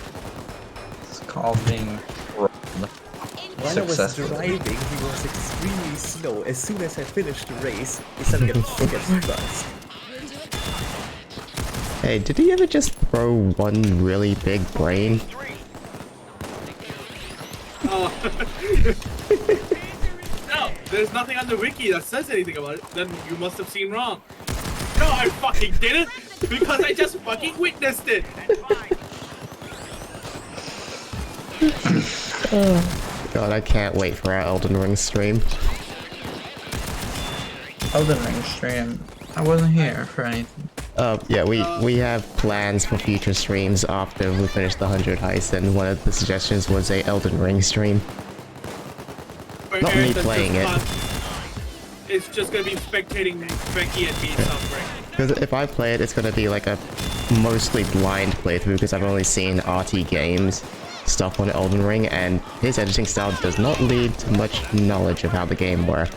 It's called being While I was driving, he was extremely slow. As soon as I finished the race, he suddenly got fast. Hey, did he ever just throw one really big brain? Oh. No, there's nothing on the wiki that says anything about it. Then you must have seen wrong. No, I fucking didn't, because I just fucking witnessed it. God, I can't wait for our Elden Ring stream. Elden Ring stream. I wasn't here for anything. Yeah, we have plans for future streams after we finish the 100 heist, and one of the suggestions was a Elden Ring stream. Not me playing it. It's just gonna be spectating Becky and me suffering. Because if I play it, it's gonna be like a mostly blind playthrough, because I've only seen RT Games stuff on Elden Ring, and his editing style does not lead to much knowledge of how the game works.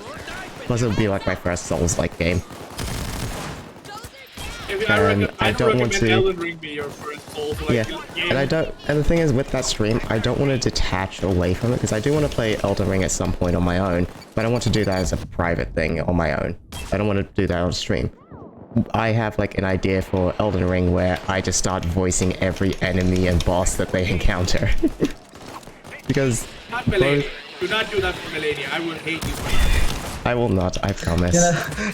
Plus, it would be like my first Souls-like game. I don't want to. Elden Ring be your first Souls-like game. And I don't. And the thing is, with that stream, I don't want to detach away from it, because I do want to play Elden Ring at some point on my own, but I want to do that as a private thing on my own. I don't want to do that on stream. I have like an idea for Elden Ring where I just start voicing every enemy and boss that they encounter. Because Do not do that for Melania. I will hate you. I will not, I promise.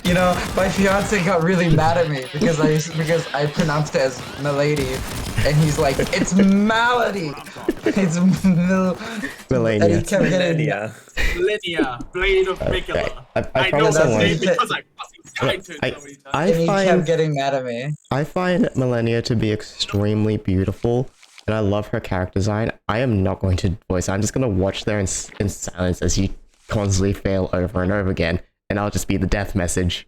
You know, my fiance got really mad at me because I pronounced it as Milady, and he's like, it's Malady. It's Melania. And he kept getting Millennia, Blade of Mikola. I know promise I that won't. name because I fucking tried to so many times. I and he kept find getting mad at me. I find Millennia to be extremely beautiful, and I love her character design. I am not going to voice her. I'm just gonna watch there in silence as you constantly fail over and over again, and I'll just be the death message.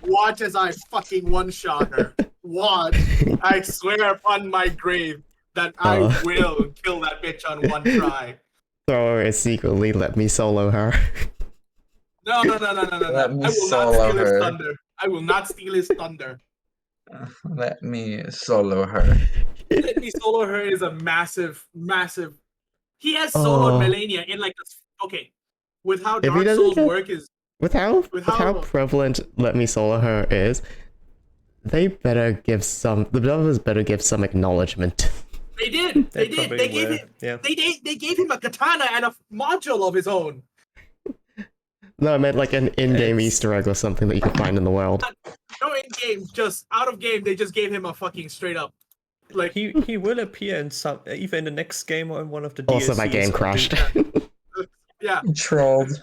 Watch as I fucking one-shot her. Watch. I swear upon my grave that I will kill that bitch on one try. Throw her secretly, let me solo her. No. Let me I will not solo steal his her. thunder. I will not steal his thunder. Let me solo her. Let me solo her is a massive. He has soloed Melania in like okay, with how If he Dark doesn't Souls get- work is. With how prevalent Let Me Solo Her is, the developers better give some acknowledgement. They did. They probably gave were, him. yeah. They gave him a katana and a module of his own. No, I meant like an in-game Easter egg or something that you can find in the world. No in game, just out of game. They just gave him a fucking straight up. Like he will appear in some either in the next game or in one of the DLCs. Also, my game crashed. Yeah. Trolled.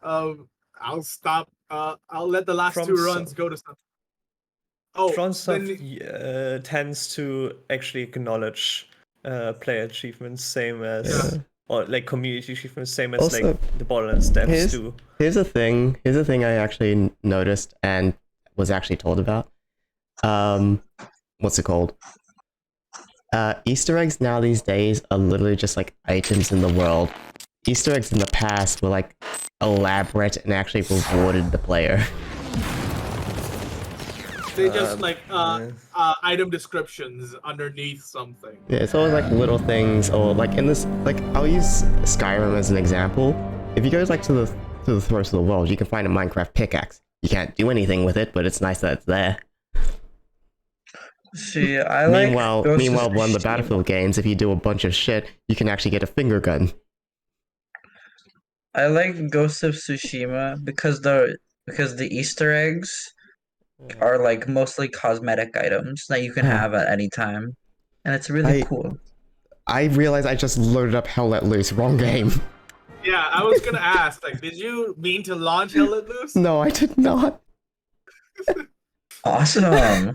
I'll stop. I'll let the last two runs go to some. Oh, FromSoft tends to actually acknowledge player achievements, same as or like community achievements, same as Also, like the Borderlands devs do. Here's the thing I actually noticed and was actually told about. What's it called? Easter eggs now these days are literally just like items in the world. Easter eggs in the past were like elaborate and actually rewarded the player. They just like item descriptions underneath something. Yeah, it's always like little things, or like in this, like I'll use Skyrim as an example. If you go like to the throats of the world, you can find a Minecraft pickaxe. You can't do anything with it, but it's nice that it's there. See, I like. Meanwhile, one of the Battlefield games, if you do a bunch of shit, you can actually get a finger gun. I like Ghost of Tsushima because the Easter eggs are like mostly cosmetic items that you can have at any time, and it's really cool. I realized I just loaded up Hell Let Loose. Wrong game. Yeah, I was gonna ask, like, did you mean to launch Hell Let Loose? No, I did not. Awesome.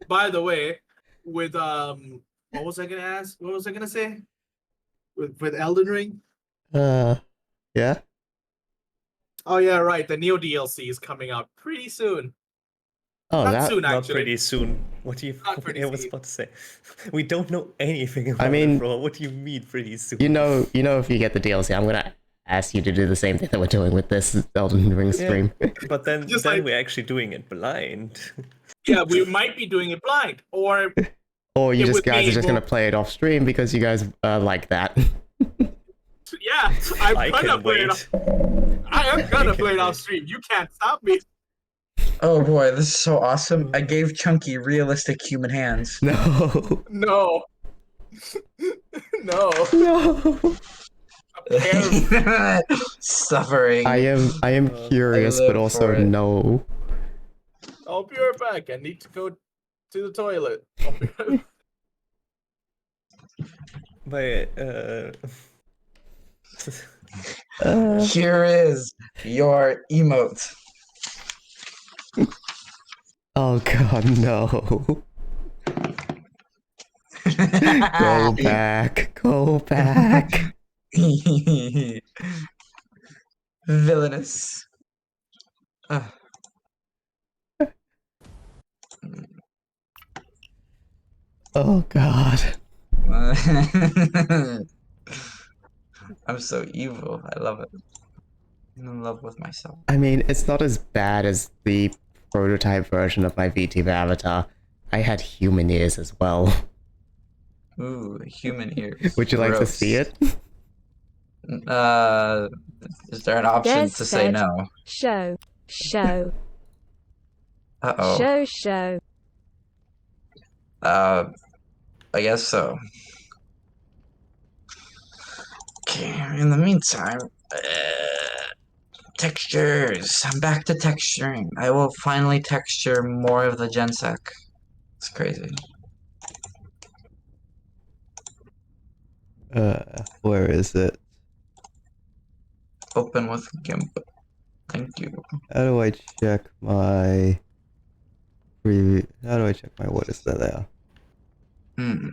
By the way, with what was I gonna ask? What was I gonna say? With Elden Ring? Yeah. Oh yeah, right. The Neo DLC is coming out pretty soon. Oh, Not soon, Not actually. pretty soon. What do you? I was about to say. We don't know anything about mean, it, bro. What do you mean pretty soon? You know, if you get the DLC, I'm gonna ask you to do the same thing that we're doing with this Elden Ring stream. But then we're actually doing it blind. Yeah, we might be doing it blind, or you with guys me, are just gonna play it off stream because you guys like that. Yeah, I'm I gonna can play wait. I am gonna play it off stream. You can't stop me. Oh boy, this is so awesome. I gave Chunky realistic human hands. No. No. No. No. Suffering. I am curious, but also no. I'll be right back. I need to go to the toilet. But Here is your emote. Oh god, no. Go back. Go back. Villainous. Oh god. I'm so evil. I love it. I'm in love with myself. I mean, it's not as bad as the prototype version of my VTuber avatar. I had human ears as well. Ooh, human ears. Would you like to Gross. see it? Is there an option Des to say said, no? Show. Uh-oh. Show. I guess so. Okay, in the meantime, textures. I'm back to texturing. I will finally texture more of the Gensec. It's crazy. Where is it? Open with GIMP. Thank you. How do I check my preview? How do I check my what is that there? Hmm.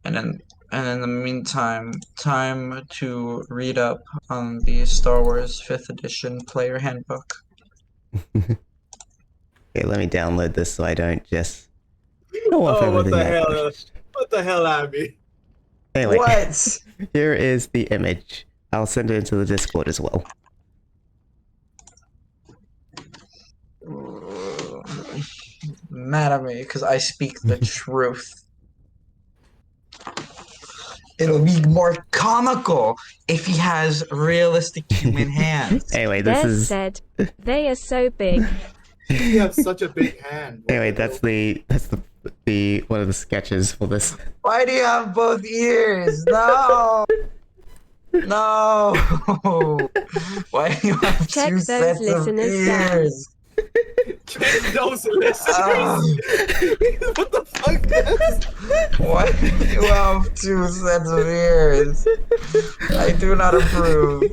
And in the meantime, time to read up on the Star Wars 5th edition player handbook. Okay, let me download this so I don't just go off Oh, what everything the I hell? pushed. What the hell, Abby? Anyway, What? here is the image. I'll send it into the Discord as well. Mad at me because I speak the truth. It'll be more comical if he has realistic human hands. Anyway, this Des is said, they are so big. You have such a big hand. anyway. That's the one of the sketches for this. Why do you have both ears? No. No. Why do you have Check two those sets of listeners down. ears? Check those listeners. What the fuck? Why do you have two sets of ears? I do not approve.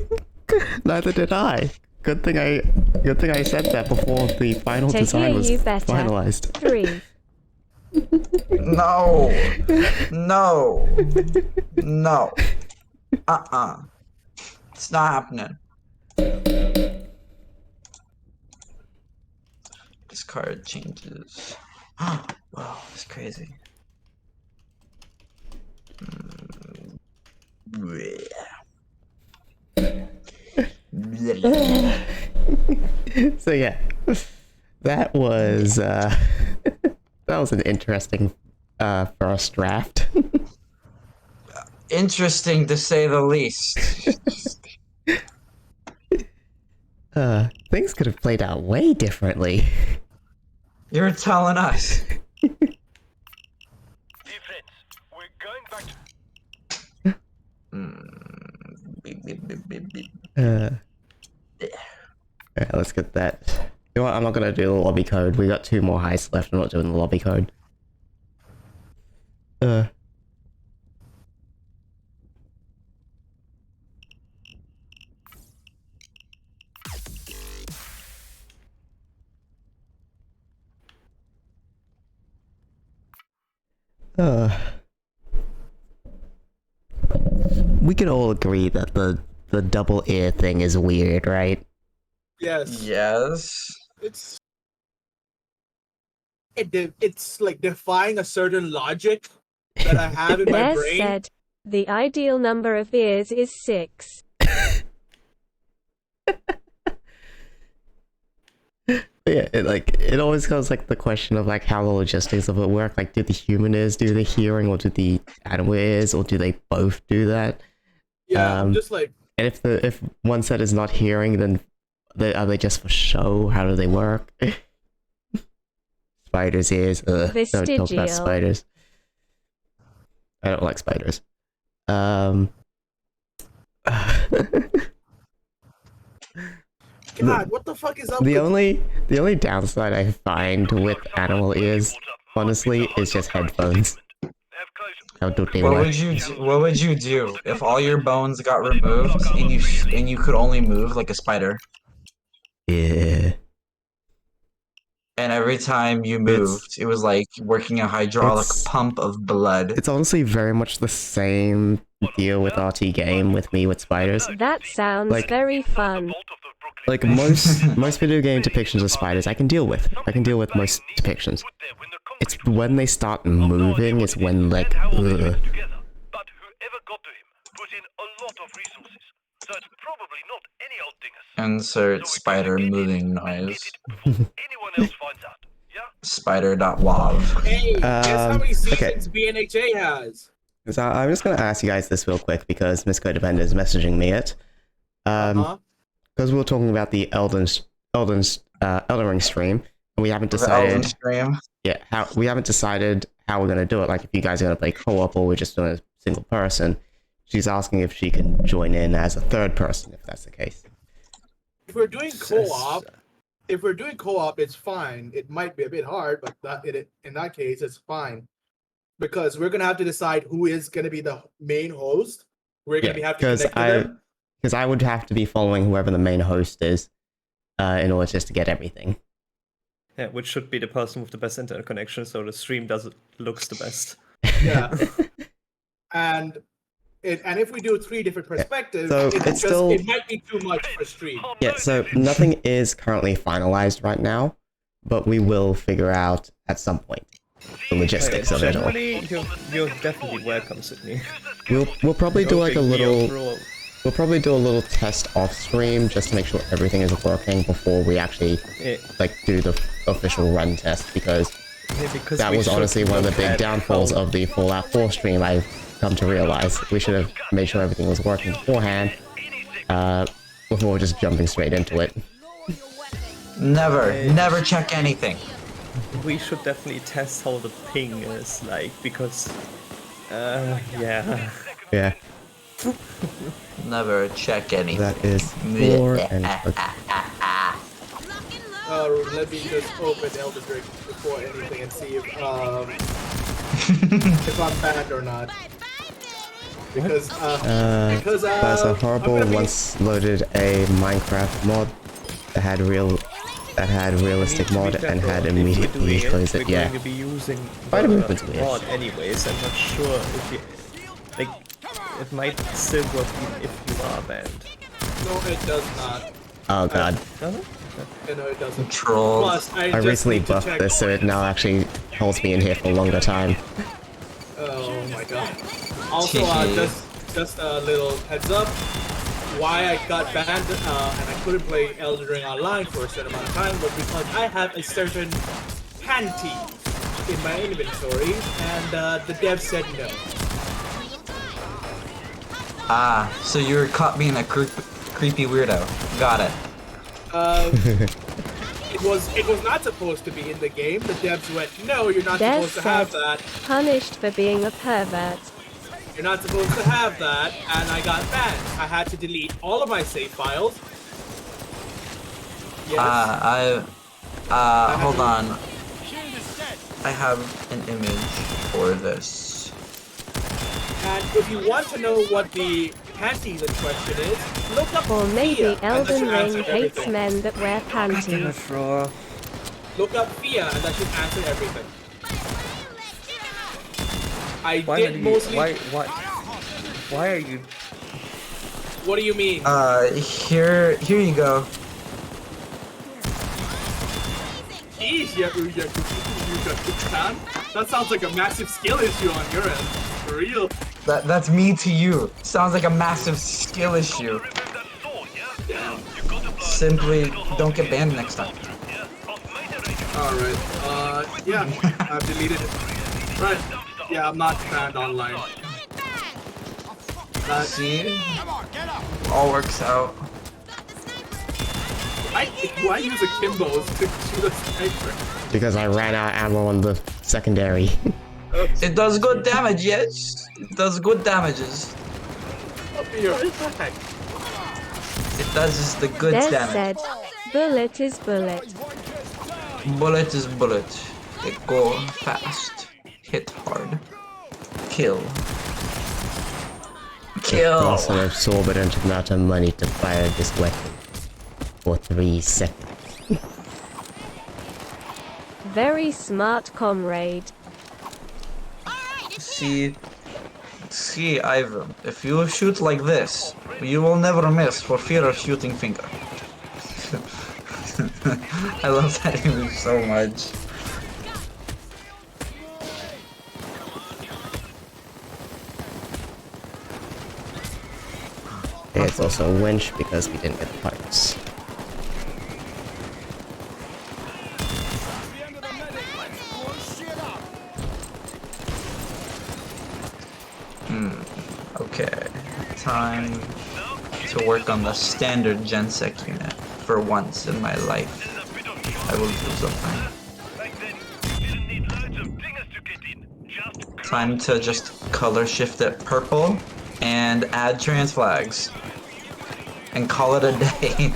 Neither did I. Good thing I said that before the final To design hear was you better. finalized. 3. No. No. No. It's not happening. This card changes. Wow, it's crazy. So yeah, that was that was an interesting first draft. Interesting to say the least. Things could have played out way differently. You're telling us. Dear friends, we're going back to... Alright, let's get that. You know what? I'm not gonna do the lobby code. We got 2 more heists left. I'm not doing the lobby code. We can all agree that the double ear thing is weird, right? Yes. Yes. It's like defying a certain logic that I have in my Des brain. said, the ideal number of ears is 6. Yeah, it always goes like the question of like how the logistics of it work. Like, do the human ears do the hearing, or do the animal ears, or do they both do that? Yeah, I'm just like, and if one set is not hearing, then are they just for show? How do they work? Spiders' ears. Don't talk about Vestigial. spiders. I don't like spiders. God, what the fuck is up The with only downside I find with animal ears, honestly, is just headphones. How do they What work? would you do if all your bones got removed and you could only move like a spider? Yeah. And every time you moved, it was like working a hydraulic pump of blood. It's honestly very much the same deal with RT game with me with spiders. That sounds Like- very fun. Like most video game depictions of spiders I can deal with. I can deal with most depictions. It's when they start moving is when like ugh. But whoever got to him put in a lot of resources. So it's probably not any old dingers. Insert spider moving noise. Anyone else finds out. Yeah? Spider.wav. Hey, guess how many okay. seasons BNHA has? So I'm just gonna ask you guys this real quick because Miss Codependent is messaging me it. Because we were talking about the Elden Ring stream, and we haven't The Elden decided. stream. Yeah, we haven't decided how we're gonna do it. Like, if you guys are gonna play co-op or we're just doing a single person. She's asking if she can join in as a third person, if that's the case. If we're doing co-op, it's fine. It might be a bit hard, but in that case, it's fine. Because we're gonna have to decide who is gonna be the main host. We're gonna have to connect to them. Because I would have to be following whoever the main host is, in order just to get everything. Yeah, which should be the person with the best internet connection, so the stream looks the best. Yeah. and if we do 3 different perspectives, so it might be too much for stream. Yeah, so nothing is currently finalized right now, but we will figure out at some point the logistics of it all. Generally, you're definitely welcome, Sydney. We'll probably do like a little. We'll probably do a little test off stream just to make sure everything is working before we actually like do the official run test, because that was honestly one of the big downfalls of the Fallout 4 stream. I've come to realize we should have made sure everything was working beforehand, before just jumping straight into it. Never check anything. We should definitely test how the ping is like, because yeah. Never check anything. That is 4 and Let me just open Elden Ring before anything and see if I'm banned or not. Because Plaza Horrible once loaded a Minecraft mod that had realistic mod and had immediately closed it. Yeah. We're going to be using Spider movement's weird. mod anyways. I'm not sure if you like. It might still work even if you are banned. No, it does not. Oh god. Does it? No, it doesn't. Trolls. Plus, I recently buffed this, so it now actually holds me in here for a longer time. Oh my god. Also, just a little heads up. Why I got banned and I couldn't play Elden Ring online for a certain amount of time was because I have a certain panty in my inventory, and the dev said no. Ah, so you were caught being a creepy weirdo. Got it. It was not supposed to be in the game. The devs went, no, you're not Dev supposed to have that. Punished for being a pervert. You're not supposed to have that, and I got banned. I had to delete all of my save files. Yes. Hold on. I have an image for this. And if you want to know what the panties in question is, look up Or maybe Fia, and that Elden should answer Ring hates everything. men that wear panties. Look up Fia, and that should answer everything. Why are you? What do you mean? Here you go. Jeez, that sounds like a massive skill issue on your end. For real. That's me to you. Sounds like a massive skill issue. Simply don't get banned next time. Alright, yeah, I've deleted it. Right, yeah, I'm not banned online. See? All works out. Why use akimbos to shoot a sniper? Because I ran out of ammo on the secondary. It does good damage, yes. It does good damages. It does just the good Des damage. said, bullet is bullet. Bullet is bullet. They go fast. Hit hard. Kill. Kill. Also an absorbent amount of money to fire this weapon for 3 seconds. Very smart comrade. See, Ivan, if you shoot like this, you will never miss for fear of shooting finger. I love that image so much. Okay, it's also a winch because we didn't get the parts. Okay, time to work on the standard gensec unit. for once in my life, I will do something. Time to just color shift it purple and add trans flags. And call it a day.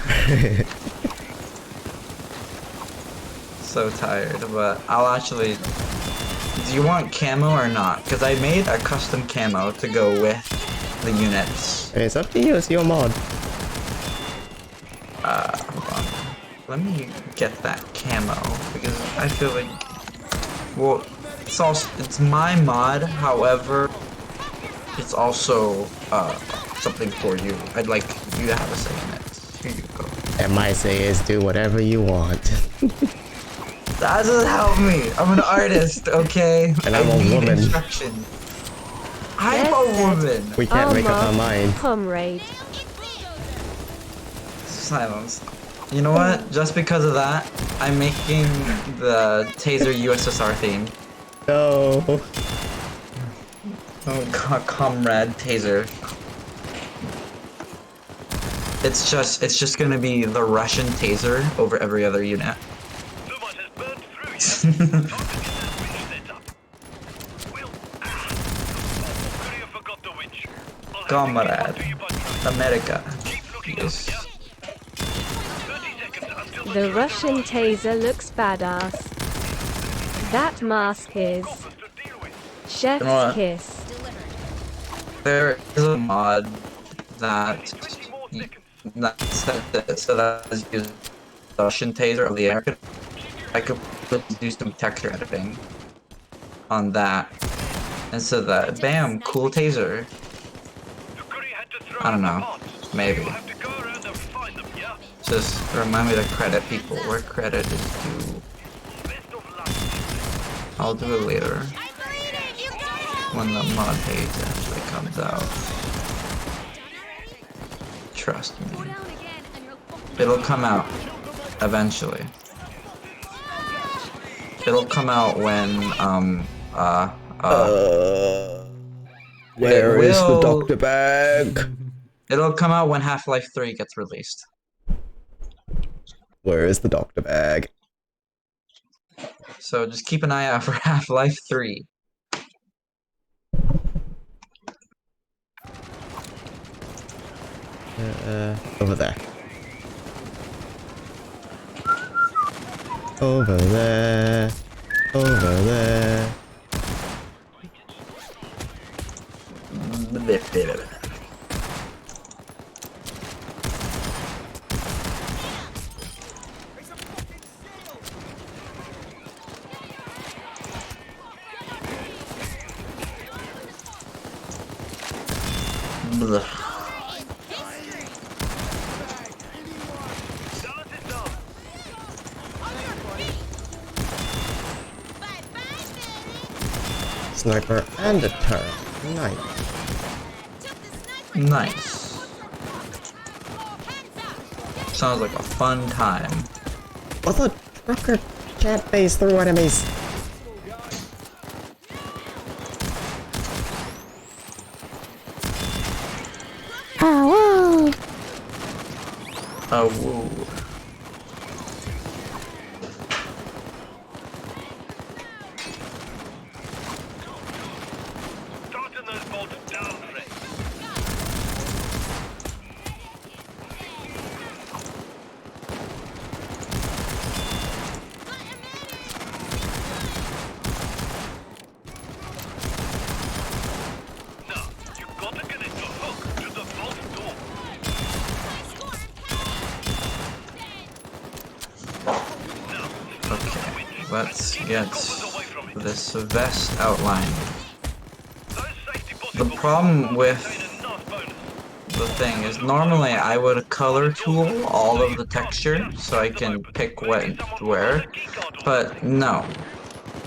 So tired, but I'll actually... Do you want camo or not? Because I made a custom camo to go with the units. It's up to you, it's your mod. Hold on. Let me get that camo, because I feel like... Well, it's my mod, however, it's also, something for you. I'd like you to have a say in it. Here you go. And my say is do whatever you want. That doesn't help me. I'm an artist, okay? And I'm a need woman. Instruction. I'm a woman. We can't make up our mind. Comrade. Silence. You know what? Just because of that, I'm making the Taser USSR theme. No. Oh god, Comrade Taser. It's just gonna be the Russian Taser over every other unit. Comrade. America. Yes. The Russian taser looks badass. That mask is chef's You know what? kiss. There is a mod that so that is using the Russian Taser of the American. I could do some texture editing on that, and so that bam, cool taser. I don't know, maybe. Just remind me to credit people where credit is due. I'll do it later when the mod page actually comes out. Trust me, it'll come out eventually. It'll come out when, Where is the doctor bag? It'll come out when Half-Life 3 gets released. Where is the doctor bag? So just keep an eye out for Half-Life 3. Over there. Over there. Over there. Sniper and a turret. Nice. Nice. Sounds like a fun time. Well, the trucker can't phase through enemies. Oh, Oh, woo. Let's get this vest outlined. The problem with the thing is normally I would color tool all of the texture so I can pick what to wear, but no.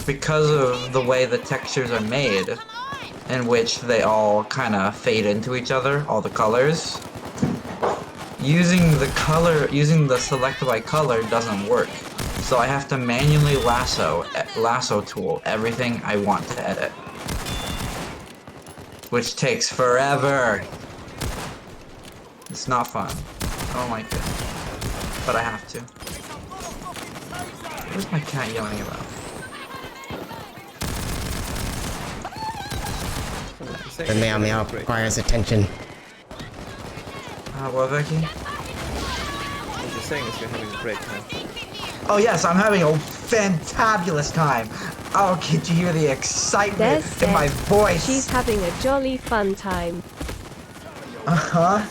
Because of the way the textures are made, in which they all kind of fade into each other, all the colors, using the select by color doesn't work. So I have to manually lasso tool everything I want to edit. Which takes forever. It's not fun. I don't like it. but I have to. What's my cat yelling about? The meow meow requires attention. What, Vicky? What you're saying is you're having a great time. Oh yes, I'm having a fantabulous time. Oh, can you hear the excitement in my voice? She's having a jolly fun time. Uh-huh.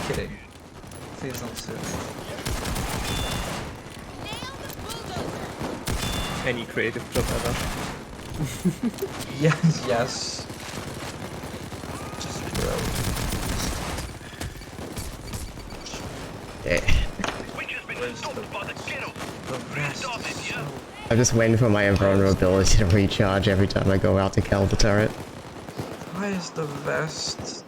Kidding. Please don't sue me. Any creative job ever. Yes, yes. Just bro. I'm just waiting for my invulnerability to recharge every time I go out to kill the turret. Why is the vest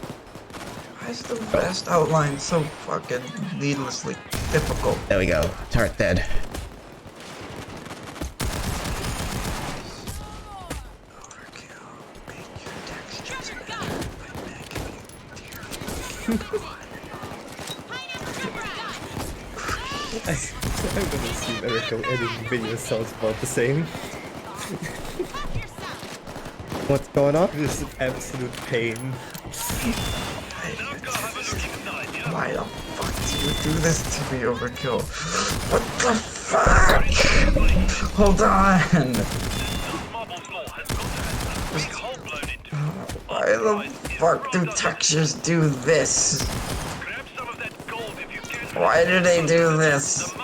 outline so fucking needlessly difficult? There we go. Turret dead. I'm gonna see Erica editing video sounds about the same. What's going on? This is absolute pain. Why the fuck do you do this to me, Overkill? What the fuck? Hold on! Why the fuck do textures do this? Why do they do this?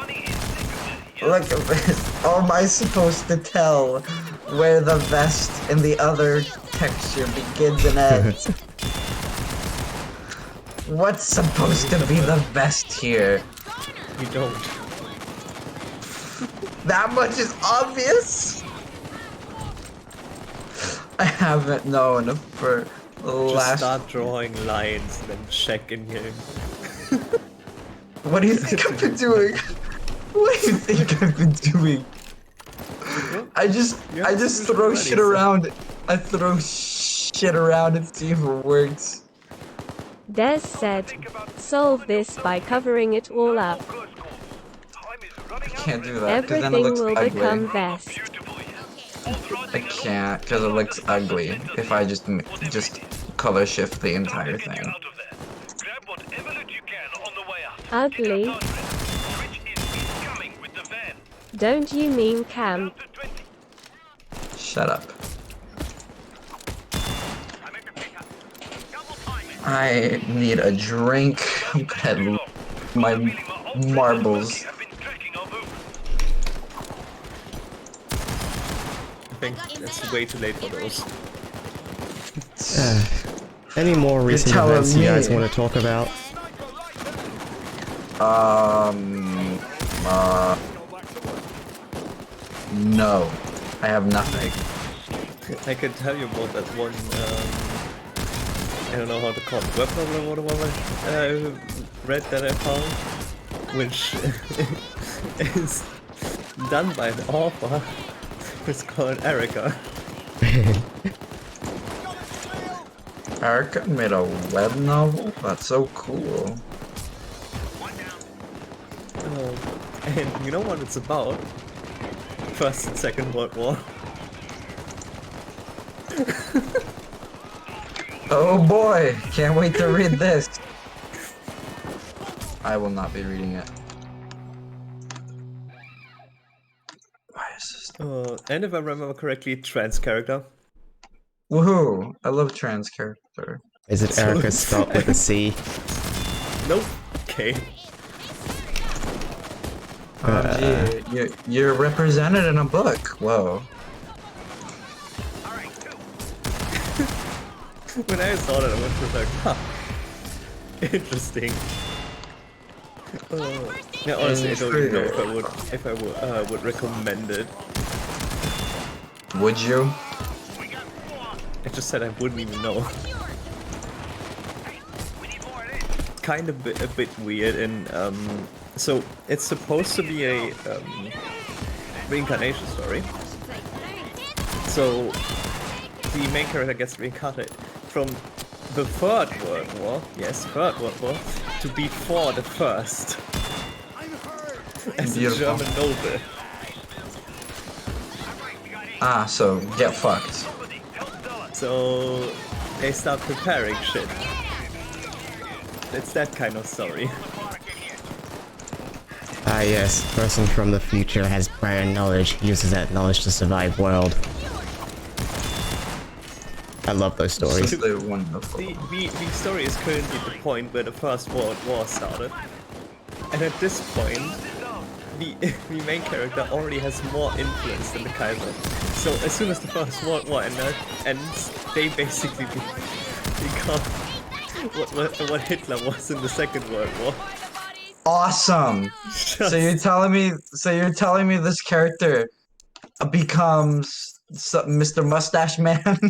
Look at this. How am I supposed to tell where the vest and the other texture begins and ends? What's supposed to be the vest here? You don't. That much is obvious? I haven't known for the Just last... start drawing lines and then check in game. What do you think I've been doing? What do you think I've been doing? I just throw shit around. I throw shit around and see if it works. Des said, solve this by covering it all up. I can't do that because then it Everything looks will ugly. become best. I can't because it looks ugly if I just color shift the entire thing. Ugly? Don't you mean camp? Shut up. I need a drink. I'm gonna lose my marbles. I think it's way too late for those. Any more recent events you guys want to talk about? No. I have nothing. I can tell you about that one, I don't know how to call it, web novel or whatever, read that I found, which is done by an author. It's called Erica. Erica made a web novel? That's so cool. And you know what it's about? First and Second World War. Oh boy! Can't wait to read this! I will not be reading it. Why is this? And if I remember correctly, trans character. Woohoo! I love trans character. Is it Erica spelled with a C? Nope. Okay. Gee, you're represented in a book. Whoa. When I saw that, I was like, huh. Interesting. Yeah, honestly, I don't even know if I would recommend it. Would you? I just said I wouldn't even know. Kind of a bit weird, and so it's supposed to be a reincarnation story. So the main character gets reincarnated from the Third World War. Yes, Third World War. to before the first. As a Beautiful. German noble. Ah, so get fucked. So they start preparing shit. It's that kind of story. Ah yes, person from the future has prior knowledge, uses that knowledge to survive world. I love those stories. Simply wonderful. The story is currently at the point where the First World War started. And at this point, the main character already has more influence than the Kaiser. So as soon as the First World War ends, they basically become what Hitler was in the Second World War. Awesome. So you're telling me this character becomes Mr. Mustache Man?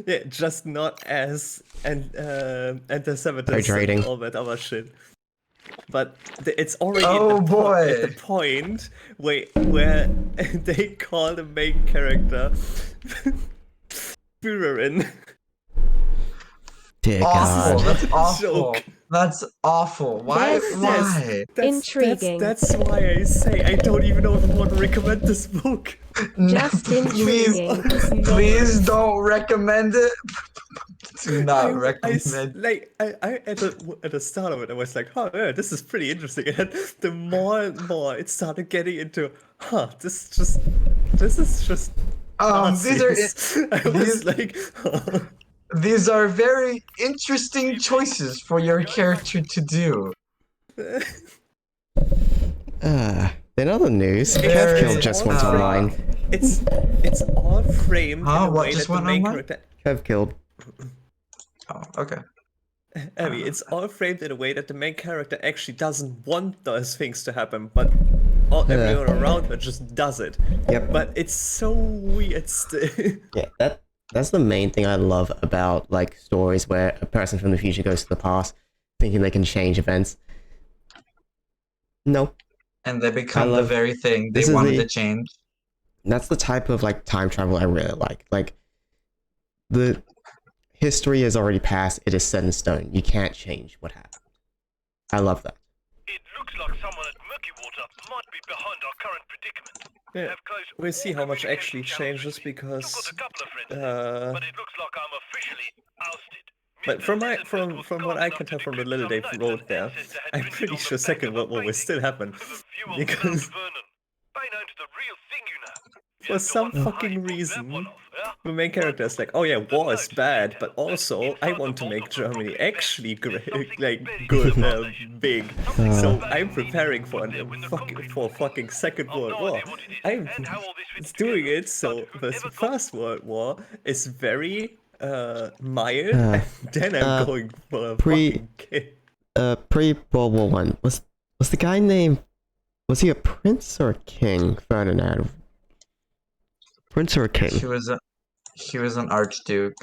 Yeah, just not as anti-Semitist and all that other shit. But it's already at the point where they call the main character Führerin. Awful. That's awful. Joke. That's awful. Why? Why? Intriguing. That's why I say I don't even know if I want to recommend this book. Just intriguing. Please don't recommend it. Do not recommend. I at the start of it, I was like, oh yeah, this is pretty interesting. And the more and more it started getting into, this is just. These are very interesting choices for your character to do. In other news, Kev just went online. It's all framed in a way that the main character. Kev killed. Oh, okay. I mean, it's all framed in a way that the main character actually doesn't want those things to happen, but everyone around her just does it. Yep. But it's so weird still. Yeah, that's the main thing I love about like stories where a person from the future goes to the past, thinking they can change events. No. And they become the very thing they wanted to change. That's the type of like time travel I really like. Like the history is already passed, it is set in stone. You can't change what happened. I love that. It looks like someone at Murky Water might be behind our current predicament. Yeah, we'll see how much actually changes because. But it looks like I'm officially ousted. But from what I can tell from the little they wrote there, I'm pretty sure Second World War will still happen because. For some fucking reason, the main character is like, oh yeah, war is bad, but also I want to make Germany actually great, like good, big. So I'm preparing for fucking Second World War. I'm doing it so the First World War is very mild, and then I'm going for a fucking kid. Pre-World War One was the guy named, was he a prince or a king? Ferdinand. Prince or a king? He was an archduke,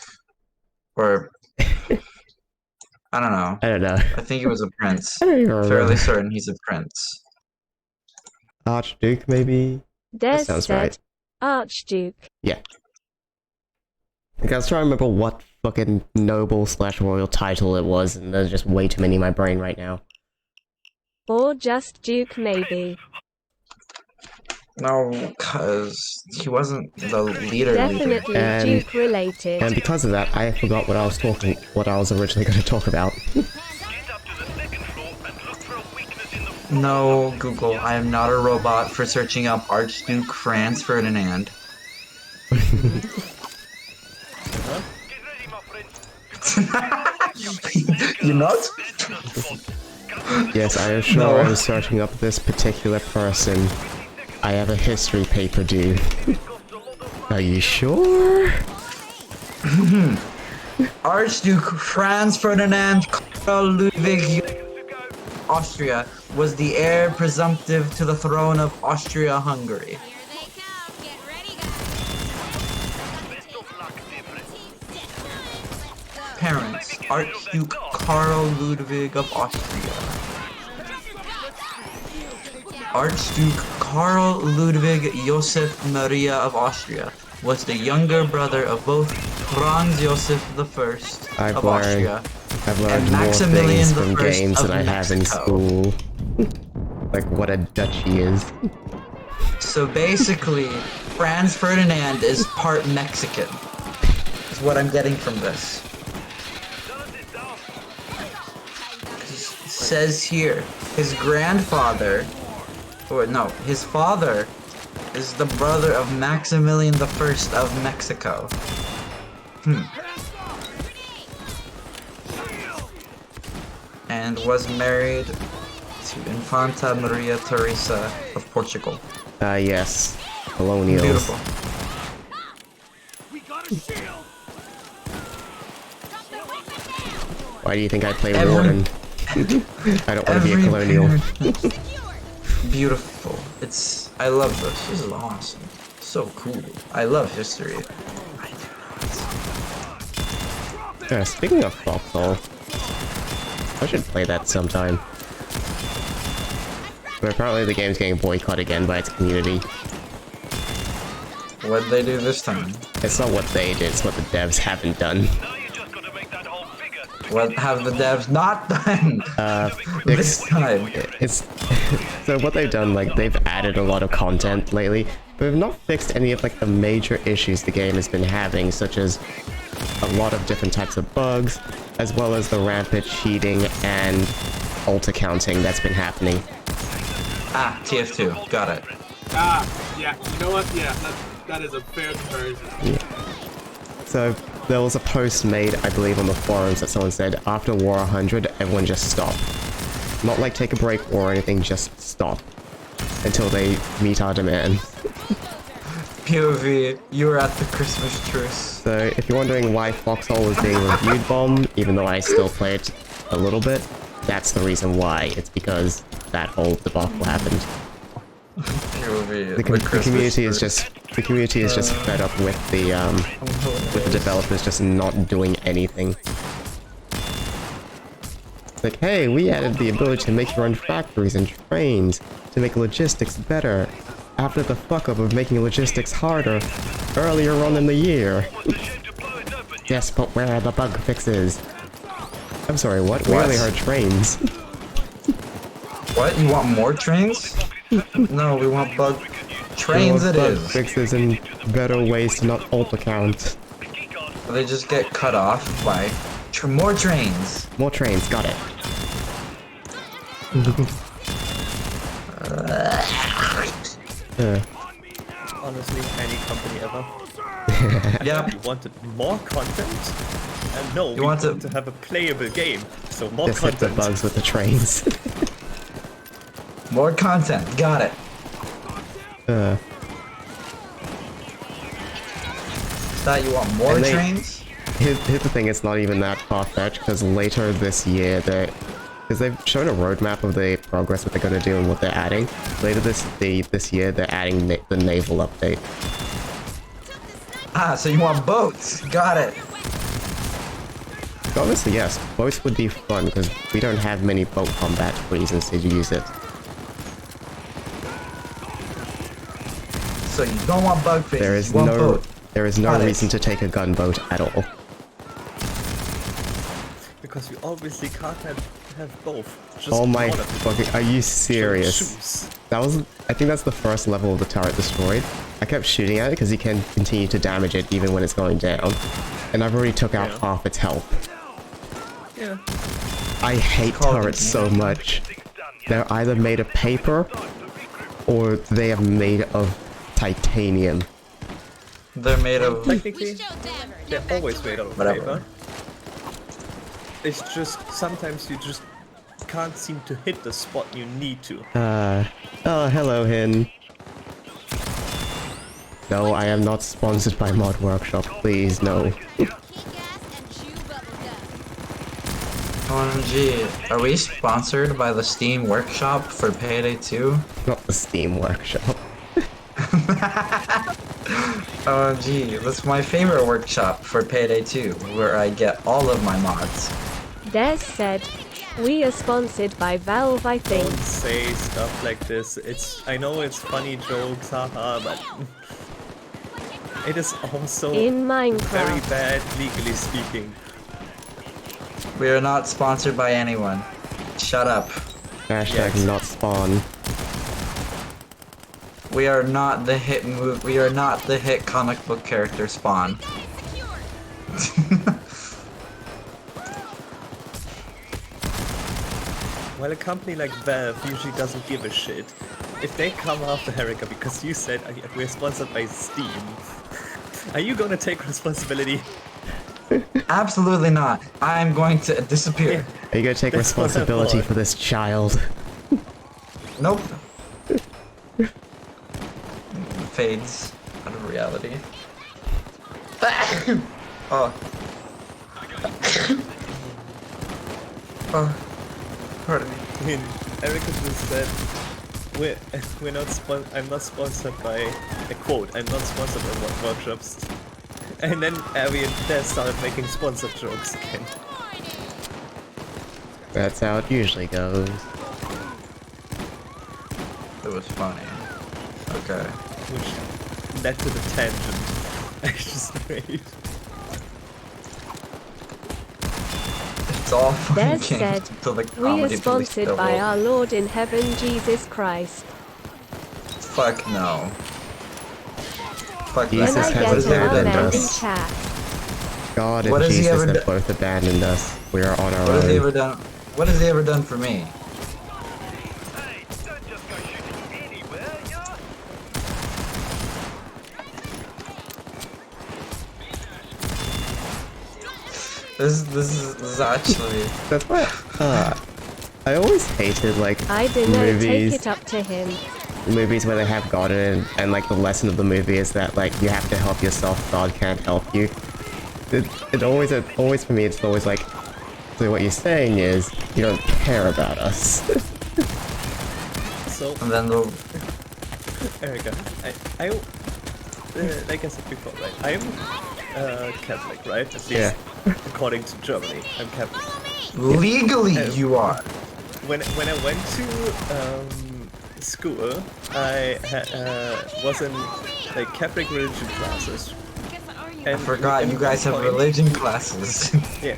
or I don't know. I don't know. I think he was a prince. I don't even remember. Fairly certain he's a prince. Archduke, maybe. That sounds right. Archduke. Yeah. Like, I was trying to remember what fucking noble/royal title it was, and there's just way too many in my brain right now. Or just Duke, maybe. No, because he wasn't the leader. Definitely Duke related. And because of that, I forgot what I was originally going to talk about. No, Google, I am not a robot for searching up Archduke Franz Ferdinand. You're not? Yes, I am sure I'm searching up this particular person. I have a history paper due. Are you sure? Archduke Franz Ferdinand Karl Ludwig Austria was the heir presumptive to the throne of Austria-Hungary. Parents, Archduke Karl Ludwig of Austria. Archduke Karl Ludwig Joseph Maria of Austria was the younger brother of both Franz Joseph I of Austria I've learned And more Maximilian things the from First games of than I have in Mexico. school. Like what a duchy is. So basically, Franz Ferdinand is part Mexican. Is what I'm getting from this. It says here, his grandfather, or no, his father is the brother of Maximilian the First of Mexico. And was married to Infanta Maria Teresa of Portugal. Yes. Colonials. Beautiful. Why do you think I play Every- Warden? I don't want to be a colonial. Beautiful. I love this. This is awesome. So cool. I love history. Yeah, speaking of Foxhole, I should play that sometime. But apparently the game's getting boycotted again by its community. What'd they do this time? It's not what they did, it's what the devs haven't done. What have the devs not done? This time. It's so what they've done, like they've added a lot of content lately, but they've not fixed any of like the major issues the game has been having, such as a lot of different types of bugs, as well as the rampant cheating and ult accounting that's been happening. Ah, TF2. Got it. Yeah. You know what? Yeah, that is a fair comparison. Yeah. So there was a post made, I believe, on the forums that someone said, after War 100, everyone just stop. Not like take a break or anything, just stop. Until they meet our demands. POV, you were at the Christmas truce. So if you're wondering why Foxhole is being reviewed bombed, even though I still play it a little bit, that's the reason why. It's because that whole debacle happened. POV, The community is just fed up with the developers just not doing anything. It's like, hey, we added the ability to make your own factories and trains to make logistics better after the fuck up of making logistics harder earlier on in the year. Yes, but where are the bug fixes? I'm sorry, what? We only heard trains. What? You want more trains? No, we want bug trains. It bug is. fixes and better ways to not ult account. They just get cut off by more trains. More trains, got it. Honestly, any company ever. Yep. You wanted more content? And no, we want want to have a playable game. So more Just hit the content. bugs with the trains. More content. Got it. Thought you want more trains? Here's the thing, it's not even that far-fetched, because later this year, because they've shown a roadmap of the progress, what they're going to do and what they're adding. Later this year, they're adding the naval update. Ah, so you want boats. Got it. Honestly, yes, boats would be fun, because we don't have many boat combat reasons to use it. So you don't want bug fixes. There is no reason to take a gunboat at all. Because you obviously can't have both. Just Oh my one of them. fucking, are you serious? Choose. That was, I think that's the first level of the turret destroyed. I kept shooting at it because you can continue to damage it even when it's going down. And I've already took out half its health. Yeah. I hate turrets so much. They're either made of paper or they are made of titanium. They're made of... Technically, they're always made out of paper. It's just, sometimes you just can't seem to hit the spot you need to. Oh, hello, Hin. No, I am not sponsored by Mod Workshop, please, no. OMG, are we sponsored by the Steam Workshop for Payday 2? Not the Steam Workshop. OMG, that's my favorite workshop for Payday 2, where I get all of my mods. Des said, we are sponsored by Valve, I think. Don't say stuff like this. I know it's funny jokes, haha, but it is also In Minecraft. very bad legally speaking. We are not sponsored by anyone. Shut up. Hashtag not spawn. We are not the hit move. We are not the hit comic book character Spawn. While a company like Valve usually doesn't give a shit, if they come after Erica because you said we're sponsored by Steam, are you gonna take responsibility? Absolutely not. I'm going to disappear. Are you gonna take That's what I responsibility thought. for this child? Nope. Fades out of reality. Oh. Oh. Pardon me. I mean, Erica just said we're not I'm not sponsored by a quote. I'm not sponsored by workshops. And then Abby and Des started making sponsored jokes again. That's how it usually goes. It was funny. Okay. Which led to the tangent I just made. It's all funny Des games said, until the we are comedy police sponsored double. by our Lord in heaven, Jesus Christ. Fuck no. Fuck Jesus And I that. has get an abandoned amen in us. chat. God and What has he Jesus ever have done? both abandoned us. We are on our What has he own. ever done? What has he ever done for me? Hey, don't just go shooting anywhere, yeah? This is actually. That's why I always hated like I don't know, take movies it up to him. where they have God in it, and like the lesson of the movie is that like you have to help yourself, God can't help you. It always for me it's always like, so what you're saying is you don't care about us. So And then the. Erica, like I said before, right? I'm Catholic, right? At least Yeah. according to Germany, I'm Catholic. Legally, you are. When I went to school, I was in like Catholic religion classes. I forgot you guys have religion classes. Yeah.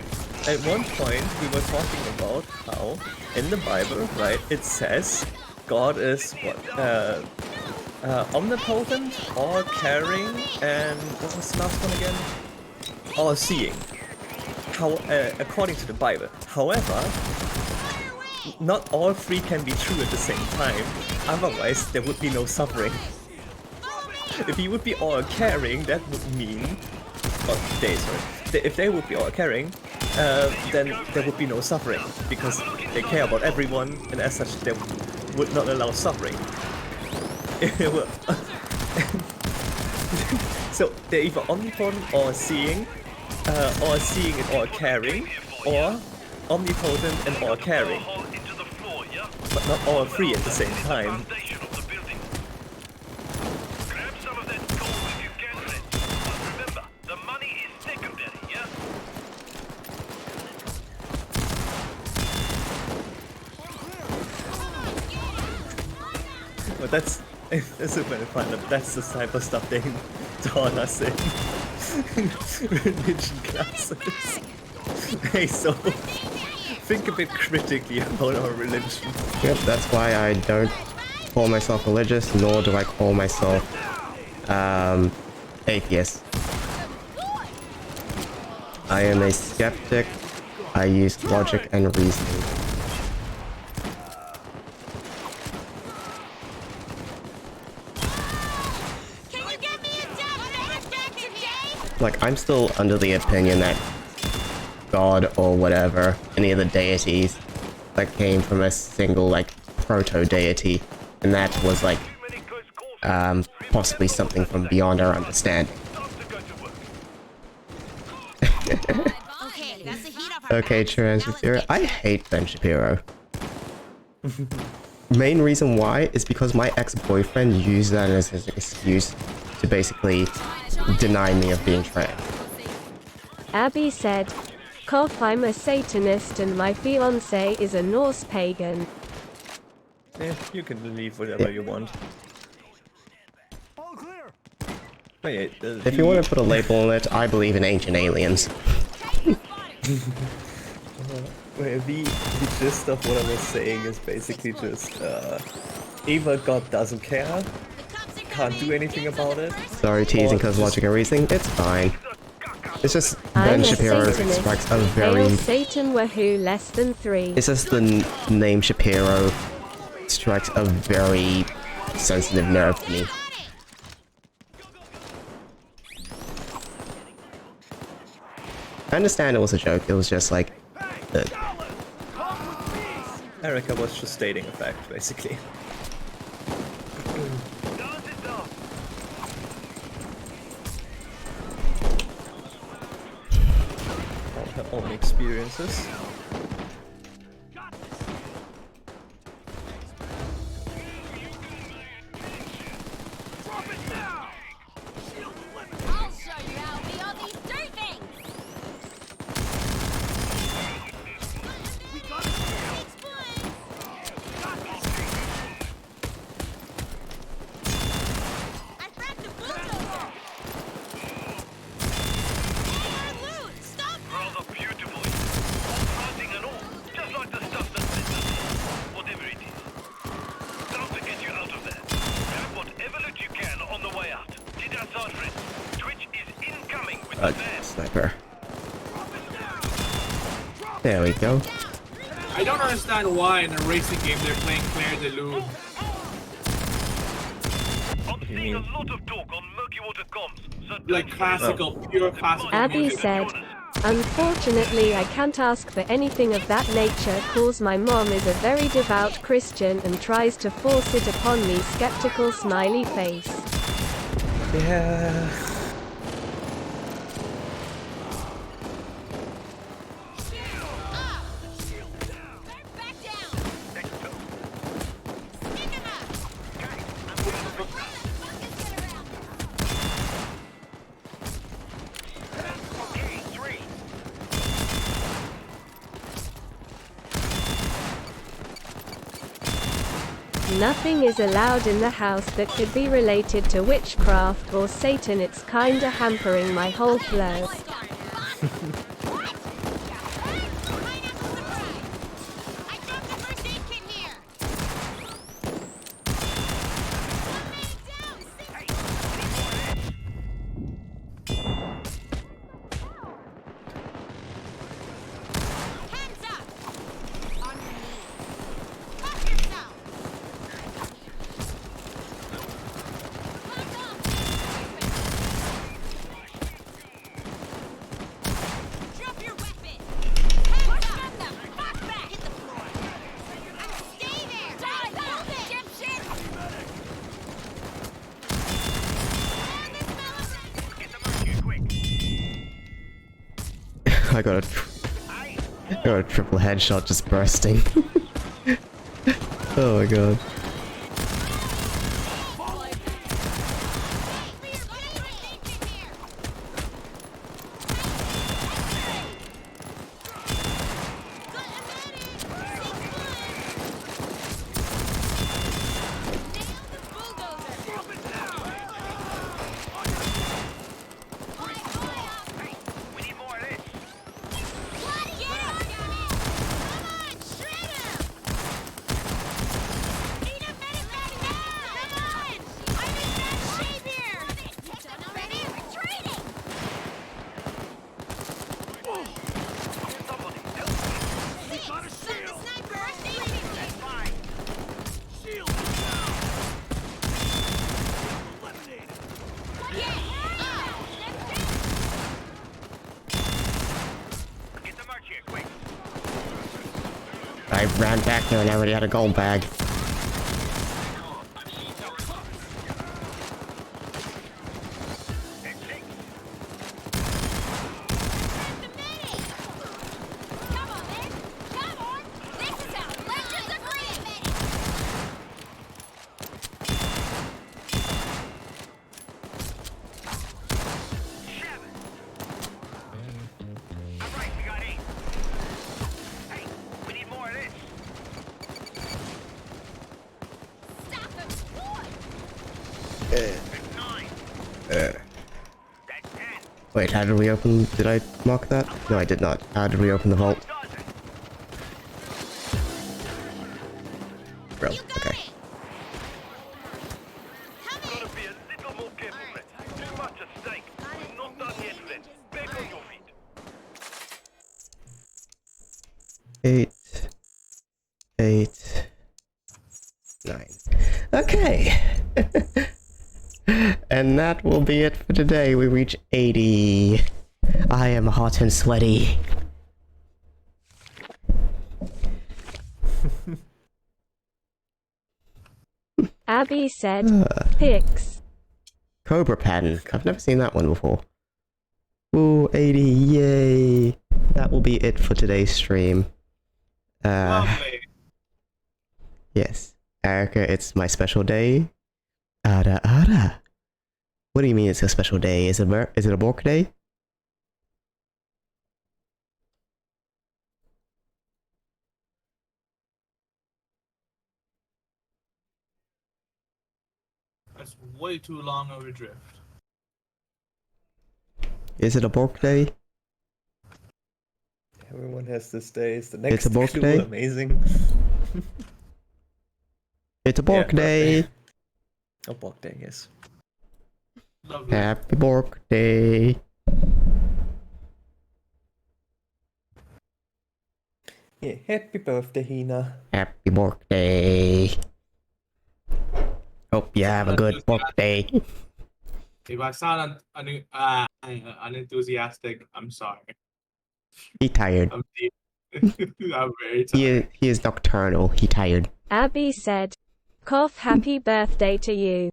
At one point, we were talking about how in the Bible, right, it says God is what omnipotent, all-caring, and what was the last one again? All-seeing. How, according to the Bible. However, not all three can be true at the same time. Otherwise, there would be no suffering. If he would be all-caring, that would mean. If they would be all-caring, then there would be no suffering because they care about everyone, and as such, they would not allow suffering. So they're either omnipotent or seeing and all caring, or omnipotent and all caring, but not all three at the same time. Grab some of that gold if you can, friend. But remember, the money is secondary, yeah? But that's super fun. That's the type of stuff they taught us in religion classes. Hey, so think a bit critically about our religion. Yep, that's why I don't call myself religious, nor do I call myself atheist. I am a skeptic. I use logic and reasoning. Can you get me a death back today? Like, I'm still under the opinion that God or whatever, any of the deities, that came from a single, like, proto-deity, and that was, like, possibly something from beyond our understanding. Okay, that's the heat off our Okay, Trans Shapiro. I hate Ben Shapiro. Main reason why is because my ex-boyfriend used that as his excuse to basically deny me of being trans. Abby said, "Cough, I'm a Satanist and my fiancé is a Norse pagan." Yeah, you can believe whatever you want. But yeah, If you want to put a label on it, I believe in ancient aliens. The gist of what I was saying is basically just either God doesn't care, can't do anything about it. Sorry, teasing because logic and reasoning. It's fine. It's just I'm Ben a Shapiro Satanist. strikes a Hail very. Satan wahoo less than 3. It's just the name Shapiro strikes a very sensitive nerve to me. I understand it was a joke. It was just like. Erica was just stating a fact, basically. All her own experiences. I'll show you how we all these do things. I grabbed the bulldozer. Stop! Rather beautifully. Hunting and all. Just like the stuff that sits us here. Whatever it is. Time to get you out of there. Grab whatever loot you can on the way out. Get outside, friends. Twitch is incoming with the van. Sniper. There we go. I don't understand why in a racing game they're playing Claire de Lune. I'm seeing a lot of talk on Murky Water comms. So Like classical, pure classical Abby music. said, unfortunately I can't ask for anything of that nature cause my mom is a very devout Christian and tries to force it upon me, skeptical smiley face. Yeah. Nothing is allowed in the house that could be related to witchcraft or Satan. It's kinda hampering my whole flow. I got a triple headshot just bursting. Oh my god. I ran back there and I already had a gold bag. Wait, how did we open? Did I mark that? No, I did not. How did we open the vault? 8, 8, 9. Okay. And that will be it for today. We reach 80. I am hot and sweaty. Abby said, pics. Cobra pattern. I've never seen that one before. Ooh, 80, yay. That will be it for today's stream. Lovely. Yes. Erica, it's my special day. Ada, ada. What do you mean it's a special day? Is it a work day? That's way too long of a drift. Is it a work day? Everyone has this day. It's the next It's a work clue. day? Amazing. It's a work day. A work day, yes. Lovely. Happy birthday. Yeah, happy birthday, Hina. Happy birthday. Hope you have a good birthday. If I sound unenthusiastic, I'm sorry. He tired. I'm very tired. He is nocturnal. He tired. Abby said, cough happy birthday to you.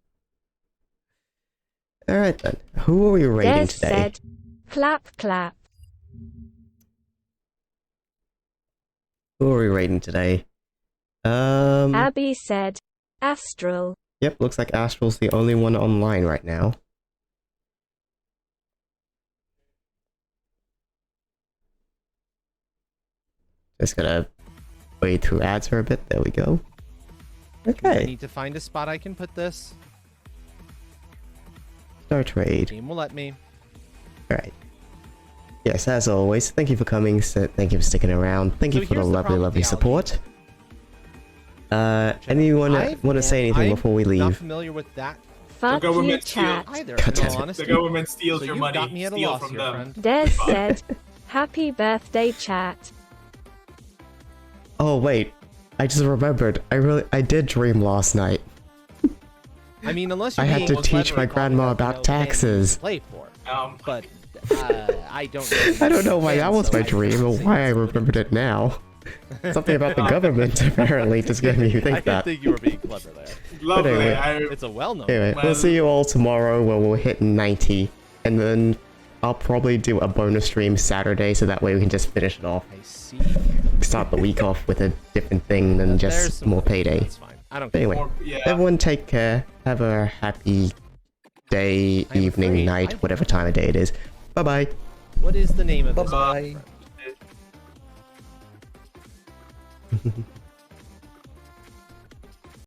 Alright then. Who are we rating Des today? said, clap clap. Who are we rating today? Abby said, Astral. Yep, looks like Astral's the only one online right now. Just gonna wade through ads for a bit. There we go. I Okay. need to find a spot I can put this. Start trade. Team will let me. Alright. Yes, as always, thank you for coming. Thank you for sticking around. Thank you for the here's the lovely, problem lovely with the support. Anyone want to say anything before we Not leave? familiar with that Fuck you, government chat. either. God in damn all it. honesty. The government steals So your you've money. got me at a Steal loss from here, them. friend. Des said, happy birthday, chat. Oh wait, I just remembered. I did dream last night. I mean, unless I you're had to being teach clever my and calling grandma out, about paying taxes. to Play for. But I don't know. I don't know why that was my dream or why I remembered it now. Something about the government apparently just gave me I think didn't that. think you were being clever there. lovely. anyway. It's a well-known. Anyway, we'll see you all tomorrow when we'll hit 90. And then I'll probably do a bonus stream Saturday so that way we can just finish it off. I see. Start the week off with a different thing than There's just some- more Payday. That's fine. I don't But care. anyway, Yeah. everyone take care. Have a happy day, I'm evening, afraid night, I've- whatever time of day it is. Bye-bye. What is the name of this? Bye-bye. book, friend?